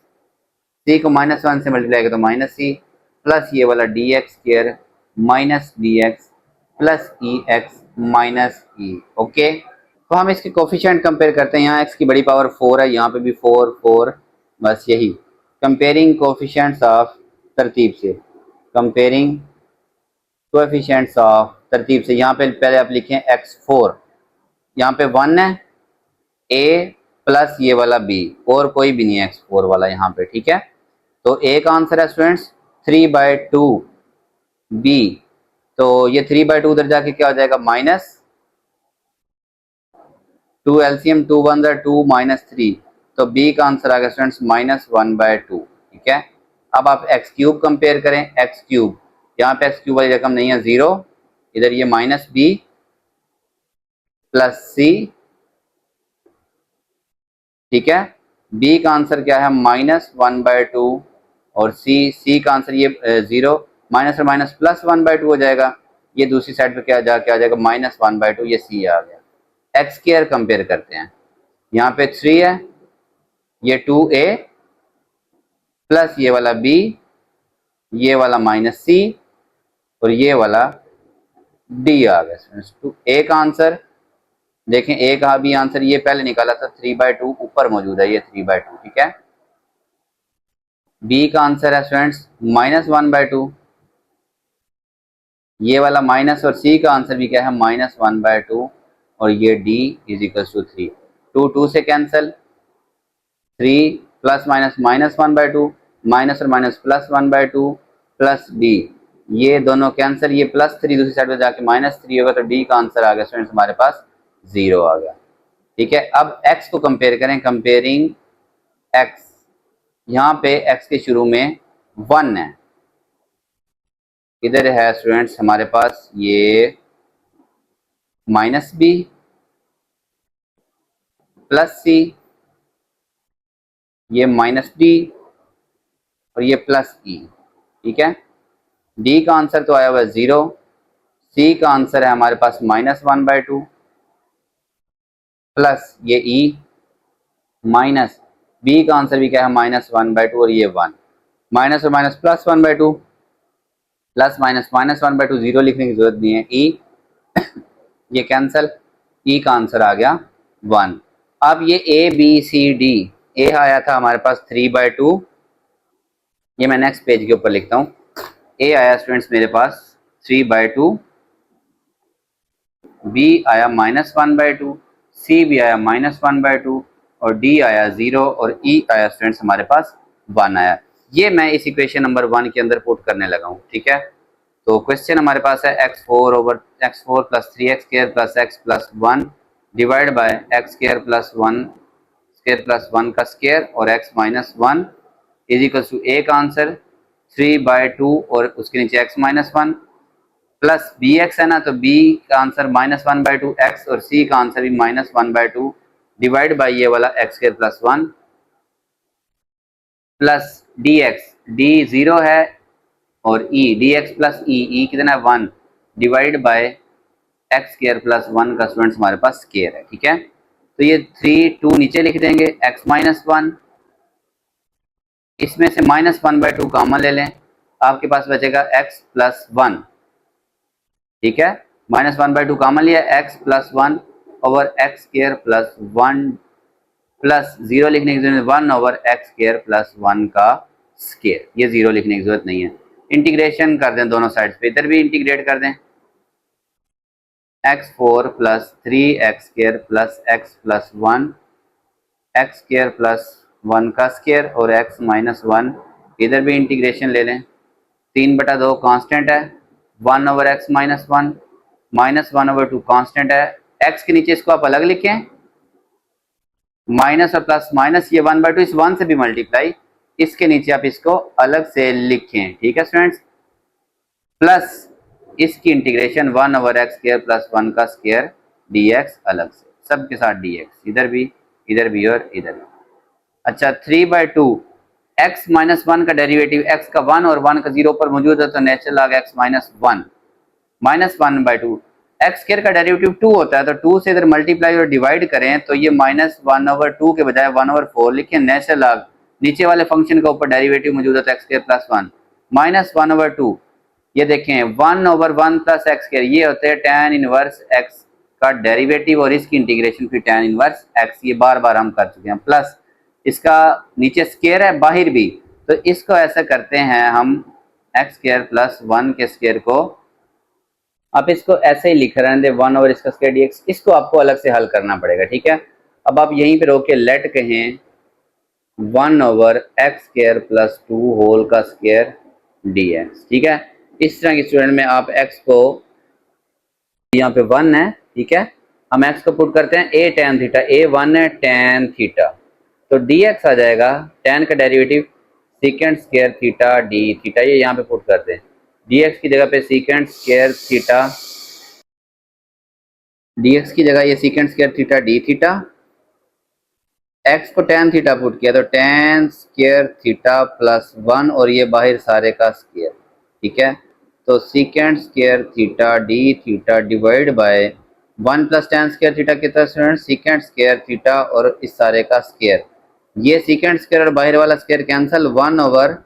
सी को -1 से मल्टीप्लाई किया तो माइनस सी, प्लस ये वाला d x square minus d x plus e x minus e. Okay, तो हम इसके कोफिशिएंट कंपेयर करते हैं, यहाँ एक्स की बड़ी पावर 4 है, यहाँ पे भी 4 4, बस यही कंपेयरिंग कोफिशिएंट्स ऑफ तरतीब से, कंपेयरिंग कोएफिशिएंट्स ऑफ तरतीब से, यहाँ पे पहले आप लिखें x4, यहाँ पे 1 है a प्लस ये वाला b और कोई भी नहीं है x4 वाला यहाँ पे, ठीक है। तो a का आंसर है स्टूडेंट्स 3/2, b तो ये 3/2 उधर जाके क्या हो जाएगा -2 एलसीएम 2 1 2 -3, तो b का आंसर आ गया स्टूडेंट्स -1/2, ठीक है। अब आप एक्स क्यूब कंपेयर करें, एक्स क्यूब, यहाँ पे एक्स क्यूब वाली रकम नहीं है 0, इधर ये -b प्लस c, ठीक है। b का आंसर क्या है -1/2 और c का आंसर ये 0, माइनस और माइनस प्लस 1/2 हो जाएगा, ये दूसरी साइड पे क्या जाके आ जाएगा -1/2, ये c आ गया। एक्स स्क्वायर कंपेयर करते हैं, यहाँ पे 3 है, ये 2a प्लस ये वाला b, ये वाला -c और ये वाला d आ गया। तो a का आंसर देखें, a का भी आंसर ये पहले निकाला था 3/2, ऊपर मौजूद है ये 3/2, ठीक है। b का आंसर है स्टूडेंट्स -1/2, ये वाला माइनस, और c का आंसर भी क्या है -1/2 और ये d इज इक्वल टू 3, 2 2 से कैंसिल, 3 प्लस माइनस -1/2, माइनस और माइनस प्लस 1/2 प्लस d, ये दोनों कैंसिल, ये +3 दूसरी साइड पे जाके -3 होगा, तो d का आंसर आ गया स्टूडेंट्स हमारे पास 0 आ गया, ठीक है। अब x को कंपेयर करें, कंपेयरिंग x, यहाँ पे x के शुरू में 1 है, इधर है स्टूडेंट्स हमारे पास ये -b प्लस c, ये -d और ये प्लस e, ठीक है। d का आंसर तो आया हुआ है 0, c का आंसर है हमारे पास -1/2 प्लस ये e, माइनस b का आंसर भी क्या है -1/2 और ये 1, माइनस और माइनस प्लस 1/2 प्लस माइनस -1/2, 0 लिखने की जरूरत नहीं है, e ये कैंसल, e का आंसर आ गया 1। अब ये a b c d, a आया था हमारे पास 3/2, ये मैं नेक्स्ट पेज के ऊपर लिखता हूँ, a आया स्टूडेंट्स मेरे पास 3/2, b आया -1/2, c भी आया -1/2 और d आया 0 और e आया स्टूडेंट्स हमारे पास 1 आया। ये मैं इस इक्वेशन नंबर 1 के अंदर पुट करने लगा हूँ, ठीक है। तो क्वेश्चन हमारे पास है x4 plus 3x² plus x plus 1 divide by x² plus 1 का स्क्वायर और x minus 1 is equal to a का आंसर 3/2 और उसके नीचे x minus 1 plus b x है ना, तो बी का आंसर -1/2 एक्स और सी का आंसर भी -1/2 डिवाइड बाई ये वाला x² + 1 plus D x, D 0 है और ई डी एक्स प्लस ई कितना है 1 डिवाइड बाय x² + 1 का स्टूडेंट्स हमारे पास स्केयर है। ठीक है, तो ये 3 2 नीचे लिख देंगे, x - 1 इसमें से -1/2 कॉमन ले लें, आपके पास बचेगा x + 1। ठीक है, -1/2 कॉमन लिया, x + 1 ओवर x² + 1 प्लस 0 लिखने की जरूरत 1 ओवर x² + 1 का स्केयर, ये 0 लिखने की जरूरत नहीं है। इंटीग्रेशन कर दें दोनों साइड पे, इधर भी इंटीग्रेट कर दें, x4 + 3x² + x + 1 x² + 1 का स्केयर और x - 1 इधर भी इंटीग्रेशन ले लें, 3/2 कांस्टेंट है, 1 ओवर x - 1 -1/2 कांस्टेंट है, x के नीचे इसको आप अलग लिखें, माइनस और प्लस माइनस ये 1/2 इस 1 से भी मल्टीप्लाई, इसके नीचे आप इसको अलग से लिखें। ठीक है स्टूडेंट्स, प्लस इसकी इंटीग्रेशन 1 ओवर x² + 1 का स्केयर dx अलग से, सबके साथ dx, इधर भी और इधर भी। अच्छा 3/2 x - 1 का डेरिवेटिव x का 1 और 1 का 0 पर मौजूद है, तो नेचुरल आ गया x - 1 -1/2 x² का डेरिवेटिव 2 होता है, तो 2 से इधर मल्टीप्लाई और डिवाइड करें तो ये -1/2 के बजाय 1/4 लिखें, नेचुरल लॉग नीचे वाले फंक्शन का ऊपर डेरिवेटिव मौजूद होता है x² + 1 -1/2, ये देखें 1/1 + x², ये होते हैं tan इनवर्स x का डेरिवेटिव और इसकी इंटीग्रेशन फिर tan इनवर्स x, ये बार बार हम कर चुके हैं। प्लस इसका नीचे स्केयर है बाहर भी, तो इसको ऐसा करते हैं हम x² + 1 के स्केयर को, आप इसको ऐसे ही लिख रहे हैं 1 ओवर इसका स्केयर dx, इसको आपको अलग से हल करना पड़ेगा। ठीक है, अब आप यहीं पे रोके लेट कहें 1 ओवर x² + 2 होल का स्केयर dx। ठीक है, इस तरह की स्टूडेंट में आप x को, यहाँ पे 1 है, ठीक है, हम x को पुट करते हैं a tan थीटा, a 1 है tan थीटा, तो dx आ जाएगा tan का derivative secant square theta d theta, ये यहाँ पे पुट करते हैं, dx की जगह पे secant स्क्वायर थीटा, dx की जगह ये secant square theta d theta, x को tan थीटा पुट किया तो tan स्क्वायर थीटा + 1 और ये बाहर सारे का स्क्वायर। ठीक है, तो secant square theta d theta divide by 1 + tan square theta कितना स्टूडेंट, secant स्क्वायर थीटा और इस सारे का स्क्वायर, ये secant स्क्वायर और बाहर वाला स्क्वायर कैंसिल, 1 ओवर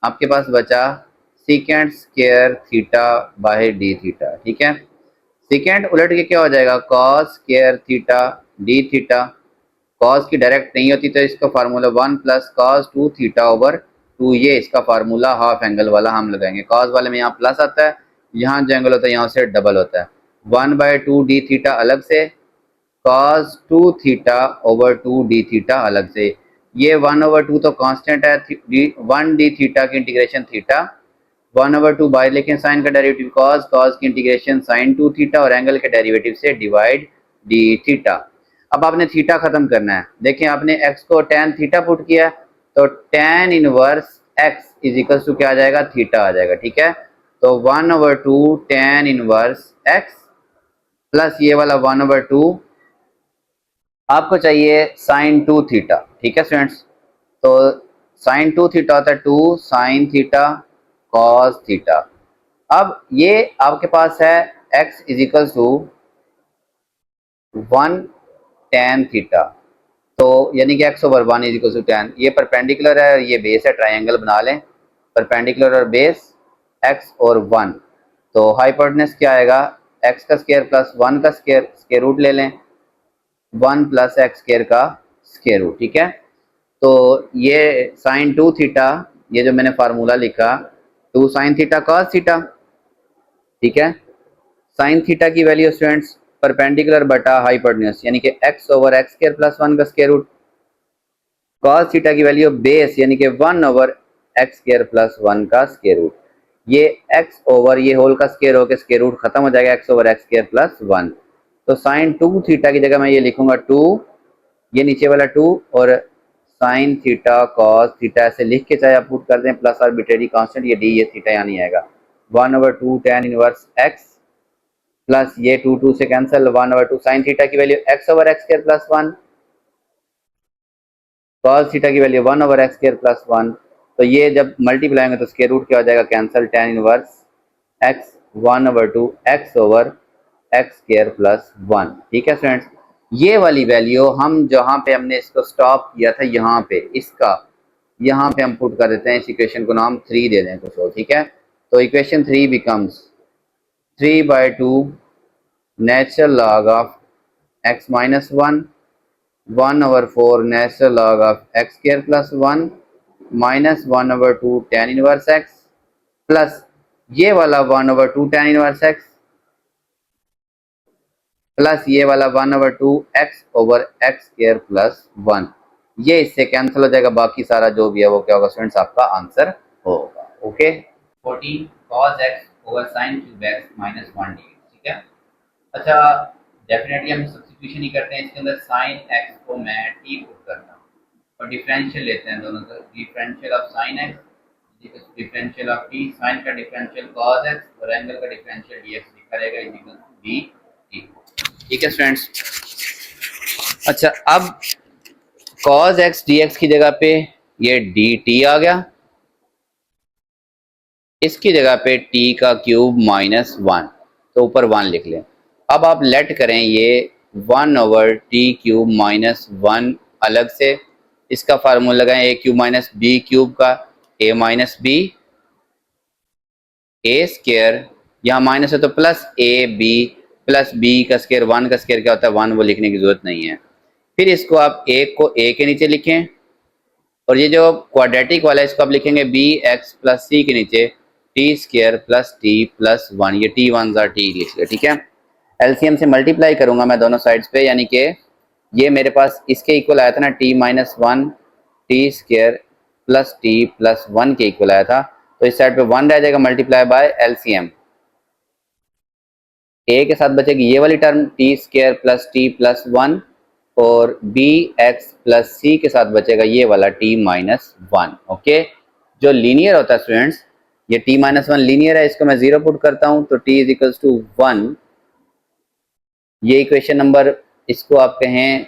आपके पास बचा secant square theta by d theta. ठीक है, secant उलट के क्या हो जाएगा cos square theta d theta, cos की डायरेक्ट नहीं होती तो इसका फार्मूला 1 + cos 2 थीटा ओवर 2, ये इसका फार्मूला हाफ एंगल वाला हम लगाएंगे, कॉस वाले में यहाँ प्लस आता है, यहाँ जो एंगल होता है यहाँ से डबल होता है, 1/2 d थीटा अलग से, cos 2 theta over 2 d theta अलग से, ये 1/2 तो कांस्टेंट है, 1 d थीटा की इंटीग्रेशन थीटा, 1/2 बाय लेकिन साइन का डेरिवेटिव cos की इंटीग्रेशन sin 2 थीटा और एंगल के डेरिवेटिव से डिवाइड d थीटा। अब आपने थीटा खत्म करना है, देखें आपने x को tan थीटा पुट किया तो tan इनवर्स x = क्या आ जाएगा, थीटा आ जाएगा। ठीक है, तो 1/2 tan इनवर्स x प्लस ये वाला 1/2 आपको चाहिए sin 2 थीटा। ठीक है स्टूडेंट्स, तो sin 2 थीटा होता है 2 sin थीटा cos थीटा। अब ये आपके पास है x = 1 tan थीटा, तो यानी कि x/1 = tan, ये परपेंडिकुलर है, ये बेस है, ट्राइंगल बना लें, परपेंडिकुलर और बेस x और 1, तो हाइपोटेनस क्या आएगा, x का स्क्वायर + 1 का स्क्वायर रूट ले लें, 1 + x² का स्क्वायर रूट। ठीक है, तो ये sin 2 थीटा, ये जो मैंने फार्मूला लिखा 2 sin थीटा cos थीटा। ठीक है, sin थीटा की वैल्यू स्टूडेंट्स परपेंडिकुलर बटा हाइपोटेन्यूज यानी कि x ओवर x² + 1 का स्क्वायर रूट, cos थीटा की वैल्यू बेस यानी कि 1 ओवर x² + 1 का स्क्वायर रूट, ये x ओवर ये होल का स्क्वायर होकर स्क्वायर रूट खत्म हो जाएगा, x ओवर x² + 1, तो sin 2 थीटा की जगह मैं ये लिखूंगा 2, ये नीचे वाला 2 और sin थीटा cos थीटा ऐसे लिख के चाहे आप पुट कर दें, प्लस आर्बिट्रेरी कांस्टेंट ये d ये थीटा यहाँ नहीं आएगा, 1/2 tan इनवर्स x प्लस ये 2 से कैंसिल, 1/2 साइन थीटा की value x/x² plus 1, cos theta की वैल्यू 1/x² प्लस 1। तो ये जब मल्टीप्लाई होंगे तो स्क्वायर रूट क्या हो जाएगा, cancel, tan inverse x 1/2 x/x² plus 1। ठीक है स्टूडेंट्स, ये वाली वैल्यू हम जहाँ पे हमने इसको स्टॉप किया था यहाँ पे, इसका यहाँ पे हम पुट कर देते हैं, इस इक्वेशन को नाम 3 दे दें कुछ और। ठीक है, तो equation 3 becomes 3/2 natural log of x minus 1/4 natural log of x² plus 1 minus 1/2 tan inverse x plus ये वाला 1/2 tan इनवर्स x प्लस ये वाला 1/2 x/x² प्लस 1। ये इससे कैंसिल हो जाएगा, बाकी सारा जो भी है वो क्या होगा स्टूडेंट्स, आपका आंसर होगा। Okay, 14 cos x over sin cube x minus 1 D. ठीक है, अच्छा डेफिनेटली हम सब्स्टिट्यूशन ही करते हैं, इसके अंदर sin x को मैं t पुट करता हूँ और डिफरेंशियल लेते हैं दोनों का, differential of sin x differential of t, sin का डिफरेंशियल cos x और एंगल का डिफरेंशियल dx लिखा रहेगा इज इक्वल टू dt। ठीक है स्टूडेंट्स, अच्छा अब cos x dx की जगह पे ये dt आ गया, इसकी जगह पे t का क्यूब माइनस 1, तो ऊपर 1 लिख लें। अब आप लेट करें ये 1/t³ माइनस 1 अलग से, इसका फार्मूला लगाएं a cube minus b cube का, a minus b a square, यहाँ माइनस है तो plus a b plus b का स्क्वायर, 1 का स्क्वायर क्या होता है 1, वो लिखने की जरूरत नहीं है। फिर इसको आप a को a के नीचे लिखें और ये जो क्वाड्रेटिक वाला है इसको आप लिखेंगे bx प्लस c के नीचे t² प्लस t प्लस 1, ये t 1 ज़ा t लिख लिया। ठीक है, एलसीएम से मल्टीप्लाई करूंगा मैं दोनों साइड्स पे, यानी कि ये मेरे पास इसके इक्वल आया था ना t minus 1 t² plus t plus 1 के इक्वल आया था, तो इस साइड पे 1 रह जाएगा मल्टीप्लाई बाय एलसीएम, a के साथ बचेगी ये वाली term t² plus t plus 1 और bx प्लस c के साथ बचेगा ये वाला t माइनस 1। ओके, जो लीनियर होता है स्टूडेंट्स, ये t माइनस 1 लीनियर है, इसको मैं 0 पुट करता हूं तो t इज इक्वल्स टू 1, ये इक्वेशन नंबर, इसको आप कहें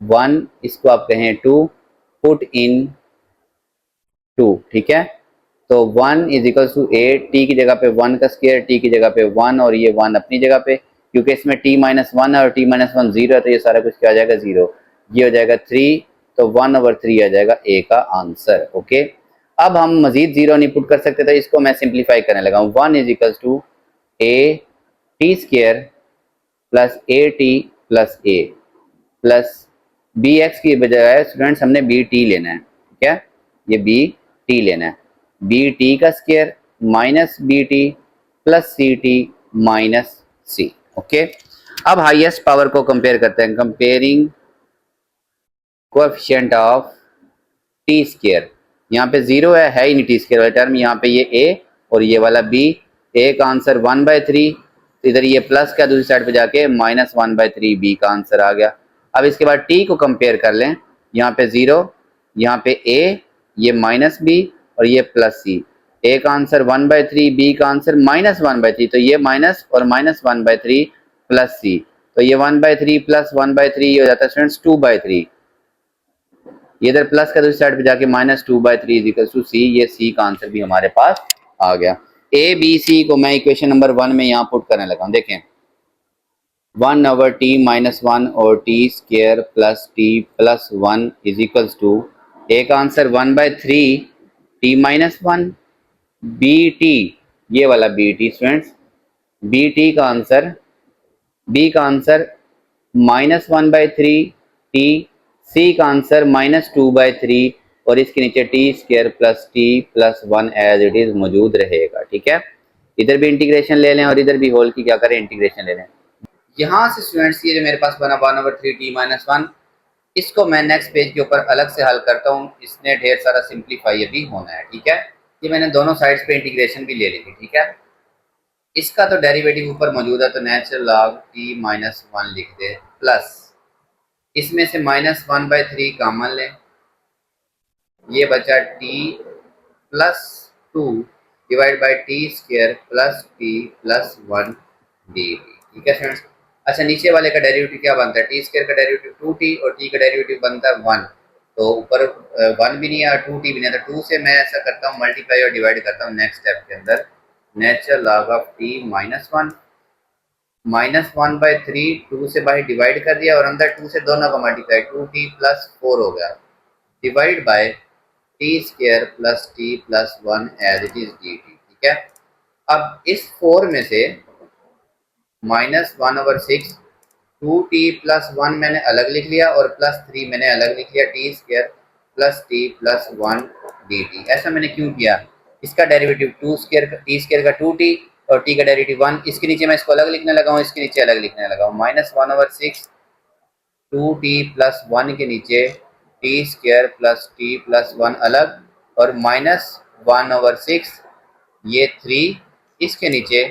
1, इसको आप कहें 2, पुट इन 2। ठीक है, तो 1 is equals to a, t की जगह पे 1 का स्क्वायर, t की जगह पे 1 और ये 1 अपनी जगह पे, क्योंकि इसमें t माइनस 1 है और t माइनस 1 0 है तो ये सारा कुछ क्या आ जाएगा 0, ये हो जाएगा 3, तो 1/3 आ जाएगा a का आंसर। ओके, अब हम मजीद 0 नहीं पुट कर सकते तो इसको मैं सिंप्लीफाई करने लगा हूँ, 1 is equals to a t² plus a t plus a plus b x की बजाय स्टूडेंट्स हमने बी टी लेना है। ठीक है, ये बी टी लेना है, बी टी का square minus b t plus c t minus c. Okay, अब हाईएस्ट पावर को कंपेयर करते हैं, comparing coefficient of t square, यहाँ पे 0 है ही नहीं टी स्क्वायर वाला टर्म, यहाँ पे ये a और ये वाला b, a का आंसर 1/3, तो इधर ये प्लस का दूसरी साइड पे जाके माइनस 1/3 b का आंसर आ गया। अब इसके बाद t को कंपेयर कर लें, यहाँ पे 0, यहाँ पे a, ये माइनस b और ये प्लस c, a का आंसर 1/3, b का आंसर माइनस 1/3, तो ये माइनस और माइनस 1/3 प्लस c, तो ये 1/3 प्लस 1/3 हो जाता है स्टूडेंट्स 2/3, इधर प्लस का दूसरी साइड पे जाके माइनस 2/3 इज इक्वल टू सी, ये सी का आंसर भी हमारे पास आ गया। ए बी सी को मैं इक्वेशन नंबर 1 में यहाँ पुट करने लगा हूँ, देखें 1/t माइनस 1 और t² plus t plus 1 is equal to, A का answer 1/3 t minus 1, B T, ये वाला B T students, B T का आंसर, बी का आंसर माइनस 1/3 टी, सी का आंसर माइनस 2/3 और इसके नीचे t² plus t plus 1 as it is मौजूद रहेगा। ठीक है, इधर भी इंटीग्रेशन ले लें और इधर भी होल की क्या करें इंटीग्रेशन ले लें। यहाँ से स्टूडेंट्स ये जो मेरे पास बना 1/3 t माइनस 1, इसको मैं नेक्स्ट पेज के ऊपर अलग से हल करता हूँ, इसने ढेर सारा सिंप्लीफाई भी होना है। ठीक है, ये मैंने दोनों साइड्स पे इंटीग्रेशन भी ले ली थी। ठीक है, इसका तो डेरिवेटिव ऊपर मौजूद है तो नेचुरल लॉग t माइनस 1 लिख दे, प्लस इसमें से माइनस 1/3 कॉमन लें, ये बचा t plus 2, divide by T square plus t plus 1 D t. ठीक है फ्रेंड्स। अच्छा, नीचे वाले का डेरिवेटिव क्या बनता है? टी स्क्वायर का डेरिवेटिव 2t और टी का डेरिवेटिव बनता है 1। तो ऊपर 1 भी नहीं है और 2t भी नहीं है, तो 2 से मैं ऐसा करता हूँ मल्टीप्लाई और डिवाइड करता हूँ नेक्स्ट स्टेप के अंदर। Natural log of T minus 1 -1/3, 2 से बाई डिवाइड कर दिया और अंदर 2 से दोनों का मल्टीप्लाई, 2t प्लस 4 हो गया, divide by t square plus t plus 1 as it is d t. ठीक है। अब इस 4 में से -1/6, 2t प्लस 1 मैंने अलग लिख लिया और प्लस 3 मैंने अलग लिख लिया, T square plus t plus 1 D T. ऐसा मैंने क्यों किया? इसका डेरिवेटिव टी स्क्वायर का 2t और t का डेरिवेटिव 1, इसके नीचे मैं इसको अलग लिखने लगा हूँ, इसके नीचे अलग लिखने लगा हूँ। -1/6 2t प्लस 1 के नीचे T square plus t plus 1 अलग और -1/6 ये 3, इसके नीचे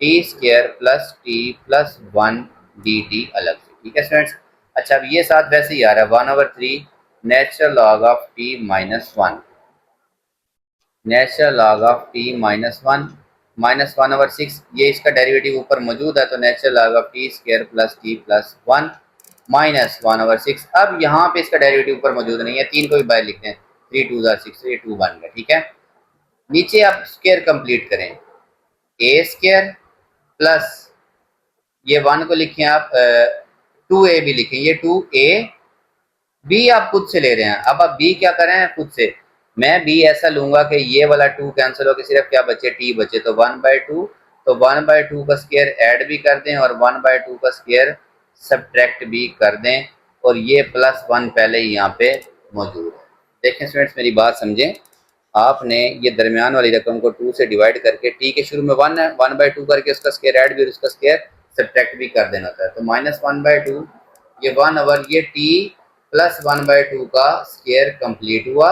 T square plus t plus 1 D T अलग से। ठीक है फ्रेंड्स। अच्छा, अब ये साथ वैसे ही आ रहा है 1/3 natural log of T minus 1, natural log of T minus 1 -1/6, ये इसका डेरिवेटिव ऊपर मौजूद है, तो natural log of t square plus t plus 1 -1/6। अब यहाँ पे इसका डेरिवेटिव ऊपर मौजूद नहीं है, 3 को भी बाहर लिखते हैं, 3 2 6, तो ये 2 बन गया। ठीक है। नीचे आप स्क्वायर कंप्लीट करें, ए स्क्वायर प्लस ये 1 को लिखें आप 2a भी लिखें, ये 2a b आप खुद से ले रहे हैं। अब आप b क्या करें खुद से, मैं b ऐसा लूंगा कि ये वाला 2 कैंसिल होकर सिर्फ क्या बचे, t बचे, तो 1/2, तो 1/2 का स्क्वायर ऐड भी कर दें और 1/2 का स्क्वायर सब्ट्रैक्ट भी कर दें और ये प्लस 1 पहले ही यहाँ पे मौजूद है। देखें स्टूडेंट्स, मेरी बात समझें, आपने ये दरमियान वाली रकम को 2 से डिवाइड करके t के शुरू में 1 है, 1/2 करके उसका स्क्वायर ऐड भी और उसका स्क्वायर सब्ट्रैक्ट भी कर देना होता है। तो -1/2 ये 1 ओवर ये t प्लस 1/2 का स्क्वायर कंप्लीट हुआ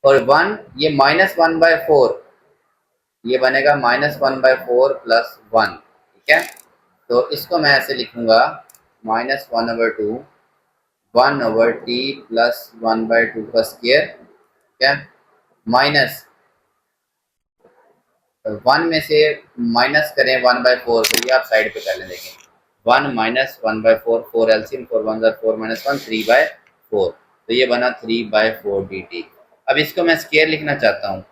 और 1 ये -1/4, ये बनेगा -1/4 प्लस 1। ठीक है। तो इसको मैं ऐसे लिखूंगा -1/2 1/t प्लस 1/2 का स्क्वायर, क्या माइनस 1 में से माइनस करें 1/4, तो ये आप साइड पे कर लें। देखें 1 - 1/4, 4 एलसीएम, 4 1 4 -1, 3/4, तो ये बना 3/4 dt। अब इसको मैं स्क्वायर लिखना चाहता हूँ,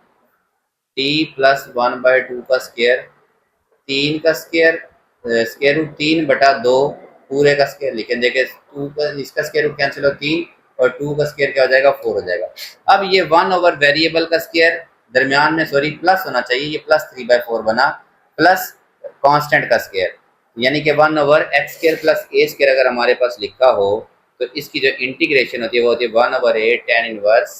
t प्लस 1/2 का स्क्वायर, 3 का स्क्वायर, स्क्वायर रूट 3/2 पूरे का स्क्वायर लिखें। देखें 2 का इसका स्क्वायर रूट कैंसिल हो 3 और 2 का स्क्वायर क्या हो जाएगा, 4 हो जाएगा। अब ये 1 ओवर वेरिएबल का स्क्वायर दरमियान में सॉरी प्लस होना चाहिए, ये प्लस 3/4 बना, प्लस कांस्टेंट का स्क्वायर, यानी कि 1 ओवर एक्स स्क्वायर प्लस ए स्क्वायर अगर हमारे पास लिखा हो तो इसकी जो इंटीग्रेशन होती है वो होती है 1 ओवर ए tan इनवर्स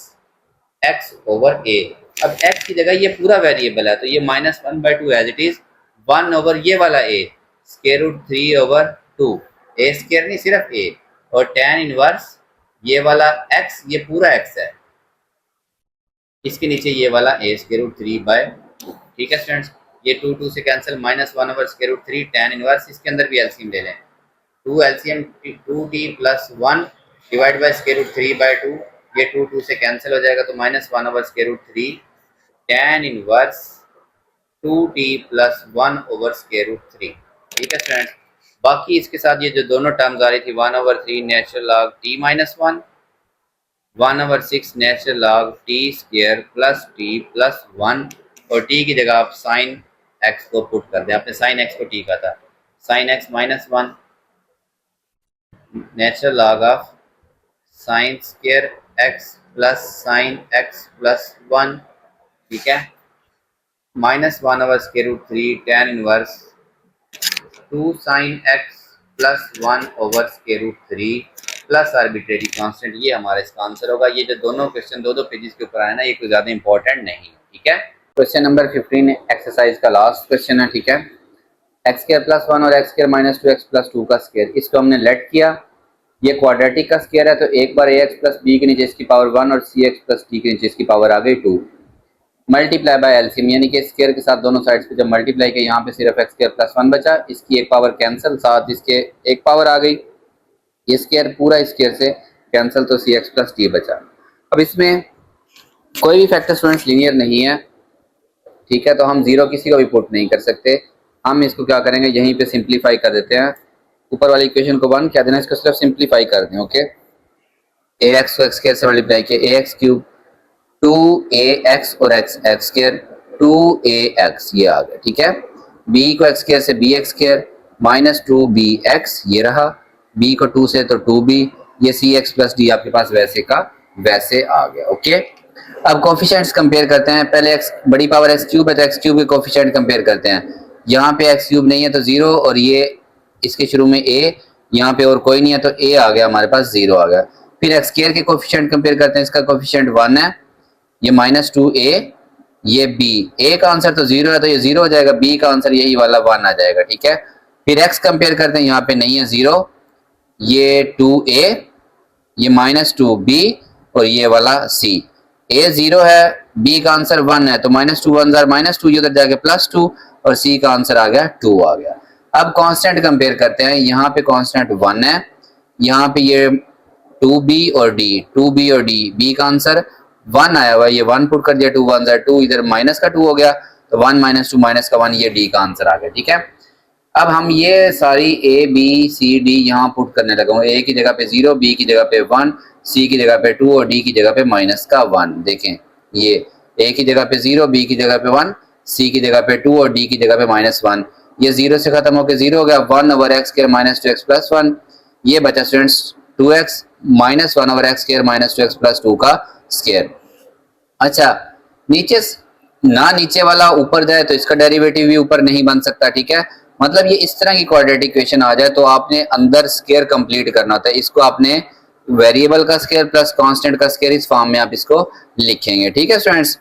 एक्स ओवर ए। अब एक्स की जगह ये पूरा वेरिएबल है तो ये -1/2 एज इट इज 1 ओवर ये वाला ए स्क्वायर रूट 3/2, ए स्क्वायर नहीं सिर्फ ए, और tan इनवर्स ये वाला एक्स, ये पूरा एक्स है, इसके नीचे ये वाला ए स्क्वायर रूट 3/2। ठीक है स्टूडेंट्स, ये 2 2 से cancel, -1 over square root 3 tan inverse, इसके अंदर भी एलसीएम ले लें, 2 LCM 2t plus 1 divide by square root 3/2, ये 2 2 से कैंसिल हो जाएगा तो -1 over square root 3 tan inverse 2t plus 1 over square root 3। ठीक है स्टूडेंट्स, बाकी इसके साथ ये जो दोनों टर्म्स आ रही थी 1/3 natural log t minus 1, 1/6 natural log T square plus t plus 1 और टी की जगह आप साइन एक्स को पुट कर दें। आपने साइन एक्स को टी का था, sine x -1 natural log of sine square x plus sine x plus 1। ठीक है। -1 over square root 3 tan inverse 2 sine x plus 1 over square root 3 plus arbitrary constant, ये हमारा इसका आंसर होगा। ये जो दोनों क्वेश्चन दो पेजेस के ऊपर आए ना, ये कोई ज्यादा इंपॉर्टेंट नहीं है। ठीक है। क्वेश्चन नंबर 15 एक्सरसाइज का लास्ट क्वेश्चन है। ठीक है। एक्स स्क्वायर प्लस 1 और x square minus 2x plus 2 का स्क्वायर, इसको हमने लेट किया, ये क्वाड्रेटिक का स्क्वायर है तो एक बार ax प्लस b के नीचे इसकी पावर 1 और cx प्लस t के नीचे इसकी पावर आ गई 2, मल्टीप्लाई बाय एलसीएम, यानी कि स्क्वायर के साथ दोनों साइड्स पे जब मल्टीप्लाई किया यहाँ पे सिर्फ एक्स स्क्वायर प्लस 1 बचा, इसकी एक पावर कैंसिल, साथ इसके एक पावर आ गई, ये स्क्वायर पूरा स्क्वायर से कैंसिल तो सी एक्स प्लस टी बचा। अब इसमें कोई भी फैक्टर स्टूडेंट्स लीनियर नहीं है, ठीक है, तो हम जीरो किसी को भी पुट नहीं कर सकते। हम इसको क्या करेंगे, यहीं पे सिंप्लीफाई कर देते हैं, ऊपर वाली इक्वेशन को 1 क्या देना, इसको सिर्फ सिंप्लीफाई कर दें। ओके, ए एक्स को एक्स स्क्वायर से मल्टीप्लाई किया, ए एक्स क्यूब, 2ax और x एक्स स्क्वायर 2ax ये आ गया। ठीक है, b को एक्स स्क्वायर से bx स्क्वायर माइनस 2bx ये रहा, b को 2 से तो 2b, ये cx प्लस d आपके पास वैसे का वैसे आ गया। ओके, अब कोफिशिएंट्स कंपेयर करते हैं। पहले x बड़ी पावर x क्यूब है तो x क्यूब के कोफिशिएंट कंपेयर करते हैं। यहाँ पे x क्यूब नहीं है तो 0, और ये इसके शुरू में a, यहाँ पे और कोई नहीं है तो a आ गया, हमारे पास 0 आ गया। फिर x स्क्वायर के कोफिशिएंट कंपेयर करते हैं, इसका कोफिशिएंट 1 है, ये माइनस 2a, ये b, a का आंसर तो 0 है तो ये 0 हो जाएगा, b का आंसर यही वाला 1 आ जाएगा। ठीक है, फिर x कंपेयर करते हैं, यहाँ पे नहीं है 0, ये 2a, ये माइनस 2b और ये वाला c, a 0 है, b का आंसर 1 है तो माइनस 2 1 माइनस 2, ये उधर जाके प्लस 2 और c का आंसर आ गया 2 आ गया। अब कांस्टेंट कंपेयर करते हैं, यहाँ पे कांस्टेंट 1 है, यहाँ पे ये 2b और d, 2b और d, b का आंसर 1 आया हुआ, ये 1 पुट कर दिया, 2 1 2, इधर माइनस का 2 हो गया तो 1 माइनस 2 माइनस का 1, ये d का आंसर आ गया। ठीक है, अब हम ये सारी a b c d यहाँ पुट करने लगा हूँ, a की जगह पे 0, b की जगह पे 1, c की जगह पे 2 और d की जगह पे माइनस का 1। देखें, ये a की जगह पे 0, b की जगह पे 1, c की जगह पे 2 और d की जगह पे माइनस 1, ये 0 से खत्म होकर 0 हो गया, 1 over x square minus 2x plus 1, ये बचा students 2x minus 1 over x square minus 2x plus 2 का स्क्वायर। अच्छा, नीचे ना नीचे वाला ऊपर जाए तो इसका डेरिवेटिव भी ऊपर नहीं बन सकता। ठीक है, मतलब ये इस तरह की क्वाड्रेटिक इक्वेशन आ जाए तो आपने अंदर स्क्वायर कंप्लीट करना होता है, इसको आपने वेरिएबल का स्क्वायर प्लस कांस्टेंट का स्क्वायर इस फॉर्म में आप इसको लिखेंगे। ठीक है स्टूडेंट्स,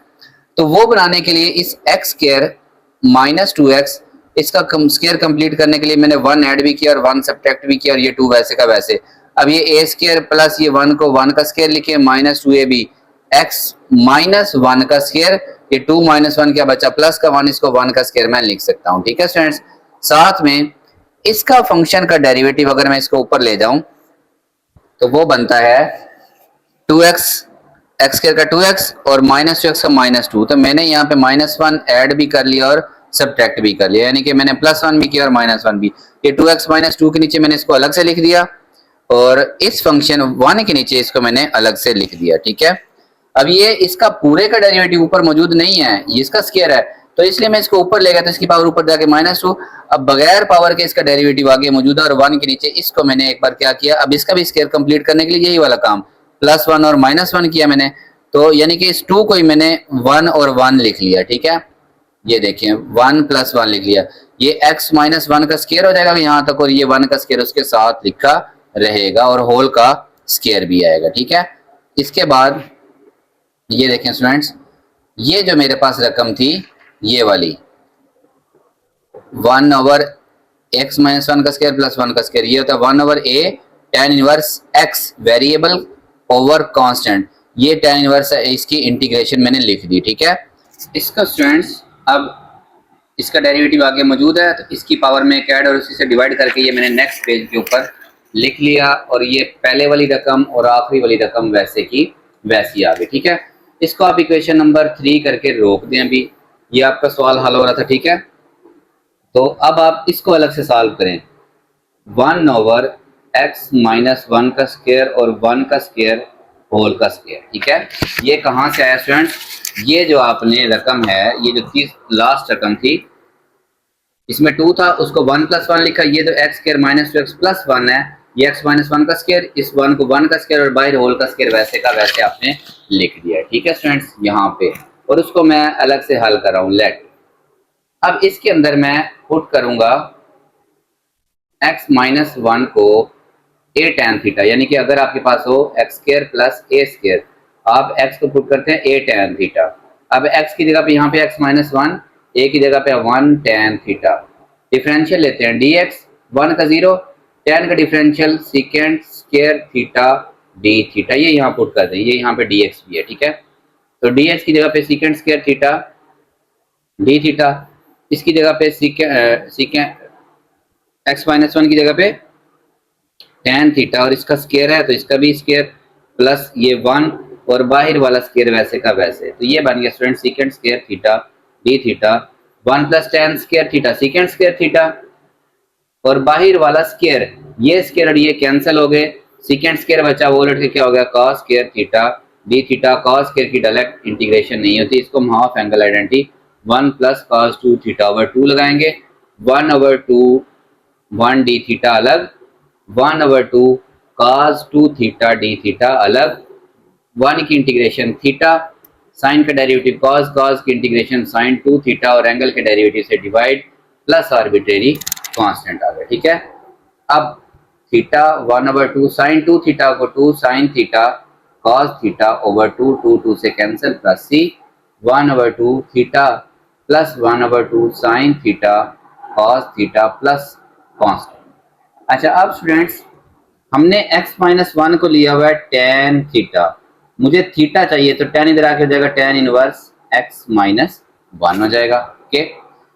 तो वो बनाने के लिए इस एक्स स्क्वायर माइनस 2x, इसका स्क्वायर कंप्लीट करने के लिए मैंने 1 ऐड भी किया और 1 सब्ट्रैक्ट भी किया और ये 2 वैसे का वैसे। अब ये a स्क्वायर प्लस ये 1 को 1 का स्क्वायर लिखे, माइनस 2ab x माइनस 1 का स्क्वायर, ये 2 माइनस 1 क्या बचा प्लस का 1, इसको 1 का स्क्वायर मैं लिख सकता हूँ। ठीक है स्टूडेंट्स, साथ में इसका फंक्शन का डेरिवेटिव अगर मैं इसको ऊपर ले जाऊं तो वो बनता है 2x एक्स स्क्वायर का 2x और माइनस 2x का माइनस 2, तो मैंने यहाँ पे माइनस 1 ऐड भी कर लिया और सब्ट्रैक्ट भी कर लिया, यानी कि मैंने प्लस 1 भी किया और माइनस 1 भी। ये 2x माइनस 2 के नीचे मैंने इसको अलग से लिख दिया और इस फंक्शन 1 के नीचे इसको मैंने अलग से लिख दिया। ठीक है, अब ये इसका पूरे का डेरिवेटिव ऊपर मौजूद नहीं है, ये इसका स्क्वायर है तो इसलिए मैं इसको ऊपर ले गया तो इसकी पावर ऊपर जाके माइनस 2, अब बगैर पावर के इसका डेरिवेटिव आगे मौजूद है और 1 के नीचे इसको मैंने एक बार क्या किया, अब इसका भी स्क्वायर कंप्लीट करने के लिए यही वाला काम प्लस 1 और माइनस 1 किया मैंने, तो यानी कि इस 2 को ही मैंने 1 और 1 लिख लिया। ठीक है, ये देखिए 1 प्लस 1 लिख लिया, ये x माइनस 1 का स्क्वायर हो जाएगा यहाँ तक और ये 1 का स्क्वायर उसके साथ लिखा रहेगा और होल का स्क्वायर भी आएगा। ठीक है, इसके बाद ये देखें स्टूडेंट्स, ये जो मेरे पास रकम थी ये वाली 1 ओवर x माइनस 1 का स्क्वायर प्लस 1 का स्क्वायर, ये होता है 1 over a tan inverse x variable over constant, ये tan इनवर्स इसकी इंटीग्रेशन मैंने लिख दी। ठीक है, इसका स्टूडेंट्स अब इसका डेरिवेटिव आगे मौजूद है तो इसकी पावर में एक ऐड और उसी से डिवाइड करके ये मैंने नेक्स्ट पेज के ऊपर लिख लिया और ये पहले वाली रकम और आखिरी वाली रकम वैसे की वैसी आ गई। ठीक है, इसको आप इक्वेशन नंबर 3 करके रोक दें, अभी ये आपका सवाल हल हो रहा था। ठीक है, तो अब आप इसको अलग से सॉल्व करें, 1 ओवर x माइनस 1 का स्क्वायर और 1 का स्क्वायर होल का स्क्वायर। ठीक है, ये कहाँ से आया स्टूडेंट्स, ये जो आपने रकम है, ये जो लास्ट रकम थी इसमें 2 था उसको 1 प्लस 1 लिखा, ये तो x square minus 2x plus 1 है, ये x माइनस 1 का स्क्वायर, इस 1 को 1 का स्क्वायर और बाहर होल का स्क्वायर वैसे का वैसे आपने लिख दिया। ठीक है स्टूडेंट्स, यहाँ पे और उसको मैं अलग से हल कर रहा हूँ लेट। अब इसके अंदर मैं पुट करूंगा x माइनस 1 को a tan थीटा, यानी कि अगर आपके पास हो x square plus a square, आप x को पुट करते हैं a tan थीटा, अब x की जगह पे यहाँ पे x माइनस 1, a की जगह पे 1 tan थीटा, डिफरेंशियल लेते हैं dx 1 का 0, tan का differential secant square theta d theta, ये यहाँ पुट कर दें, ये यहाँ पे dx भी है। ठीक है, तो dx की जगह पे secant square theta d theta, इसकी जगह पे सीकेंट x माइनस 1 की जगह पे tan थीटा और इसका स्क्वायर है तो इसका भी स्क्वायर प्लस ये 1 और बाहर वाला स्क्वायर वैसे का वैसे, तो ये बन गया student secant square theta D theta, 1 plus ten square theta secant square theta, और बाहर वाला स्क्वायर, ये स्क्वायर और ये कैंसिल हो गए, सीकेंड स्क्वायर बचा, वो उलट के क्या हो गया cos square theta D theta, cos square की डायरेक्ट इंटीग्रेशन नहीं होती, इसको हम half angle identity 1 plus cos 2 theta over 2 लगाएंगे, 1 ओवर 2 1 डी थीटा अलग, 1 over 2 cos 2 theta D theta अलग, 1 की इंटीग्रेशन थीटा, साइन का डेरिवेटिव कॉस, कॉस की इंटीग्रेशन साइन 2 थीटा और एंगल के डेरिवेटिव से डिवाइड प्लस आर्बिट्रेरी कांस्टेंट आ गया। ठीक है, अब थीटा 1 ओवर 2 साइन 2 थीटा को 2 sine theta cos theta over 2 2 2 से कैंसिल प्लस सी 1 over 2 theta plus 1 over 2 sine theta cos theta plus constant. अच्छा, अब स्टूडेंट्स हमने x माइनस 1 को लिया हुआ है टेन थीटा, मुझे थीटा चाहिए तो टेन इधर आके हो जाएगा टेन इनवर्स x माइनस 1 हो जाएगा। ओके,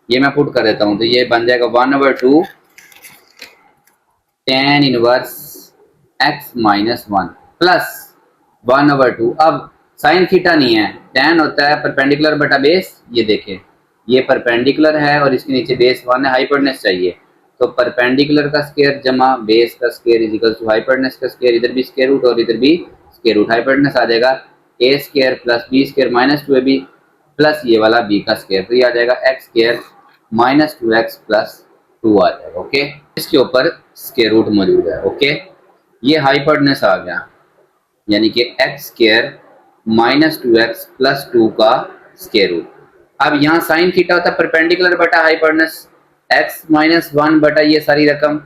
ये मैं पुट कर देता हूं, तो ये बन जाएगा 1 over 2 tan inverse x minus 1 plus 1 over 2, अब साइन थीटा नहीं है, टेन होता है परपेंडिकुलर बटा बेस, ये देखें ये परपेंडिकुलर है और इसके नीचे बेस 1 है, हाइपोटेनस चाहिए, तो परपेंडिकुलर का स्क्वायर जमा बेस का square is equal to hypotenuse का स्क्वायर, इधर भी स्क्वायर रूट और इधर भी स्क्वायर रूट, हाइपोटेनस आ जाएगा a square plus b square minus 2ab plus ये वाला b का स्क्वायर, तो ये आ जाएगा x square minus 2x plus 2 आ जाएगा। ओके, इसके ऊपर स्क्वायर रूट मौजूद है। ओके, ये हाइपोटेनस आ गया, यानी कि x square minus 2x plus 2 का स्क्वायर रूट। अब यहाँ साइन थीटा होता है परपेंडिकुलर बटा हाइपोटेनस x माइनस 1 बटा ये सारी रकम,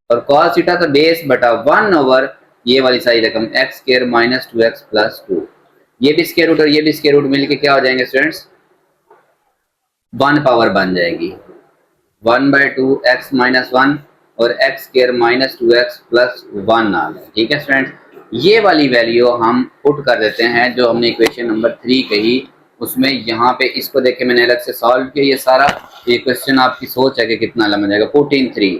और कॉस थीटा तो बेस बटा 1 ओवर ये वाली सारी रकम x square minus 2x plus 2, ये भी स्क्वायर रूट और ये भी स्क्वायर रूट मिलके क्या हो जाएंगे स्टूडेंट्स, 1 पावर बन जाएगी 1 बाई 2 एक्स माइनस 1 और x square minus 2x plus 1 आ गया। ठीक है स्टूडेंट, ये वाली वैल्यू हम पुट कर देते हैं जो हमने इक्वेशन नंबर 3 कही, उसमें यहाँ पे इसको देख के मैंने अलग से सॉल्व किया ये सारा, ये क्वेश्चन आपकी सोच है कि कितना लंबा जाएगा 14(3),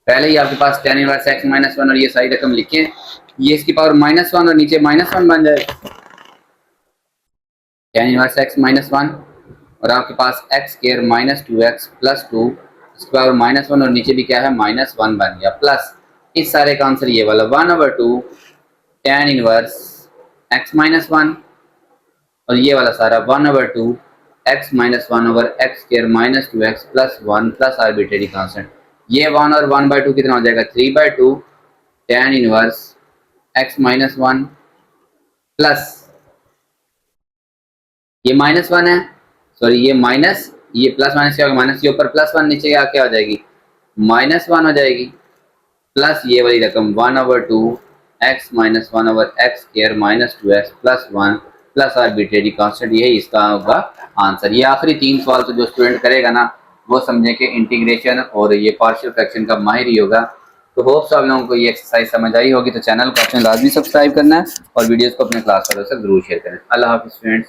पहले ही आपके पास tan इनवर्स x माइनस 1 और ये सारी रकम लिखे, ये इसकी पावर माइनस 1 और नीचे माइनस 1 बन जाएगा, tan इनवर्स x माइनस 1 और आपके पास x square minus 2x plus 2, इसकी पावर माइनस 1 और नीचे भी क्या है माइनस 1 बन गया, प्लस इस सारे का आंसर ये वाला 1 over 2 tan inverse x minus 1 और ये वाला सारा 1 over 2 x minus 1 over x square minus 2x plus 1 plus arbitrary constant, ये 1 और 1 बाई 2 कितना हो जाएगा 3 by 2 tan inverse x minus 1 plus ये माइनस 1 है, सॉरी ये माइनस, ये प्लस माइनस क्या होगा माइनस के ऊपर प्लस 1 नीचे क्या हो जाएगी माइनस 1 हो जाएगी, प्लस ये वाली रकम 1 over 2 x minus 1 over x square minus 2x plus 1 plus arbitrary constant, यही इसका होगा आंसर। ये आखिरी 3 सवाल तो जो स्टूडेंट करेगा ना वो समझे कि इंटीग्रेशन और ये पार्शियल फ्रैक्शन का माहिर ही होगा। तो होप्स आप लोगों को ये एक्सरसाइज समझ आई होगी, तो चैनल को अपने लाजमी सब्सक्राइब करना है और वीडियोस को अपने क्लास वालों से जरूर शेयर करें। अल्लाह हाफिज़ स्टूडेंट्स।